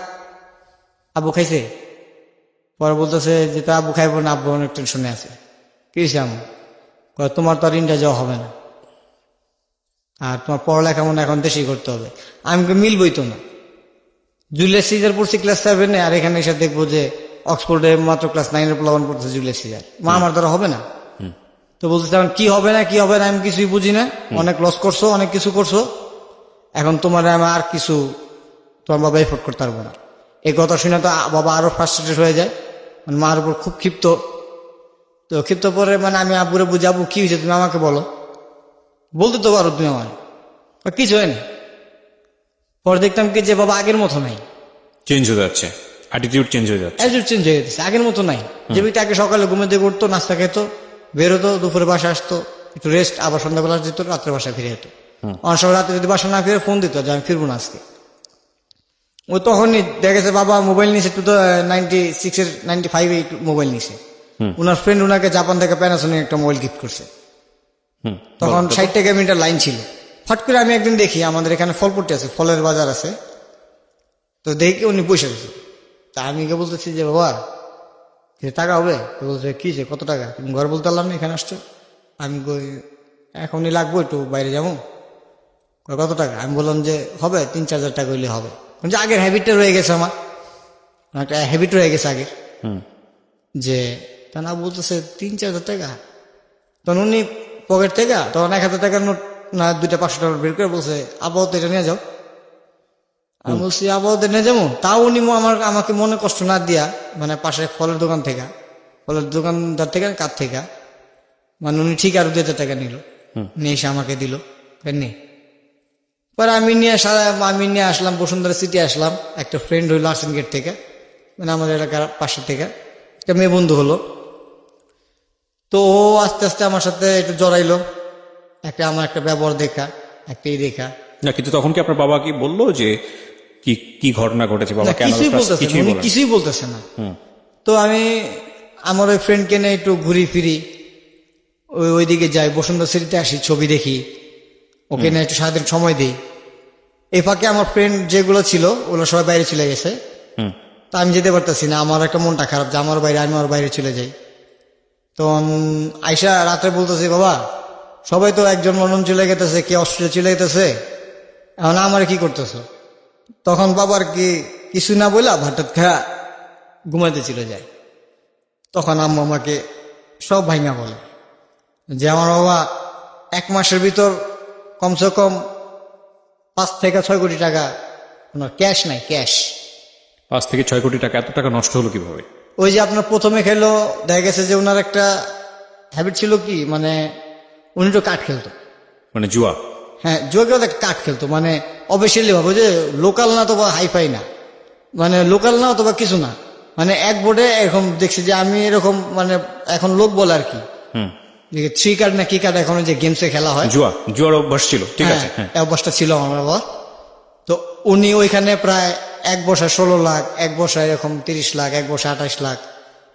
আব্বু খাইছে, পরে বলতেছে যে তো আব্বু খাইবো না, আব্বু অনেক টেনশনে আছে। কি হয়েছে আম্মু? তোমার তো আর ইন্ডিয়া যাওয়া হবে না, আর তোমার পড়ালেখা মনে এখন দেশেই করতে হবে। আমি মিলবই তো না, জুলিয়াস সিজার পড়ছি ক্লাস 7-এ, আর এখানে এসে দেখবো যে অক্সফোর্ডে মাত্র ক্লাস 9-এর প্লাবন পড়ছে জুলিয়াস সিজার। মা আমার দ্বারা হবে না। তো বলতেছে এখন কি হবে না আমি কিছুই বুঝি না, অনেক লস করছো, অনেক কিছু করছো, এখন তোমার আমি আর কিছু তোমার বাবা এফোর্ট করতে পারবো না। এই কথা শুনে তো বাবা আরো ফ্রাস্ট্রেটেড হয়ে যায়, মানে মার উপর খুব ক্ষিপ্ত। তো ক্ষিপ্ত পরে মানে আমি আব্বুরে বুঝাবো কি হয়েছে তুমি আমাকে বলো। বলতে তো পারো তুমি আমার, কিছু হয়নি। পরে দেখতাম কি যে বাবা আগের মতো নাই, চেঞ্জ হয়ে যাচ্ছে, অ্যাটিটিউড চেঞ্জ হয়ে যাচ্ছে। অ্যাটিটিউড চেঞ্জ হয়ে গেছে, আগের মতো নাই। যে ব্যক্তি আগে সকালে ঘুমে দিয়ে করতো, নাস্তা খেতো, বেরোতো, দুপুরে বাসা আসতো, একটু রেস্ট, আবার সন্ধ্যাবেলা যেত, রাত্রে বাসায় ফিরে যেত। অনেক সময় রাতে যদি বাসা না ফিরে ফোন দিত যে আমি ফিরবো না আজকে। ও তখনই দেখা গেছে বাবা মোবাইল নিছে 96-এর 95-এ মোবাইল নিছে। ওনার ফ্রেন্ড ওনাকে জাপান থেকে প্যানাসোনিক একটা মোবাইল গিফট করছে। তখন 60 টাকা মিটার লাইন ছিল। ফট করে আমি একদিন দেখি আমাদের এখানে ফলপট্টি আছে, ফলের বাজার আছে, তো দেখি উনি বসে গেছে। তা আমি কে বলতেছি যে বাবা কিছু টাকা হবে? তো বলছে কি যে কত টাকা? তুমি ঘর বলতে পারলাম না, এখানে আসছো। আমি কই এখনই লাগবো, একটু বাইরে যাবো। কয় কত টাকা? আমি বললাম যে হবে 3-4 হাজার টাকা হইলে হবে। যে আগের হ্যাবিটটা রয়ে গেছে, আমার একটা হ্যাবিট রয়ে গেছে আগের, যে তা না বলতেছে 3-4 হাজার টাকা। তখন উনি পকেট থেকে তখন 1,000 টাকার নোট না 2টা 500 টাকা বের করে বলছে আপাতত এটা নিয়ে যাও। আমি বলছি আপাতত নিয়ে যাবো। তাও উনি আমাকে মনে কষ্ট না দিয়া, মানে পাশে ফলের দোকান থেকে, ফলের দোকানদার থেকে কার থেকে, মানে উনি ঠিক আরো 2,000 টাকা নিল, নিয়ে এসে আমাকে দিল। নে পরে আমি নিয়ে আসলাম বসুন্ধরা সিটি আসলাম। একটা ফ্রেন্ড হইলো আর্সেন গেট থেকে, মানে আমাদের এলাকার পাশের থেকে একটা মেয়ে বন্ধু হলো। তো ও আস্তে আস্তে আমার সাথে একটু জড়াইলো, আমার একটা ব্যবহার দেখা, একটা দেখা। না, কিন্তু তখন কি আপনার বাবা কি বললো যে কি কি ঘটনা ঘটেছে? বাবা কেন কিছুই বলতেছে না, উনি কিছুই বলতেছে না। তো আমি আমার ওই ফ্রেন্ডকে নিয়ে একটু ঘুরি ফিরি, ওইদিকে যাই, বসুন্ধরা সিটিতে আসি, ছবি দেখি, ওকে নিয়ে একটু সারাদিন সময় দিই। এই ফাঁকে আমার ফ্রেন্ড যেগুলো ছিল ওগুলো সবাই বাইরে চলে গেছে। তা আমি যেতে পারতেছি না, আমার একটা মনটা খারাপ যে আমার বাইরে, আমি আমার বাইরে চলে যাই। তখন আইসা রাত্রে বলতেছি বাবা সবাই তো একজন লন্ডন চলে গেতেছে, কে অস্ট্রেলিয়া চলে গেতেছে, এখন আমার কি করতেছো? তখন বাবার কি কিছু না বললা ভাটাত খায়া ঘুমাইতে চলে যায়। তখন আম্মু আমাকে সব ভাইঙা বলে যে আমার বাবা 1 মাসের ভিতর কমসে কম 5 থেকে 6 কোটি টাকা ওনার ক্যাশ নাই, ক্যাশ 5 থেকে 6 কোটি টাকা, এত টাকা নষ্ট হলো কিভাবে? ওই যে আপনার প্রথমে খেলো, দেখা গেছে যে ওনার একটা হ্যাবিট ছিল কি, মানে উনি তো কাঠ খেলতো, মানে জুয়া? হ্যাঁ জুয়া খেলতো, কাঠ খেলতো, মানে অফিসিয়ালি ভাবে যে লোকাল না তো বা হাইফাই না, মানে লোকাল না অথবা কিছু না, মানে এক বোর্ডে এরকম দেখছি যে আমি এরকম, মানে এখন লোক বলে আর কি, 3 কার্ড না কি কার্ড এখন যে গেমসে খেলা হয়, জুয়ার অভ্যাস ছিল, ঠিক আছে, হ্যাঁ এই অভ্যাসটা ছিল আমার বাবা। তো উনি ওইখানে প্রায় এক বসায় 16 লাখ, এক বসায় এরকম 30 লাখ, এক বসায় 28 লাখ,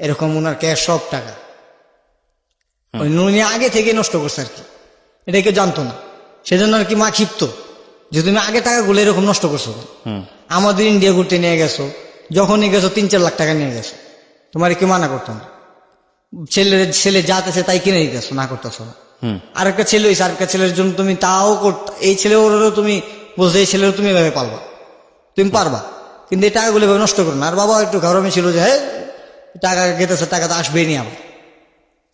এরকম ওনার ক্যাশ সব টাকা উনি আগে থেকে নষ্ট করছে আর কি, এটা কেউ জানতো না। সেজন্য আর কি মা ক্ষিপ্ত যে তুমি আগে টাকাগুলো এরকম নষ্ট করছো, আমাদের ইন্ডিয়া ঘুরতে নিয়ে গেছো, যখনই গেছো 3-4 লাখ টাকা নিয়ে গেছো, তোমার কি মানা করতো না? ছেলে যাতেছে তাই কিনে দিতেছো, না করতেছো না। আরেকটা ছেলে হয়েছে, আরেকটা ছেলের জন্য তুমি তাও এই ছেলেরও তুমি বলছো এই ছেলেরও তুমি এভাবে পালবা, তুমি পারবা, কিন্তু এই টাকাগুলো এভাবে নষ্ট করো না। আর বাবা একটু গরমে ছিল যে হ্যাঁ টাকা গেতেছে, টাকা তো আসবেই নি, আবার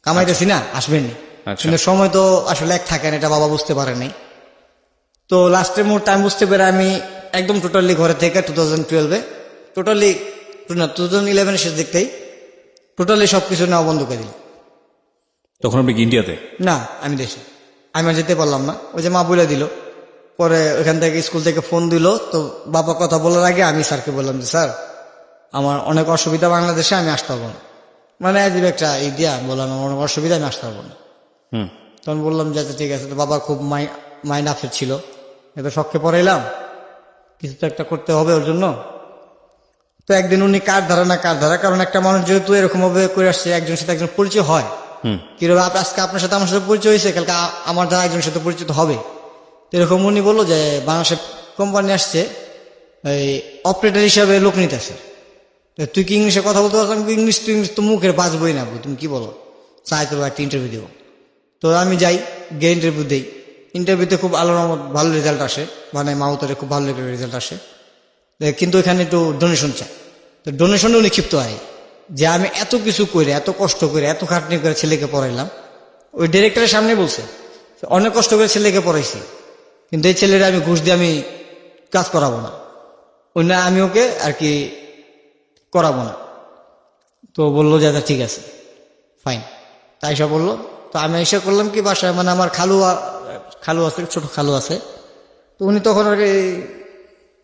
কামাইতেছি না, আসবেন নি, কিন্তু সময় তো আসলে এক থাকে না, এটা বাবা বুঝতে পারে নাই। তো লাস্টের মুহূর্তে আমি বুঝতে পেরে আমি একদম টোটালি ঘরে থেকে 2012-এ টোটালি 2011-এর শেষ দেখতেই টোটালি সবকিছু নেওয়া বন্ধ করে দিল। তখন আপনি কি ইন্ডিয়াতে? না, আমি দেশে, আমি আর যেতে পারলাম না। ওই যে মা বলে দিল, পরে ওখান থেকে স্কুল থেকে ফোন দিল, তো বাবা কথা বলার আগে আমি স্যারকে বললাম যে স্যার আমার অনেক অসুবিধা বাংলাদেশে, আমি আসতে পারবো না, মানে আজীব একটা দিয়া বললাম আমার অনেক অসুবিধা, আমি আসতে পারবো না। তখন বললাম যে আচ্ছা ঠিক আছে। তো বাবা খুব মাইন্ড আপসেট ছিল, এত শখকে পড়াইলাম, কিছু তো একটা করতে হবে ওর জন্য। তো একদিন উনি কার ধারা, কারণ একটা মানুষ যেহেতু এরকম ভাবে করে আসছে, একজনের সাথে একজন পরিচয় হয়, কিভাবে আজকে আপনার সাথে আমার সাথে পরিচয় হয়েছে, কালকে আমার দ্বারা একজনের সাথে পরিচিত হবে। তো এরকম উনি বললো যে বাংলাদেশের কোম্পানি আসছে, এই অপারেটর হিসাবে লোক নিতেছে, তুই কি ইংলিশে কথা বলতে পারছ? ইংলিশ তো মুখের বাঁচবই না, তুমি কি বলো, চাই তোর একটা ইন্টারভিউ দিব। তো আমি যাই, গিয়ে ইন্টারভিউ দিই। ইন্টারভিউতে খুব ভালো রেজাল্ট আসে, মানে মাউতারে খুব ভালো রেজাল্ট আসে, কিন্তু এখানে একটু ডোনেশন চাই। তো ডোনেশনে উনি ক্ষিপ্ত হয় যে আমি এত কিছু করে, এত কষ্ট করে, এত খাটনি করে ছেলেকে পড়াইলাম। ওই ডিরেক্টরের সামনে বলছে অনেক কষ্ট করে ছেলেকে পড়াইছি, কিন্তু এই ছেলেরা আমি ঘুষ দিয়ে আমি কাজ করাবো না, ওই না আমি ওকে আর কি করাবো না। তো বললো যে আচ্ছা ঠিক আছে ফাইন, তাই সব বললো। তো আমি এসে করলাম কি বাসায়, মানে আমার খালু আছে, ছোট খালু আছে। তো উনি তখন আর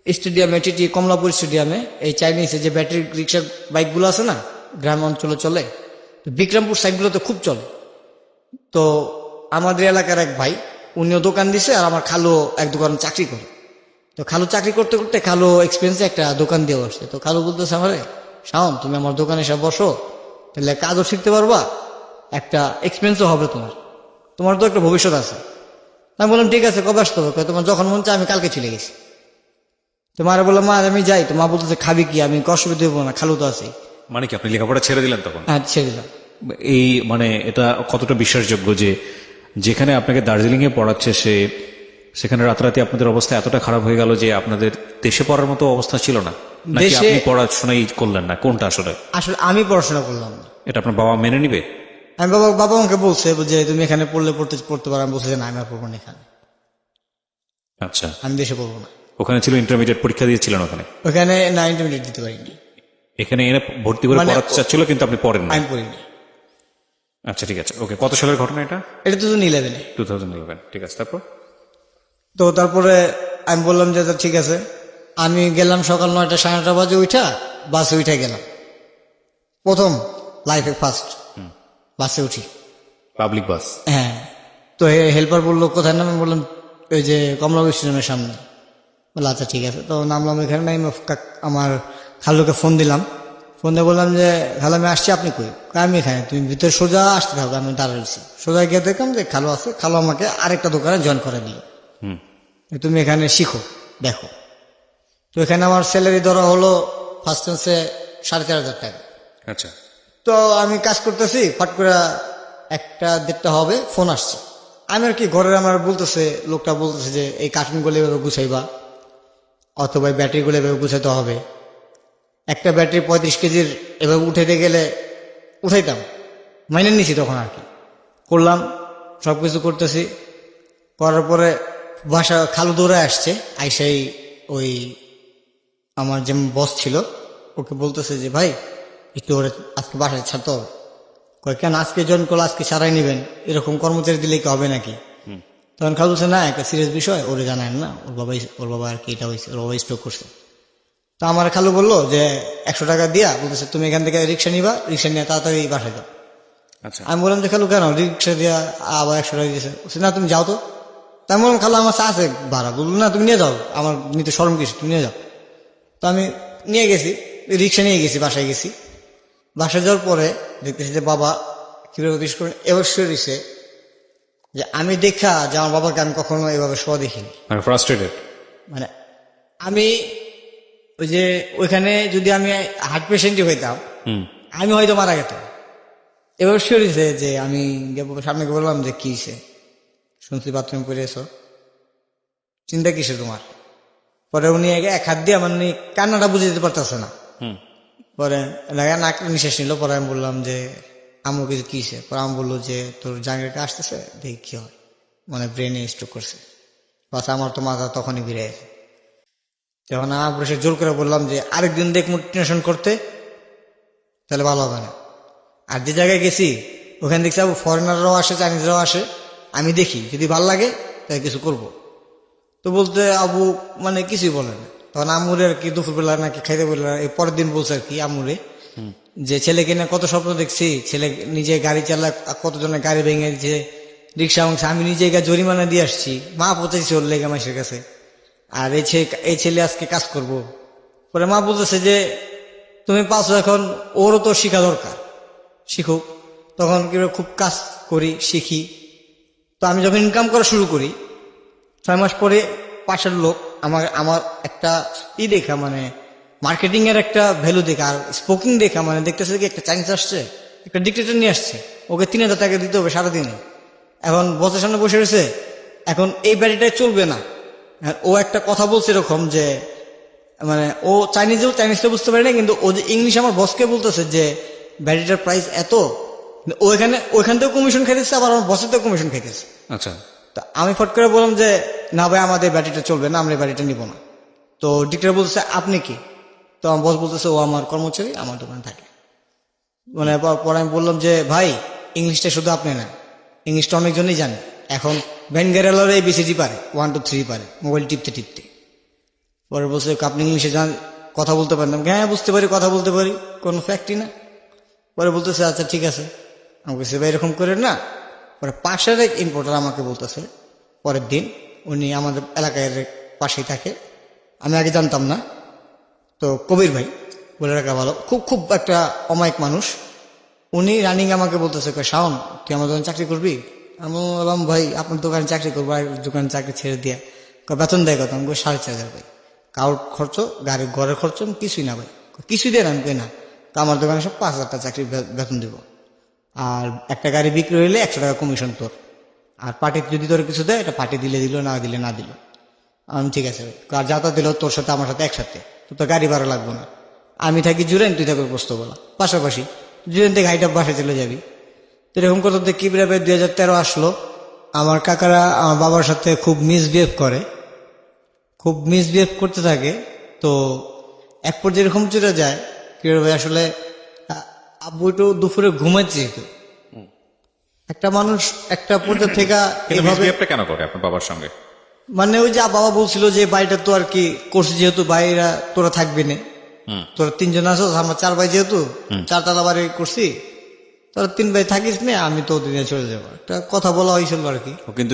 স্টেডিয়ামে, টিটি কমলাপুর স্টেডিয়ামে এই চাইনিজে যে ব্যাটারি রিক্সা বাইকগুলো আছে না, গ্রাম অঞ্চলে চলে, তো বিক্রমপুর সাইডগুলোতে খুব চলে। তো আমাদের এলাকার এক ভাই, উনিও দোকান দিছে, আর আমার খালু এক দোকান চাকরি করে। তো খালু চাকরি করতে করতে খালু এক্সপিরিয়েন্সে একটা দোকান দিয়ে বসছে। তো খালু বলতেছে আমারে, শাওন তুমি আমার দোকানে এসে বসো, তাহলে কাজও শিখতে পারবা, একটা এক্সপিরিয়েন্সও হবে, তোমার তো একটা ভবিষ্যৎ আছে। আমি বললাম ঠিক আছে, কবে আসতে হবে? কয়, তোমার যখন মন চায়, আমি কালকে চলে গেছি। তো মারা বললাম, মা আমি যাই। তো মা বলতেছে খাবি কি? আমি অসুবিধা দেবো না, খালু তো আছে। মানে কি আপনি লেখাপড়া ছেড়ে দিলেন তখন? হ্যাঁ, ছেড়ে দিলাম। এই মানে এটা কতটা বিশ্বাসযোগ্য যে যেখানে আপনাকে দার্জিলিং এ পড়াচ্ছে সেখানে রাতারাতি আপনাদের অবস্থা এতটা খারাপ হয়ে গেল যে আপনাদের দেশে পড়ার মতো অবস্থা ছিল না, নাকি দেশে- আপনি পড়াশোনাই করলেন না? কোনটা আসলে? আসলে আমি পড়াশোনা করলাম না। এটা আপনার বাবা মেনে নিবে? আমি বাবা আমাকে বলছে যে তুমি এখানে পড়তে পারো। আমি বলছি যে না, আমি আর পড়বো না এখানে, আচ্ছা, আমি দেশে পড়বো না। ওখানে ছিল ইন্টারমিডিয়েট পরীক্ষা দিয়েছিলেন ওখানে? ওখানে না, ইন্টারমিডিয়েট দিতে পারিনি, এখানে এনে ভর্তি করে মানে পড়াতে চাচ্ছিল কিন্তু আপনি পড়েন না? আমি পড়িনি। আচ্ছা ঠিক আছে, ওকে। কত সালের ঘটনা এটা? এটা তো 2011-এ। 2011। ঠিক আছে, তারপর? তো তারপরে আমি বললাম যে ঠিক আছে। আমি গেলাম সকাল 9টা 9:30 বাজে উঠা, বাসে উঠে গেলাম। প্রথম লাইফে ফার্স্ট বাসে উঠি। Public bus? হ্যাঁ। তো হেল্পার বললো কোথায় নাম? বললাম ওই যে কমলাপুর স্টেশনের সামনে। বললো আচ্ছা ঠিক আছে। তো নামলাম এখানে। আমার খালুকে ফোন দিলাম। ফোন দিয়ে বললাম যে খালু আমি আসছি, আপনি কই? আমি এখানে, তুমি ভিতরে সোজা আসতে থাকো। আমি দাঁড়াইছি, সোজা গিয়ে দেখলাম যে খালু আছে। খালু আমাকে আরেকটা দোকানে জয়েন করে দিল, তুমি এখানে শিখো, দেখো। তো এখানে আমার স্যালারি ধরা হলো ফার্স্ট সেন্সে 4,500 টাকা। আচ্ছা। তো আমি কাজ করতেছি, ফট করে 1-1:30 হবে, ফোন আসছে। আমি আর কি ঘরের আমার বলতেছে, লোকটা বলতেছে যে এই কার্টুনগুলো এভাবে গুছাইবা, অথবা ব্যাটারিগুলো এভাবে গুছাইতে হবে। একটা ব্যাটারি 35 কেজির এভাবে উঠাইতে গেলে উঠাইতাম, মাইনে নিছি তখন আর কি। করলাম, সবকিছু করতেছি। করার পরে বাসা খালু দৌড়ে আসছে। আইসাই ওই আমার যে বস ছিল ওকে বলতেছে যে ভাই একটু ওরে আজকে বাসায় ছাড়তে হবে। কয় কেন? আজকে জয়েন করলে আজকে সারাই নেবেন, এরকম কর্মচারী দিলে কি হবে নাকি? তখন খালু বলছে না, একটা সিরিয়াস বিষয়, ওরে জানায় না, ওর বাবা আর কি এটা হয়েছে, ওর বাবা স্ট্রোক করছে। তো আমার খালু বললো যে 100 টাকা দিয়া বলতেছে তুমি এখান থেকে রিক্সা নিবা, রিক্সা নিয়ে তাড়াতাড়ি বাসায় যাও। আচ্ছা। আমি বললাম যে খালু কেন রিক্সা দিয়া আবার 100 টাকা দিয়েছে? বলছে না তুমি যাও তো। তাই বললাম খালু আমার চা আছে ভাড়া। বললো না তুমি নিয়ে যাও, আমার নিতে শরম কিছু, তুমি নিয়ে যাও। তো আমি নিয়ে গেছি, রিক্সা নিয়ে গেছি, বাসায় গেছি। বাসায় যাওয়ার পরে দেখতেছি যে বাবা কিভাবে বিশেষ করে এবার শুয়ে দিছে, যে আমি দেখা যে আমার বাবাকে আমি কখনো এভাবে শোয়া দেখিনি। মানে ফ্রাস্ট্রেটেড? মানে আমি ওই যে ওইখানে যদি আমি হার্ট পেশেন্টই হইতাম, আমি হয়তো মারা গেতাম। এবার শুয়ে দিছে যে আমি সামনে বললাম যে কি হইছে? শুনছি বাথরুমে পড়ে এসো, চিন্তা কিসে তোমার? পরে উনি এক হাত দিয়ে আমার কান্নাটা বুঝে দিতে পারতেছে না। পরে নাক নিঃশ্বাস নিল। পরে আমি বললাম যে আমার কিছু কিসে? পরে আমি বললো যে তোর জাঙ্গিটা আসতেছে, দেখি কি হয়, মানে ব্রেনে স্ট্রোক করছে। বাস আমার তো মাথা তখনই ঘিরে গেছে। যখন আমার বসে জোর করে বললাম যে আরেকদিন দেখ মোটিভেশন করতে, তাহলে ভালো হবে না। আর যে জায়গায় গেছি ওখানে দেখছি আবু ফরেনাররাও আসে, চাইনিজরাও আসে, আমি দেখি যদি ভাল লাগে তাই কিছু করব। তো বলতে আবু মানে কিছুই বলে না। তখন আমুরে আর কি দুপুরবেলা নাকি খাইতে বলল, এই পরের দিন বলছে আর কি আমুরে যে ছেলেকে না কত স্বপ্ন দেখছি, ছেলে নিজে গাড়ি চালায়, কতজনের গাড়ি ভেঙে দিচ্ছে, রিক্সা ভাঙছে, আমি নিজে জরিমানা দিয়ে আসছি, মা পচাইছি ওর লেগে মাসের কাছে, আর এই ছেলে আজকে কাজ করব। পরে মা বলতেছে যে তুমি পাচ্ছ এখন, ওরও তো শিখা দরকার, শিখুক। তখন কি খুব কাজ করি, শিখি। তো আমি যখন ইনকাম করা শুরু করি 6 মাস পরে পাশের লোক আমার একটা দেখা, মানে মার্কেটিং এর একটা ভ্যালু দেখা আর স্পোকিং দেখা, মানে দেখতেছে কি একটা চাইনিজ আসছে, একটা ডিক্টেটর নিয়ে আসছে, ওকে 3,000 টাকা দিতে হবে সারাদিনে। এখন বসের সামনে বসে রয়েছে, এখন এই ব্যাটারিটাই চলবে না। ও একটা কথা বলছে এরকম যে মানে ও চাইনিজটা বুঝতে পারে না, কিন্তু ও যে ইংলিশ আমার বসকে বলতেছে যে ব্যাটারিটার প্রাইস এত, ওইখান থেকেও কমিশন খাইতেছে, আবার আমার বসের থেকেও কমিশন খাইতেছে। আচ্ছা। তা আমি ফট করে বললাম যে না ভাই, আমাদের ব্যাটারিটা চলবে না, আমরা ব্যাটারিটা নিব না। তো ডিক্টেটর বলতেছে আপনি কি? তো আমার বস বলতেছে ও আমার কর্মচারী, আমার দোকানে থাকে। মানে পরে আমি বললাম যে ভাই ইংলিশটা শুধু আপনি না, ইংলিশটা অনেকজনই জানে। এখন ভ্যান গ্যারেলার ABCD পারে, 1 2 3 পারে মোবাইল টিপতে টিপতে। পরে বলছে আপনি ইংলিশে কথা বলতে পারেন? হ্যাঁ বুঝতে পারি, কথা বলতে পারি, কোনো ফ্যাক্টই না। পরে বলতেছে আচ্ছা ঠিক আছে, আমাকে সে এরকম করেন না। পরে পাশের এক ইম্পোর্টার আমাকে বলতেছে পরের দিন, উনি আমাদের এলাকায় পাশেই থাকে, আমি আগে জানতাম না। তো কবির ভাই বলে রাখা ভালো, খুব খুব একটা অমায়িক মানুষ। উনি রানিং আমাকে বলতেছে শাওন তুই আমার দোকানে চাকরি করবি? আমি বললাম ভাই আপনার দোকানে চাকরি করবো, আর দোকানে চাকরি ছেড়ে দিয়ে বেতন দেয় কত? আমি 4,500 ভাই। কাউর খরচ, গাড়ির ঘরের খরচ কিছুই না ভাই। কিছুই দেন? আমি কই না। তো আমার দোকানে সব 5,000 টাকা চাকরি বেতন দিব, আর একটা গাড়ি বিক্রি হইলে 100 টাকা কমিশন তোর, আর পার্টি যদি তোর কিছু দেয় এটা পার্টি দিলে দিল, না দিলে না দিল। আমি ঠিক আছে ভাই, আর যাতা দিল তোর সাথে আমার সাথে একসাথে, তো গাড়ি ভাড়া লাগবো না। আমি থাকি জুরাইন, তুই থাকবি পোস্তগোলা, পাশাপাশি। জুরাইন থেকে হাইটা বাসায় চলে যাবি। তো এরকম করতে কি প্রায় 2013 আসলো। আমার কাকারা আমার বাবার সাথে খুব মিসবিহেভ করে, খুব মিসবিহেভ করতে থাকে। তো এক পর্যায়ে এরকম চলে যায় কি ভাই, আসলে আব্বু একটু দুপুরে ঘুমাইতে যেত। একটা মানুষ একটা পর্যায়ে থেকে এভাবে কেন করে আপনার বাবার সঙ্গে? মানে ওই যে বাবা বলছিল যে বাড়িটা তো আর কি করছি, যেহেতু বাইরা তোরা থাকবি না, তোরা 3 জন আছো, আমরা 4 ভাই, যেহেতু 4 বাড়ি করছি, তোরা 3 ভাই থাকিস না, আমি তো দিনে চলে যাবো, একটা কথা বলা হয়েছিল আর কি। কিন্তু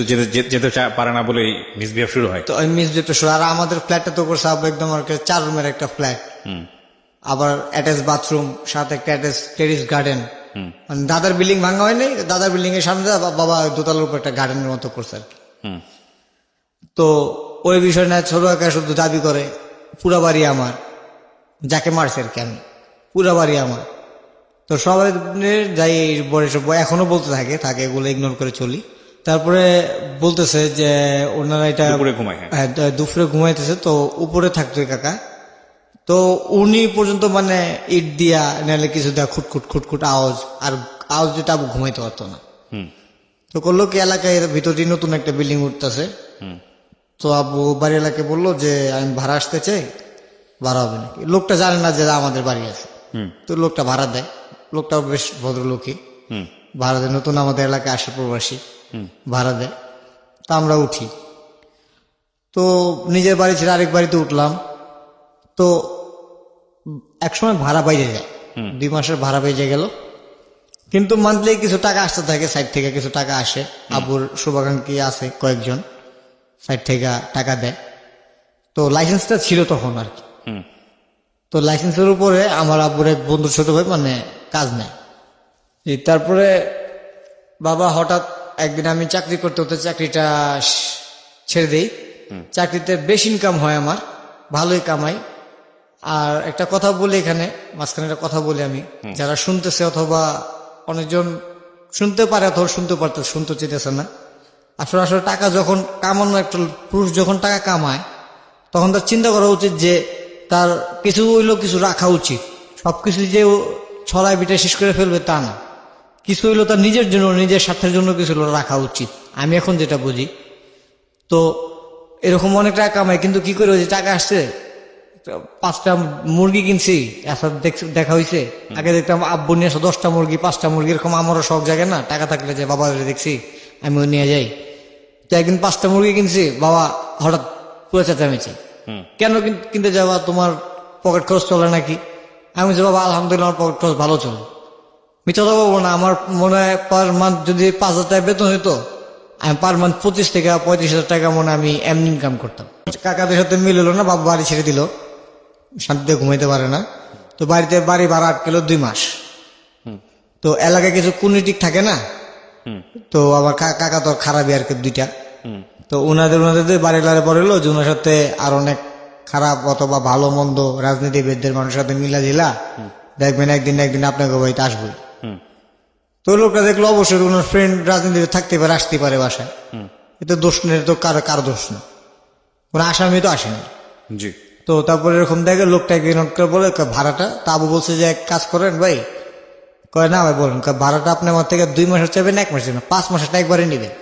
যেতে পারে না বলে মিসবিহেভ শুরু হয়। তো আমি মিসবিহেভটা শুরু, আর আমাদের ফ্ল্যাটটা তো করছে আব্বা একদম আর কি 4 রুমের একটা ফ্ল্যাট, আবার অ্যাটাচ বাথরুম, সাথে একটা অ্যাটাচ টেরিস গার্ডেন। মানে দাদার বিল্ডিং ভাঙা হয়নি, দাদার বিল্ডিং এর সামনে বাবা দোতলার উপর একটা গার্ডেনের মতো করছে আর কি। তো ওই বিষয় না, ছোট একা শুধু দাবি করে পুরা বাড়ি আমার, যাকে মারছে আর কি, আমি পুরা বাড়ি আমার। তো সবাই যাই এখনো বলতে থাকে, এগুলো ইগনোর করে চলি। তারপরে বলতেছে যে ওনারা এটা দুপুরে ঘুমাইতেছে, তো উপরে থাকতো কাকা, তো উনি পর্যন্ত মানে ইট দিয়া নাহলে কিছু দেয়া খুটখুট খুটখুট আওয়াজ, আর আওয়াজ যেটা আবু ঘুমাইতে পারতো না। তো করলো কি, এলাকায় ভিতরে নতুন একটা বিল্ডিং উঠতেছে, তো আবু বাড়ি এলাকায় বললো যে আমি ভাড়া আসতে চাই, ভাড়া হবে নাকি? লোকটা জানে না যে আমাদের বাড়ি আছে, তো লোকটা ভাড়া দেয়। লোকটাও বেশ ভদ্রলোকই, ভাড়া দেয়। নতুন আমাদের এলাকায় আসে প্রবাসী, ভাড়া দেয়। তা আমরা উঠি, তো নিজের বাড়ি ছেড়ে আরেক বাড়িতে উঠলাম। তো একসময় ভাড়া বাইরে যায়, 2 মাসের ভাড়া বেজে গেল, কিন্তু মান্থলি কিছু টাকা আসতে থাকে, সাইড থেকে কিছু টাকা আসে। আবুর শুভাকাঙ্ক্ষী আছে কয়েকজন, সাইড থেকে টাকা দেয়। তো লাইসেন্সটা ছিল তখন আর কি। তো লাইসেন্সের উপরে আমার আব্বুর এক বন্ধুর ছোট ভাই মানে কাজ নেয়। তারপরে বাবা হঠাৎ একদিন, আমি চাকরি করতে হতে চাকরিটা ছেড়ে দেই। চাকরিতে বেশ ইনকাম হয় আমার, ভালোই কামাই। আর একটা কথা বলি এখানে, মাঝখানে একটা কথা বলি আমি, যারা শুনতেছে অথবা অনেকজন শুনতে পারে অথবা শুনতে চেতেছে না, আসলে টাকা যখন কামানো, একটা পুরুষ যখন টাকা কামায় তখন তার চিন্তা করা উচিত যে তার কিছু হইলেও কিছু রাখা উচিত। সবকিছু যে ছড়ায় বিটা শেষ করে ফেলবে তা না, কিছু হইলেও তার নিজের জন্য, নিজের স্বার্থের জন্য কিছু রাখা উচিত, আমি এখন যেটা বুঝি। তো এরকম অনেক টাকা কামাই, কিন্তু কি করে, ওই যে টাকা আসছে 5টা মুরগি কিনছি, দেখা হয়েছে। আগে দেখতাম আব্বু নিয়ে আসে 10টা মুরগি, 5টা মুরগি, এরকম আমারও শখ জাগে না, টাকা থাকলে যে বাবা দেখছি আমিও নিয়ে যাই। তো একদিন 5টা মুরগি কিনছি, বাবা হঠাৎ পুরো চেঁচামেচি, কেন কিনতে যাওয়া, তোমার পকেট খরচ চলে নাকি? আমি বলছি বাবা আলহামদুলিল্লাহ আমার পকেট খরচ ভালো চলে। মিথ্যা কথা বলবো না, আমার মনে হয় পার মান্থ যদি 5,000 টাকা বেতন হইতো, আমি পার মান্থ 25 থেকে 35,000 টাকা মনে আমি এমনি ইনকাম করতাম। কাকাদের সাথে মিল হলো না, বাবা বাড়ি ছেড়ে দিল, শান্তিতে ঘুমাইতে পারে না। তো বাড়ি ভাড়া আটকেল 2 মাস। তো এলাকায় কিছু কুনিটিক থাকে না, তো আমার কাকা তো খারাপই আর কি 2টা। তো ওনাদের বাড়ি লারে পড়েলো যে ওনার সাথে আর অনেক খারাপ অথবা ভালো মন্দ রাজনীতিবিদদের মানুষের সাথে মিলা দিলা, দেখবেন একদিন আপনাকে বাড়িতে আসবই। তো লোকটা দেখলো অবশ্যই ওনার ফ্রেন্ড রাজনীতিবিদ থাকতে পারে, আসতে পারে বাসায়, এতে দোষ নেই, তো কারো দোষ না, কোনো আসামি তো আসেনি। জি। তো তারপরে এরকম দেখে লোকটা একদিন বলে ভাড়াটা, তা আবু বলছে যে এক কাজ করেন ভাই, কয় না ভাই বলেন, ভাড়াটা আপনি আমার থেকে 2 মাসের চাইবেন, 1 মাসের না, 5 মাসেরটা একবারে নিবেন।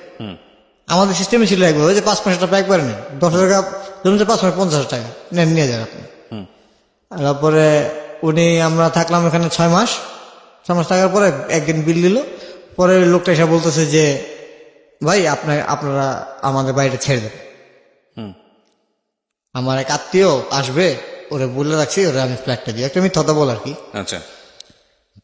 আমাদের সিস্টেমে ছিল একবার, ওই যে 5 মাসের টাকা একবারে নেন, 10,000 টাকা জমিতে 5 মাস 50,000 টাকা নেন, নিয়ে যান আপনি। তারপরে আমরা থাকলাম এখানে 6 মাস। 6 মাস থাকার পরে একদিন বিল দিল। পরে লোকটা এসে বলতেছে যে ভাই আপনারা আমাদের বাড়িটা ছেড়ে দেন। আমার এক আত্মীয় আসবে, ওরে বলে রাখছি, ওরে আমি ফ্ল্যাটটা দিই, একটা মিথ্যা কথা বল আর কি। আচ্ছা,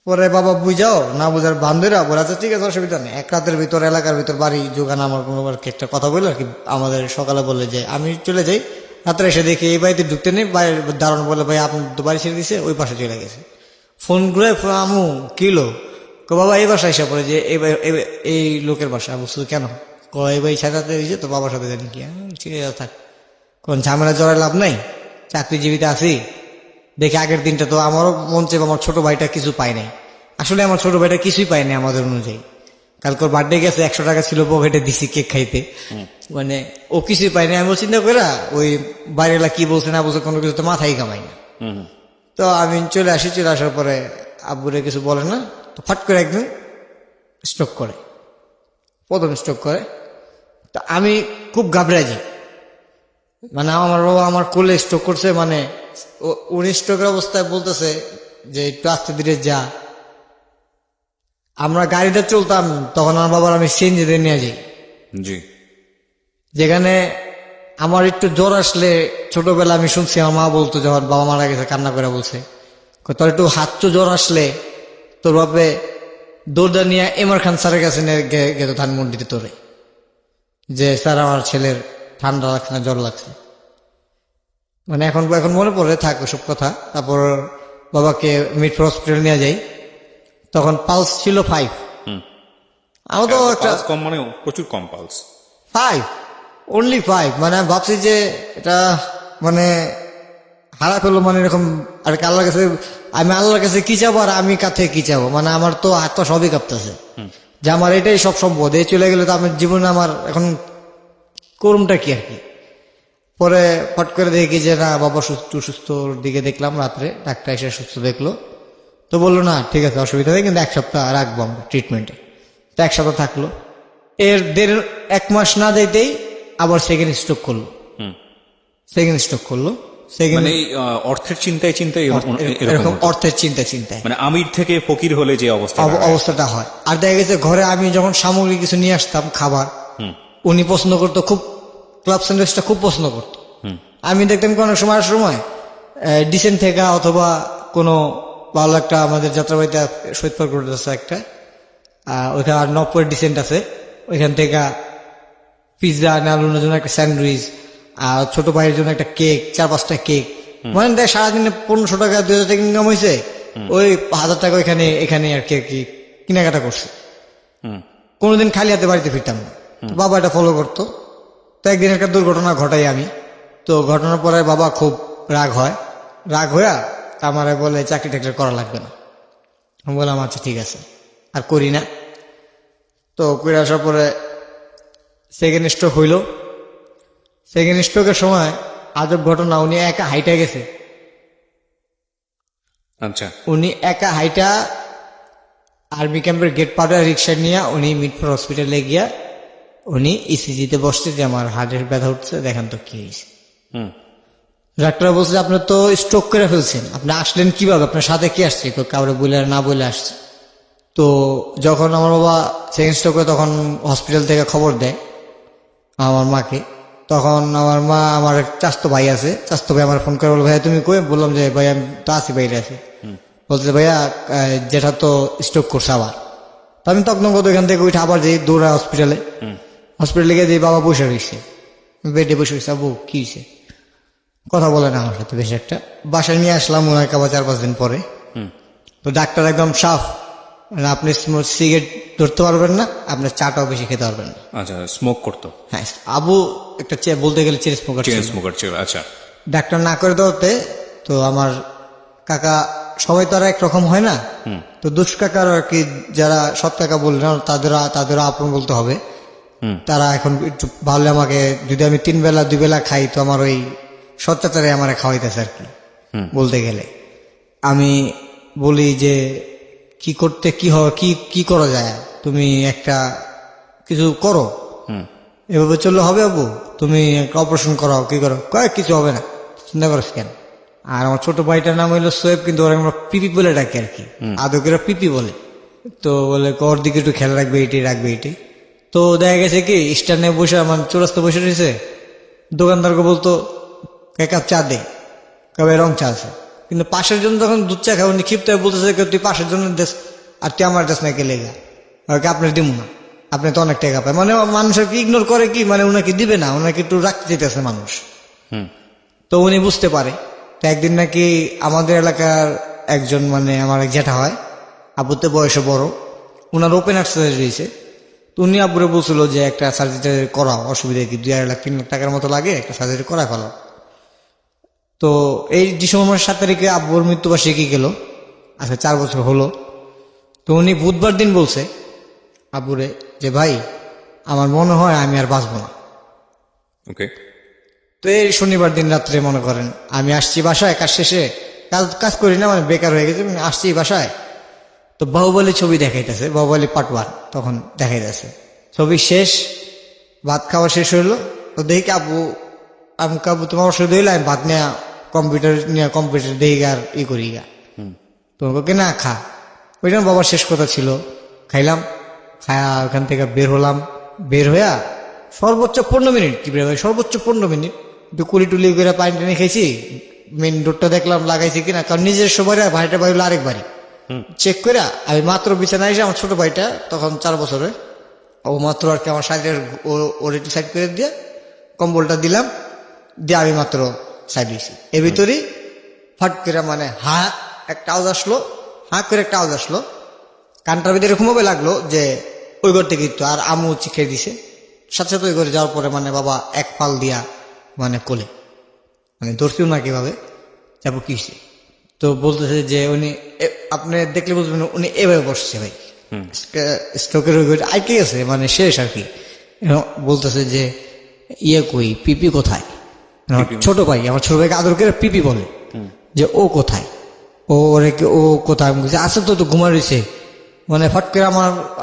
পরে বাবা বুঝাও না বুঝার বান্ধবীরা বলে আচ্ছা ঠিক আছে অসুবিধা নেই, এক রাতের ভিতর এলাকার ভিতর বাড়ি যোগান আমার কোনো একটা কথা বলে আর কি। আমাদের সকালে বলে যে আমি চলে যাই, রাত্রে এসে দেখি এই বাড়িতে ঢুকতে নেই, বাইরের দাঁড়ানো বলে ভাই আপনি তো বাড়ি ছেড়ে দিছে, ওই পাশে চলে গেছে। ফোন ঘুরে আমু কিলো বাবা এই বাসা এসে পড়ে যে এই লোকের বাসা। বুঝছো কেন? এই ভাই সাথে দিয়েছে তো বাবার সাথে জানি কি। ঠিক আছে থাক, কোন ঝামেলা জড়ায় লাভ নাই, চাকরিজীবীতে আছি। দেখে আগের দিনটা তো আমারও মন চেয়ে আমার ছোট ভাইটা কিছু পাই নাই। আসলে আমার ছোট ভাইটা কিছুই পাই নাই আমাদের অনুযায়ী। কালকে বার্থডে গেছে, 100 টাকা ছিল পকেটে দিছি কেক খাইতে, মানে ও কিছুই পাই নাই। আমি চিন্তা করে ওই বাইরেলা কি বলছে না বলছে কোনো কিছু তো মাথায় কামাই না। তো আমি চলে আসি, চলে আসার পরে আব্বুরে কিছু বলে না, তো ফাট করে একদিন স্ট্রোক করে, প্রথম স্ট্রোক করে। তো আমি খুব ঘাবড়াই যাই, মানে আমার বাবা আমার কোলে স্ট্রোক করছে, মানে উনি স্ট্রোকের অবস্থায় বলতেছে যে একটু আস্তে ধীরে যা। আমরা গাড়িটা চলতাম তখন আমার বাবার আমি সিএনজিতে নিয়ে যাই, জি, যেখানে আমার একটু জ্বর আসলে ছোটবেলা আমি শুনছি আমার মা বলতো যখন বাবা মারা গেছে কান্না করে বলছে তোর একটু হাত জ্বর আসলে তোর বাপে দৌড়া নিয়ে এমর খান স্যারের কাছে গেত ধানমন্ডিতে তোরে, যে স্যার আমার ছেলের ঠান্ডা লাগছে না জ্বর লাগছে। মানে এখন এখন মনে পড়ে থাক সব কথা। তারপর বাবাকে মিটফোর হসপিটাল নিয়ে যাই, তখন পালস ছিল 5। আমার তো একটা পালস কম, মানে প্রচুর কম পালস। 5, অনলি 5। মানে আমি ভাবছি যে এটা মানে হারা ফেলো, মানে এরকম। আর আল্লাহর কাছে আমি আল্লাহর কাছে কি চাবো আর আমি কাছে কি চাবো, মানে আমার তো হাত পা সবই কাঁপতেছে যে আমার এটাই সব সম্পদ, এই চলে গেলে তো আমার জীবনে আমার এখন করুমটা কি আর কি। পরে ফট করে দেখি যে না বাবা সুস্থর দিকে দেখলাম, রাত্রে ডাক্তার এসে সুস্থ দেখলো, তো বললো না ঠিক আছে অসুবিধা নেই, কিন্তু 1 সপ্তাহ রাখবো আমরা ট্রিটমেন্টে। তো 1 সপ্তাহ থাকলো, এর 1 মাস না যেতেই আবার সেকেন্ড স্ট্রোক করলো। মানে অর্থের চিন্তায় চিন্তায় এরকম অর্থের চিন্তায় মানে আমির থেকে ফকির হলে যে অবস্থাটা হয়। আর দেখা গেছে ঘরে আমি যখন সামগ্রী কিছু নিয়ে আসতাম খাবার, উনি পছন্দ করতো খুব, ক্লাব স্যান্ডউইচটা খুব পছন্দ করতো। আমি দেখতাম অনেক সময় ডিসেন্ট থেকে অথবা কোনো ভালো একটা আমাদের যাত্রাবাড়িতে শহীদ পার্ক রোড আছে একটা, ওইখানে 90 ডিসেন্ট আছে, ওইখান থেকে পিৎজা নেওয়ার জন্য একটা স্যান্ডউইচ, আর ছোট ভাইয়ের জন্য একটা কেক, 4-5টা কেক, মানে দেখ সারাদিনে 1500 টাকা 2000 টাকা ইনকাম হয়েছে, ওই 1000 টাকা এখানে আর কি কেনাকাটা করছে। কোনোদিন খালি হাতে বাড়িতে ফিরতাম না, বাবা এটা ফলো করতো। তো একদিন একটা দুর্ঘটনা ঘটাই আমি, তো ঘটনার পরে বাবা খুব রাগ হয়ে আমারে বলে চাকরি টাকরি করা লাগবে না। আমি বললাম আচ্ছা ঠিক আছে, আর করি না। তো করে আসার পরে সেকেন্ড স্ট্রোক হইল। সেকেন্ড স্ট্রোকের সময় আজব ঘটনা, উনি একা হাইটা গেছে। আচ্ছা, উনি একা হাইটা আর্মি ক্যাম্পের গেট পাড়া রিক্সা নিয়ে উনি মিটফোর হসপিটালে গিয়া উনি ইসিজিতে বসছে যে আমার হার্টের ব্যথা উঠছে, দেখেন তো কি হয়েছে। ডাক্তার বলছে আপনি তো স্ট্রোক করে ফেলছেন, আপনি আসলেন কিভাবে, আপনার সাথে কি আসছে, কাউরে বলে না বলে আসছে। তো যখন আমার বাবা সেকেন্ড স্ট্রোক করে তখন হসপিটাল থেকে খবর দেয় আমার মাকে, তখন আমার মা, আমার চাস্তো ভাই আছে, চাস্তো ভাই আমার ফোন করে বলল ভাইয়া তুমি কই, বললাম যে ভাই আমি তো আছি বাইরে আছি। বলছে ভাইয়া যেটা তো স্ট্রোক করছে আবার। তো আমি তখন এখান থেকে উঠে আবার যাই দৌড়া হসপিটালে গিয়ে দিয়ে বাবা বসে রয়েছে, বেডে বসে রয়েছে। আবু কি হয়েছে, কথা বলে না আমার সাথে বেশি একটা। বাসায় নিয়ে আসলাম ওনাকে আবার 4-5 দিন পরে। তো ডাক্তার একদম সাফ, আপনি সিগারেট ধরতে পারবেন না, আপনার চাটাও বেশি খেতে পারবেন না। আচ্ছা, স্মোক করতো? হ্যাঁ, আবু একটা বলতে গেলে চেন স্মোকার ছিল। আচ্ছা, ডাক্তার না করে দেওয়াতে তো আমার কাকা, সবাই তো আর একরকম হয় না, তো দুষ্কাকার আর কি, যারা সৎ কাকা বললেন তাদেরও আপন বলতে হবে। তারা এখন একটু ভালো, আমাকে যদি আমি 3 বেলা 2 বেলা খাই তো আমার ওই সচ্চাচারে আমার খাওয়াইতেছে আর কি বলতে গেলে। আমি বলি যে কি করতে কি করা যায়, তুমি একটা কিছু করো, এভাবে চললে হবে আবু, তুমি একটা অপারেশন করাও, কি করো, কিছু হবে না, চিন্তা করো কেন। আর আমার ছোট ভাইটার নাম হইলো সোয়েব, কিন্তু ওরা আমরা পিপি বলে ডাকি আর কি, আদকেরা পিপি বলে। তো বলে ওর দিকে একটু খেয়াল রাখবে, এটাই। তো দেখা গেছে কি স্ট্যান্ডে বসে আমার চৌরাস্তা বসে রয়েছে, দোকানদারকে বলতো এক কাপ চা দে, কবে রং চা আছে, কিন্তু পাশের জন্য যখন দুধ চা খাই উনি ক্ষিপ্ত হয়ে বলতেছে তুই পাশের জন্য দেশ আর তুই আমার দেশ না কে লেগা, আপনার দিব না, আপনি তো অনেক টাকা পায়, মানে মানুষের কি ইগনোর করে কি, মানে ওনাকে দিবে না, ওনাকে একটু রাখতে যেতেছে মানুষ। তো উনি বুঝতে পারে। তো একদিন নাকি আমাদের এলাকার একজন মানে আমার এক জ্যাঠা হয়, আব্বুতে বয়সে বড়, ওনার ওপেন হার্ট সার্জারি হয়েছে। তো উনি আব্বুরে বলছিল যে একটা সার্জারি করাও, অসুবিধা কি, 2.5 লাখ 3 লাখ টাকার মতো লাগে, একটা সার্জারি করা ফেলো। তো এই ডিসেম্বর 7 তারিখে আব্বুর মৃত্যুবার্ষিকী গেল, আচ্ছা 4 বছর হলো। তো উনি বুধবার দিন বলছে আব্বুরে যে ভাই আমার মনে হয় আমি আর বাঁচবো না। ওকে। তো এই শনিবার দিন রাত্রে মনে করেন আমি আসছি বাসায়, কাজ শেষে, কাজ করি না, মানে বেকার হয়ে গেছে, মানে আসছি বাসায়। তো বাহুবলী ছবি দেখাইতেছে, বাহুবলী পার্ট 1 তখন দেখাইতেছে, ছবি শেষ, ভাত খাওয়া শেষ হইলো। তো দেখি আব্বু, আমি কাবু তোমার অসুবিধা হইলে আমি ভাত নেওয়া কম্পিউটার দেখি আর করি গা, তোমাকে না খা। ওই জন্য বাবার শেষ কথা ছিল, খাইলাম, খায়া ওখান থেকে বের হলাম, বের হইয়া সর্বোচ্চ 15 মিনিট, কি বের হয় সর্বোচ্চ 15 মিনিট একটু কুলি টুলি করে পানি টানি খাইছি, মেন ডোরটা দেখলাম লাগাইছি কিনা, কারণ নিজের সবাই ভাইটা বাড়ি আরেক বাড়ি চেক করে আমি মাত্র বিছানায় এসে, আমার ছোট ভাইটা তখন 4 বছরে, ও মাত্র আর কি আমার সাইডের ওর একটু সাইড করে দিয়ে কম্বলটা দিলাম, দিয়ে আমি মাত্র সাইড দিয়েছি। এর ভিতরেই ফাট করে মানে একটা আওয়াজ আসলো, করে একটা আওয়াজ আসলো, কানটার ভিতরে এরকম ভাবে লাগলো যে ওই ঘর থেকে তো, আর আমু চিখে দিছে, সাথে সাথে ওই ঘরে যাওয়ার পরে মানে বাবা এক পাল দিয়া মানে কোলে, মানে ধরছিও না কিভাবে যাবো কি হয়েছে। তো বলতেছে যে উনি, আপনি দেখলে বুঝবেন উনি এভাবে বসছে ভাই, স্ট্রোকের ওই ঘরে আইকে গেছে, মানে শেষ আর কি। বলতেছে যে কই পিপি কোথায়, ছোট ভাই, আমার ছোট ভাইকে আদর করে পিপি বলে, যে ও কোথায়, ও কোথায়, আমি বলছি আসলে তো ঘুমা রয়েছে। মানে ফট করে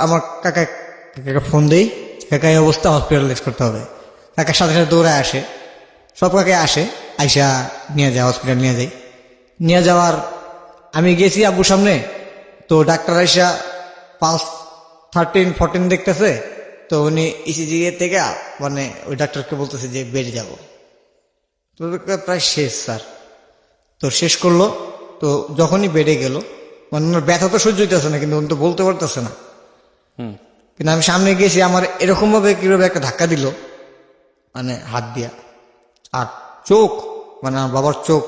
আমার কাকা ফোন দেই, কাকা এই অবস্থা, হসপিটালাইজ করতে হবে। কাকার সাথে সাথে দৌড়ায় আসে, সব কাকে আসে, আইসা নিয়ে যায়, হসপিটাল নিয়ে যায়। নিয়ে যাওয়ার আমি গেছি আব্বুর সামনে, তো ডাক্তার আইসা পালস 13-14 দেখতেছে। তো উনি ইসিজি থেকে মানে ওই ডাক্তারকে বলতেছে যে বেড়ে যাব, তো প্রায় শেষ স্যার। তো শেষ করলো, তো যখনই বেডে গেল, মানে ওনার ব্যথা তো সহ্য হইতেছে না, কিন্তু উনি তো বলতে পারতেছে না। কিন্তু আমি সামনে গেছি, আমার এরকম ভাবে কিভাবে একটা ধাক্কা দিল, মানে হাত দিয়া, আর চোখ, মানে আমার বাবার চোখ,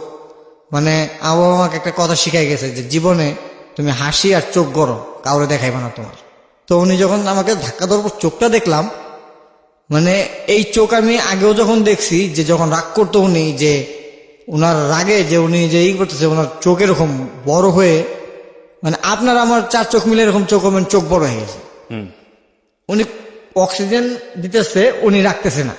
মানে আমার বাবা আমাকে একটা কথা শিখাই গেছে যে জীবনে তুমি হাসি আর চোখ গরম কাউরে দেখাইবে না তোমার। তো উনি যখন আমাকে ধাক্কা দেওয়ার পর চোখটা দেখলাম, মানে এই চোখ আমি আগেও যখন দেখছি, যে যখন রাগ করতো উনি, যে ওনার রাগে যে উনি যে করতেছে, ওনার চোখ এরকম বড় হয়ে, মানে আপনার আমার 4 চোখ মিলে এরকম চোখ বড় হয়ে গেছে। উনি অক্সিজেন দিতেছে, উনি রাখতেছে না,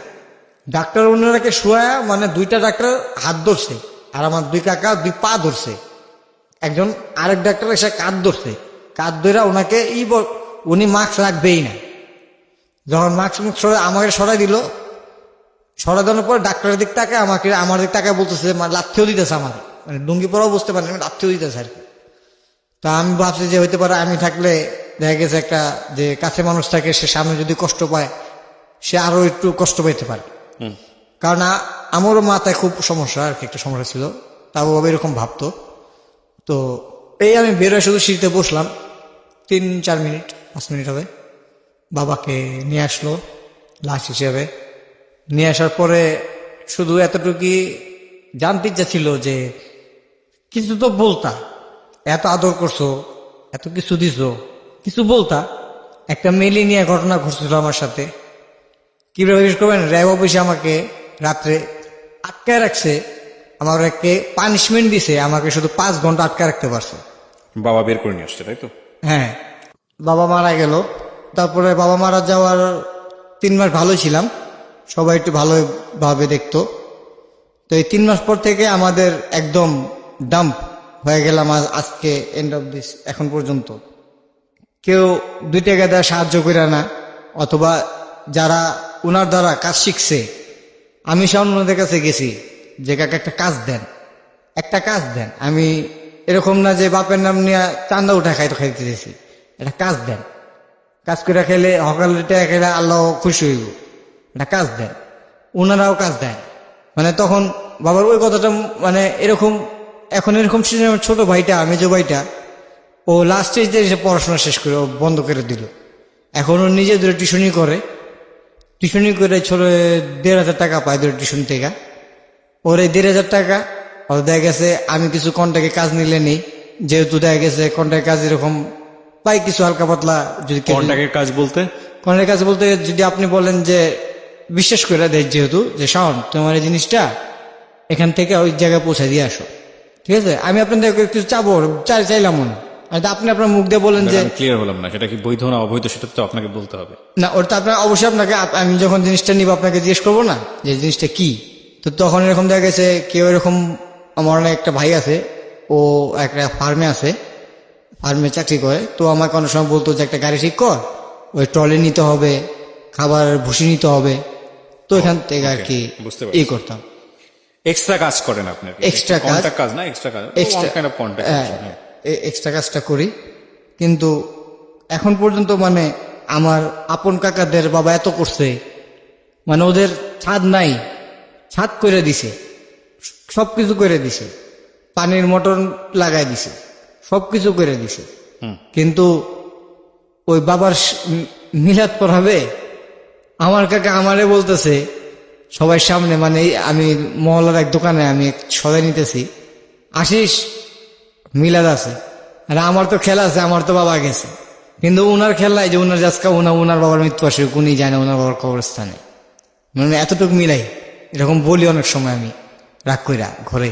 ডাক্তার ওনারাকে শোয়া, মানে 2টা ডাক্তার হাত ধরছে, আর আমার 2 কাকা 2 পা ধরছে, একজন আরেক ডাক্তার এসে কাঁধ ধরছে, কাঁধ ধরে ওনাকে উনি মাস্ক রাখবেই না। যখন মাস্ক আমাকে সরাই দিল, সরাই দেওয়ার পর ডাক্তারের দিক তাকে আমার দিক তাকে বলতেছে, মানে লাথিও দিতেছে, আমার মানে ডুঙ্গি পরাও বুঝতে পারেন, লাথিও দিতেছে আর কি। তা আমি ভাবছি যে হইতে পারে আমি থাকলে দেখা গেছে একটা যে কাছে মানুষ থাকে, সে সামনে যদি কষ্ট পায়, সে আরো একটু কষ্ট পাইতে পারে। কারণ আমারও মাথায় খুব সমস্যা আর কি, একটা সমস্যা ছিল, তাও এরকম ভাবতো। তো এই আমি বেরোয় শুধু সিঁড়িতে বসলাম, 3-4 মিনিট 5 মিনিট হবে, বাবাকে নিয়ে আসলো লাশ হিসেবে। নিয়ে আসার পরে শুধু এতটুকুই জানতে ইচ্ছা ছিল যে কিছু তো বলতা, এত আদর করছো, এত কিছু দিছো, কিছু বলতা। একটা মেলি নিয়ে ঘটনা ঘটছিল আমার সাথে, কিভাবে জিজ্ঞেস করবেন, র্যাব অফিসে আমাকে রাত্রে আটকায় রাখছে, আমাকে পানিশমেন্ট দিছে, আমাকে শুধু 5 ঘন্টা আটকায় রাখতে পারছে। বাবা বের করে নিয়ে আসছে, তাই তো? হ্যাঁ, বাবা মারা গেল। তারপরে বাবা মারা যাওয়ার 3 মাস ভালোই ছিলাম, সবাই একটু ভালোভাবে দেখতো। তো এই 3 মাস পর থেকে আমাদের একদম ডাম্প হয়ে গেলাম, আজকে এন্ড অফ দিস, এখন পর্যন্ত কেউ 2 টাকা দেওয়া সাহায্য করে না, অথবা যারা ওনার দ্বারা কাজ শিখছে, আমি ওনাদের কাছে গেছি যে কাকে একটা কাজ দেন, আমি এরকম না যে বাপের নাম নিয়ে চান্দা উঠা খাইতে দিয়েছি, একটা কাজ দেন। কাজ করে খেলে সকালে টাকা খেলে আল্লাহ খুশি হইব, এটা কাজ দেয়, ওনারাও কাজ দেয়। মানে তখন বাবার ওই কথাটা মানে এরকম, এখন এরকম ছোট ভাইটা, মেজো ভাইটা, ও লাস্ট স্টেজে এসে পড়াশোনা শেষ করে ও বন্ধ করে দিল। এখন ও নিজে ধরে টিউশনি করে, টিউশনি করে ছোট 1,500 টাকা পায় ধরে টিউশন থেকে। ওর এই 1,500 টাকা ওর দেখা গেছে আমি কিছু কন্ট্রাক্টে কাজ নিলে নেই, যেহেতু দেখা গেছে কন্ট্রাক্ট কাজ এরকম পাই কিছু হালকা পাতলা। যদি কন্ট্রাক্টের কাজ বলতে কন্ট্রাক্ট কাজ বলতে যদি আপনি বলেন যে বিশ্বাস করে দেয় যেহেতু যে শাওন তোমার এই জিনিসটা এখান থেকে ওই জায়গায় পৌঁছে দিয়ে আসো, ঠিক আছে, আমি আপনাদের কিছু চাইলাম না, আপনি আপনার মুখ দিয়ে বলেন যে ক্লিয়ার হলাম না, সেটা কি বৈধ না অবৈধ সেটা তো আপনাকে বলতে হবে। না, ওটা আপনার অবশ্যই আপনাকে আমি যখন জিনিসটা নিব আপনাকে জিজ্ঞেস করবো না যে জিনিসটা কি। তো তখন এরকম দেখা গেছে কেউ এরকম, আমার অনেক একটা ভাই আছে, ও একটা ফার্মে আছে, ফার্মে চাকরি করে। তো আমাকে অনেক সময় বলতো যে একটা গাড়ি ঠিক কর, ওই ট্রলি নিতে হবে, খাবার ভুসি নিতে হবে। তো এখান থেকে আর কি বুঝতে পারছি। করতাম। এক্সট্রা কাজ করেন আপনি, Extra কাজ। কন্ট্রাক্ট কাজ না, এক্সট্রা কাজ, Extra- kind of contract. Extra কাজটা করি। কিন্তু এখন পর্যন্ত মানে আমার আপন কাকাদের বাবা এত করছে, মানে ওদের ছাদ নাই, ছাদ করে দিছে, সবকিছু করে দিছে, পানির মোটর লাগাই দিছে, সবকিছু করে দিছে। কিন্তু ওই বাবার মিলাদ পড়াবে, আমার কাকা আমারে বলতেছে সবার সামনে, মানে আমি মহল্লার এক দোকানে আমি সদাই নিতেছি, আসিস মিলাদ আছে, আর আমার তো খেলা আছে, আমার তো বাবা গেছে, কিন্তু উনার খেলায় যে উনার জাজকা উনার বাবার মৃত্যু আসে উনি যায় না উনার বাবার কবরস্থানে, মানে এতটুকু মিলাই। এরকম বলি অনেক সময় আমি রাগ কইরা ঘরে,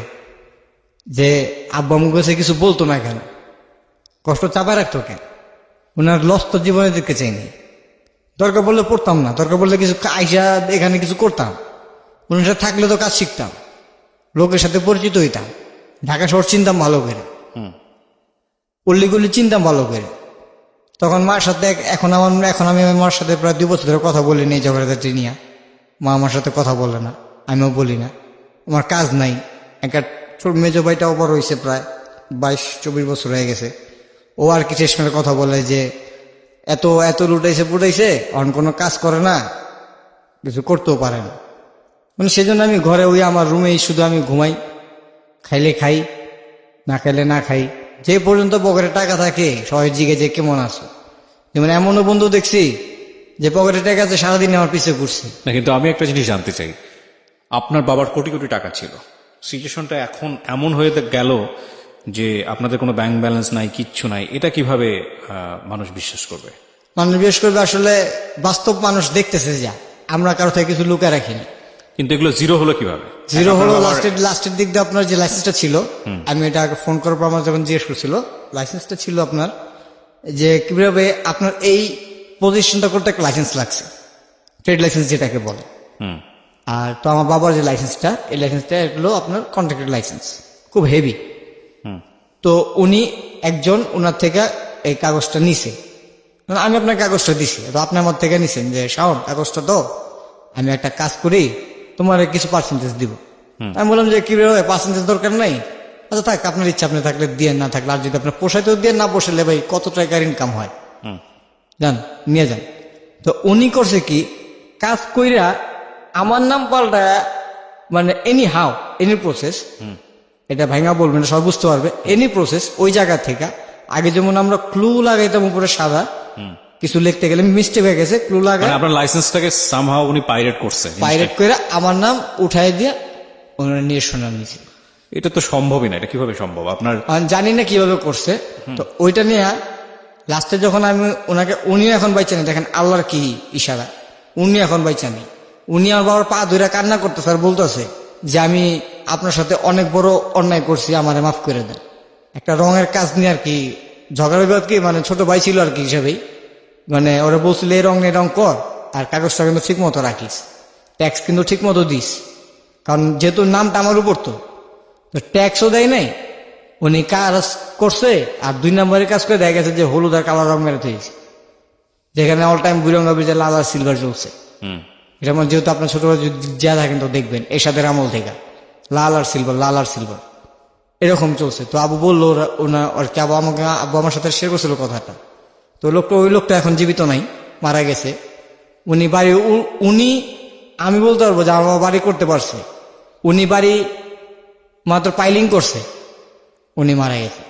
যে আব্বা মুখ কাছে কিছু বলতো না কেন, কষ্ট চাপা রাখতো কেন, উনার লস তো জীবনে দেখতে চাইনি। দরকার বললে পড়তাম না, দরকার বললে কিছু আইসা এখানে কিছু করতাম, উনার সাথে থাকলে তো কাজ শিখতাম, লোকের সাথে পরিচিত হইতাম, ঢাকা শহর চিনতাম ভালো করে, পল্লীগুলি চিনতাম ভালো করে। তখন মার সাথে এখন আমি আমার মার সাথে প্রায় 2 বছর ধরে কথা বলি নেই ঝগড়াঝাটি নিয়ে। মা আমার সাথে কথা বলে না, আমিও বলি না, আমার কাজ নাই। একটা ছোট মেজো ভাইটাও বড় হয়েছে, প্রায় 22-24 বছর হয়ে গেছে। ও আর কি শেষ মেরে কথা বলে যে এত এত লুটাইছে পুটাইছে, অন কোনো কাজ করে না, কিছু করতেও পারে না। মানে সেজন্য আমি ঘরে ওই আমার রুমেই শুধু আমি ঘুমাই, খাইলে খাই, না খাইলে না খাই। যে পর্যন্ত পকেটে টাকা থাকে সবাই জিগে যে কেমন আছো। যেমন এমনও বন্ধু দেখছি যে পকেটে টাকা আছে, সারাদিন আমার পিছে ঘুরছে। না, কিন্তু আমি একটা জিনিস জানতে চাই, আপনার বাবার কোটি কোটি টাকা ছিল, সিচুয়েশনটা এখন এমন হয়ে গেল যে আপনাদের কোনো ব্যাংক ব্যালেন্স নাই, কিচ্ছু নাই, এটা কিভাবে মানুষ বিশ্বাস করবে? মানুষ বিশেষ করবে আসলে বাস্তব মানুষ দেখতেছে যা, আমরা কারো থেকে কিছু লুকায় রাখিনি। কিন্তু এগুলো জিরো হলো কিভাবে? জিরো হলো আপনার বাবার- লাস্টের দিক দিয়ে আপনার যে লাইসেন্সটা ছিল, আমি এটা আগে ফোন করার পর আমার যখন জিজ্ঞেস করছিল, লাইসেন্সটা ছিল আপনার, যে কিভাবে আপনার এই পজিশনটা করতে একটা লাইসেন্স লাগছে, ট্রেড লাইসেন্স যেটাকে বলে। হুম, আর তো আমার বাবার যে লাইসেন্সটা, এই লাইসেন্সটা হলো আপনার কন্ট্রাক্টেড লাইসেন্স, খুব হেভি। হুম। তো উনি একজন ওনার থেকে এই কাগজটা নিছে, আমি আপনার কাগজটা দিছি, তো আপনি আমার থেকে নিছেন যে শাওন কাগজটা তো আমি একটা কাজ করি, তোমার কিছু পার্সেন্টেজ দিব। আমি বললাম যে কি ভাবে পার্সেন্টেজ দরকার নাই, আচ্ছা থাক আপনার ইচ্ছা, আপনি থাকলে দিয়ে, না থাকলে আর যদি আপনার পোষাইতেও দিয়ে, না পোষাইলে ভাই কত টাকার ইনকাম হয় যান নিয়ে যান। তো উনি করছে কি, কাজ কইরা আমার নাম পাল্টা, মানে এনি হাউ এনি প্রসেস, এটা ভাঙা বলবেন না, সবাই বুঝতে পারবে, এনি প্রসেস ওই জায়গা থেকে। আগে যেমন আমরা ক্লু লাগাইতাম উপরে সাদা, কিছু লিখতে গেলে মিস্টেক হয়ে গেছে, ক্লু লাগাই মানে আপনার লাইসেন্সটাকে সামহাও উনি পাইরেট করছে। পাইরেট করে আমার নাম উঠাই দিয়ে ওনারা নিয়ে শোনা নিয়েছে। এটা তো সম্ভবই না, এটা কিভাবে সম্ভব? আপনার আমি জানি না কিভাবে করছে। তো ওইটা নিয়ে লাস্টে যখন আমি ওনাকে, উনিও এখন বাইচা নেই, দেখেন আল্লাহর কি ইশারা, উনি এখন বাইচা নেই। উনি আমার বাবার পা ধরে কান্না করতেছে আর বলতেছে যে আমি আপনার সাথে অনেক বড় অন্যায় করছি, আমারে মাফ করে দেন। একটা রঙের কাজ নিয়ে আর কি ঝগড়া বিবাদ, কি মানে ছোট ভাই ছিল আর কি হিসাবেই, মানে ওরা বলছিল এই রং এই রং কর, আর কাগজটা কিন্তু ঠিক মতো রাখিস, ট্যাক্স কিন্তু ঠিক মতো দিস, কারণ যেহেতু নামটা আমার উপর, তো ট্যাক্সও দেয় নাই। উনি কাজ করছে আর 2 নম্বরের কাজ করে দেখা গেছে যে হলুদ আর কালো রং মেরে দিয়েছে, যেখানে অল টাইম বিরঙ্গা বিজয় লাল আর সিলভার চলছে। এটা মানে যেহেতু আপনার ছোটবেলা যা থাকেন তো দেখবেন এরশাদের আমল থেকে লাল আর সিলভার এরকম চলছে। তো আবু বললো ওনা আর কি, আবু আমার সাথে শেয়ার করছিল কথাটা। তো ওই লোকটা এখন জীবিত নাই, মারা গেছে। উনি বাড়ি উনি আমি বলতে পারবো যে আমার বাড়ি করতে পারছে, উনি বাড়ি মাত্র পাইলিং করছে, উনি মারা গেছে।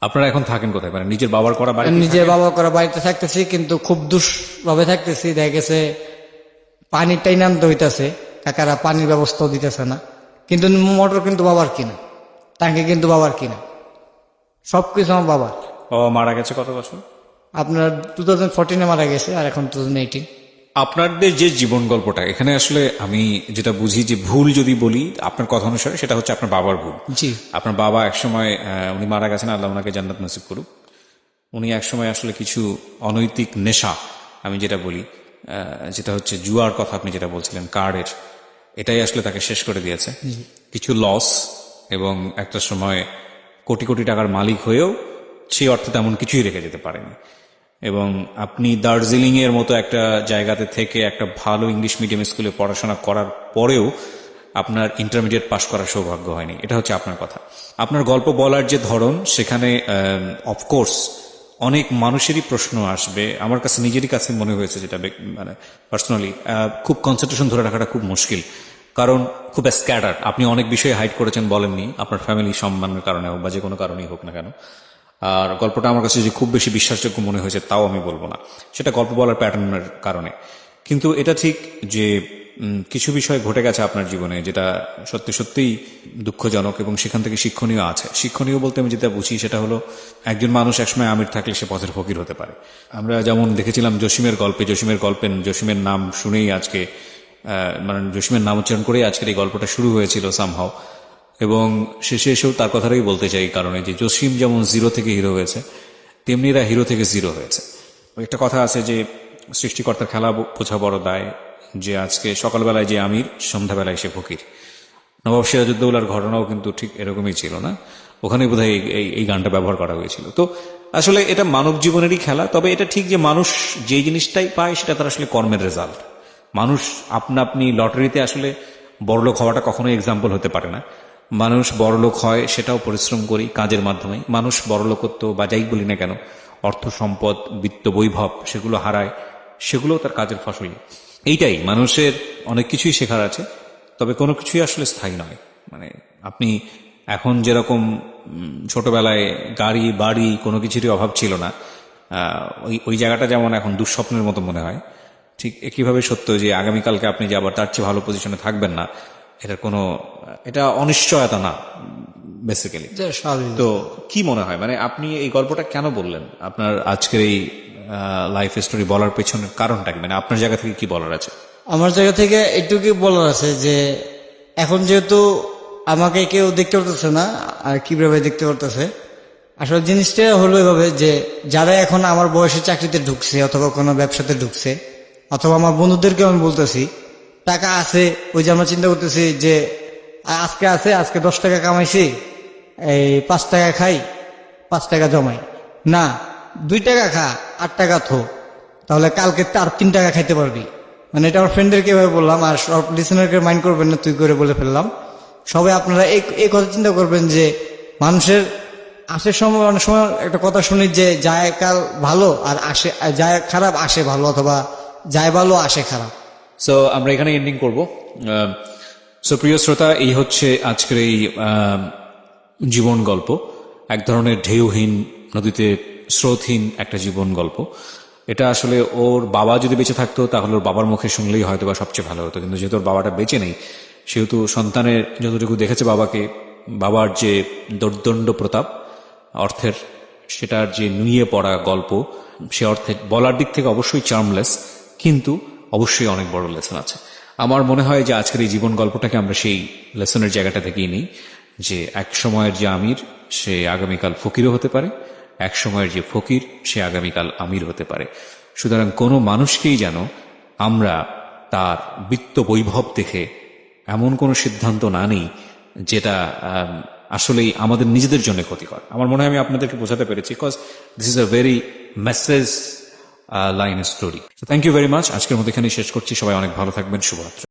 আপনারা এখন থাকেন কোথায়, মানে নিজের বাবার করা বাড়ি? নিজের বাবা করা বাড়িতে থাকতেছি, কিন্তু খুব দুষ্ভাবে থাকতেছি। দেখা গেছে পানির টাইম আনতে হইতেছে, কাকারা পানির ব্যবস্থাও দিতেছে না। কিন্তু মোটর কিন্তু বাবার কিনা, টাঙ্কি কিন্তু বাবার কিনা, সবকিছু আমার বাবার। বাবা মারা গেছে কত বছর? আপনার 2014-এ মারা গেছে, আর এখন 2018। আপনাদের যে জীবন গল্পটা, এখানে আসলে আমি যেটা বুঝি যে ভুল যদি বলি আপনার কথা অনুসারে, সেটা হচ্ছে আপনার বাবার ভুল। জি, আপনার বাবা একসময় উনি মারা গেছেন, আল্লাহ ওনাকে জান্নাত নসিব করুক। উনি একসময় আসলে কিছু অনৈতিক নেশা, আমি যেটা বলি যেটা হচ্ছে জুয়ার কথা আপনি যেটা বলছিলেন, কার্ডের, এটাই আসলে তাকে শেষ করে দিয়েছে। কিছু লস, এবং একটা সময় কোটি কোটি টাকার মালিক হয়েও সেই অর্থে তেমন কিছুই রেখে যেতে পারেনি। এবং আপনি দার্জিলিং এর মতো একটা জায়গাতে থেকে একটা ভালো ইংলিশ মিডিয়াম স্কুলে পড়াশোনা করার পরেও আপনার ইন্টারমিডিয়েট পাশ করার সৌভাগ্য হয়নি। এটা হচ্ছে আপনার কথা। আপনার গল্প বলার যে ধরন, সেখানে অফকোর্স অনেক মানুষেরই প্রশ্ন আসবে। আমার কাছে নিজেরই কাছে মনে হয়েছে, যেটা মানে পার্সোনালি খুব কনসেন্ট্রেশন ধরে রাখাটা খুব মুশকিল, কারণ খুব স্ক্যাটার্ড। আপনি অনেক বিষয়ে হাইড করেছেন, বলেননি, আপনার ফ্যামিলি সম্মানের কারণে হোক বা যে কোনো কারণেই হোক না কেন। আর গল্পটা আমার কাছে যে খুব বেশি বিশ্বাসযোগ্য মনে হয়েছে তাও আমি বলবো না, সেটা গল্প বলার প্যাটার্নের কারণে। কিন্তু এটা ঠিক যে কিছু বিষয় ঘটে গেছে আপনার জীবনে যেটা সত্যি সত্যিই দুঃখজনক, এবং সেখান থেকে শিক্ষণীয় আছে। শিক্ষণীয় বলতে আমি যেটা বুঝি সেটা হলো, একজন মানুষ একসময় আমির থাকলে সে পথের ফকির হতে পারে। আমরা যেমন দেখেছিলাম জসিমের গল্পে, জসিমের নাম শুনেই আজকে মানে জসিমের নাম উচ্চারণ করেই আজকের এই গল্পটা শুরু হয়েছিল সামহাও। এবং শেষে এসেও তার কথাটাই বলতে চাই, কারণে যে জসিম যেমন জিরো থেকে হিরো হয়েছে, তেমনি এরা হিরো থেকে জিরো হয়েছে। একটা কথা আছে যে সৃষ্টিকর্তার খেলা বোঝা বড় দায়, যে আজকে সকালবেলায় যে আমির, সন্ধ্যাবেলায় সে ফকির। নবাব সিরাজউদ্দৌলার ঘটনাও কিন্তু ঠিক এরকমই ছিল না? ওখানে বোধহয় এই গানটা ব্যবহার করা হয়েছিল। তো আসলে এটা মানব জীবনেরই খেলা। তবে এটা ঠিক যে মানুষ যে জিনিসটাই পায় সেটা তার আসলে কর্মের রেজাল্ট। মানুষ আপনি লটারিতে আসলে বড়লোক হওয়াটা কখনোই এক্সাম্পল হতে পারে না। মানুষ বড়লোক হয় সেটাও পরিশ্রম করি, কাজের মাধ্যমে। মানুষ বড়লোকত্ব বা যাই বলি না কেন, অর্থ সম্পদ, বিত্ত বৈভব, সেগুলো হারায়, সেগুলোও তার কাজের ফসলই। এইটাই, মানুষের অনেক কিছুই শেখার আছে, তবে কোনো কিছুই আসলে স্থায়ী নয়। মানে আপনি এখন যেরকম ছোটবেলায় গাড়ি বাড়ি কোনো কিছুরই অভাব ছিল না, ওই জায়গাটা যেমন এখন দুঃস্বপ্নের মতো মনে হয়, ঠিক একইভাবে সত্য যে আগামীকালকে আপনি যে আবার তার চেয়ে ভালো পজিশনে থাকবেন না, এটা অনিশ্চয়তা না বেসিক্যালি। তো কি মনে হয়, মানে আপনি এই গল্পটা কেন বললেন? আপনার আজকের এই লাইফ স্টোরি বলার পেছনের কারণটা কি? মানে আপনার জায়গা থেকে কি বলার আছে? আমার জায়গা থেকে এইটুকু বলার আছে যে এখন যেহেতু আমাকে কেউ দেখতে পারতেছে না, আর কিভাবে দেখতে পারতেছে, আসলে জিনিসটা হলো এভাবে যে যারা এখন আমার বয়সে চাকরিতে ঢুকছে অথবা কোনো ব্যবসাতে ঢুকছে, অথবা আমার বন্ধুদেরকে আমি বলতেছি টাকা আছে, ওই যে আমরা চিন্তা করতেছি যে আজকে 10 টাকা কামাইছি, এই 5 টাকা খাই, 5 টাকা জমাই না, 2 টাকা খা, 8 টাকা থো, তাহলে কালকে আর 3 টাকা খাইতে পারবি। মানে এটা আমার ফ্রেন্ডদেরকে এভাবে বললাম, আর সব লিসেনারকে মাইন্ড করবেন না, তুই করে বলে ফেললাম। সবাই আপনারা এই কথা চিন্তা করবেন যে মানুষের আসে সময়, অনেক সময় একটা কথা শুনি যে যায় কাল ভালো আর আসে, যায় খারাপ আসে ভালো, অথবা যায় ভালো আসে খারাপ। সো আমরা এখানে এন্ডিং করবো। সো প্রিয় শ্রোতা, এই হচ্ছে আজকের এই জীবন গল্প। এক ধরনের ঢেউহীন, নদীতে স্রোতহীন একটা জীবন গল্প। এটা আসলে ওর বাবা যদি বেঁচে থাকতো তাহলে ওর বাবার মুখে শুনলেই হয়তো বা সবচেয়ে ভালো হতো, কিন্তু যেহেতু ওর বাবাটা বেঁচে নেই, সেহেতু সন্তানের যতটুকু দেখেছে বাবাকে, বাবার যে দোর্দণ্ড প্রতাপ অর্থের, সেটার যে নুয়ে পড়া গল্প, সে অর্থে বলার দিক থেকে অবশ্যই চার্মলেস, কিন্তু অবশ্যই অনেক বড় লেসন আছে। আমার মনে হয় যে আজকের এই জীবন গল্পটাকে আমরা সেই লেসনের জায়গাটা থেকেই নিই, যে এক সময়ের যে আমির সে আগামীকাল ফকিরও হতে পারে, এক সময়ের যে ফকির সে আগামীকাল আমির হতে পারে। সুতরাং কোনো মানুষকেই যেন আমরা তার বিত্ত বৈভব দেখে এমন কোনো সিদ্ধান্ত না নিই যেটা আসলেই আমাদের নিজেদের জন্য ক্ষতিকর। আমার মনে হয় আমি আপনাদেরকে বোঝাতে পেরেছি, because this is a very message line story. Thank you very much. আজকের মতো এখানেই শেষ করছি। সবাই অনেক ভালো থাকবেন। শুভরাত্রি।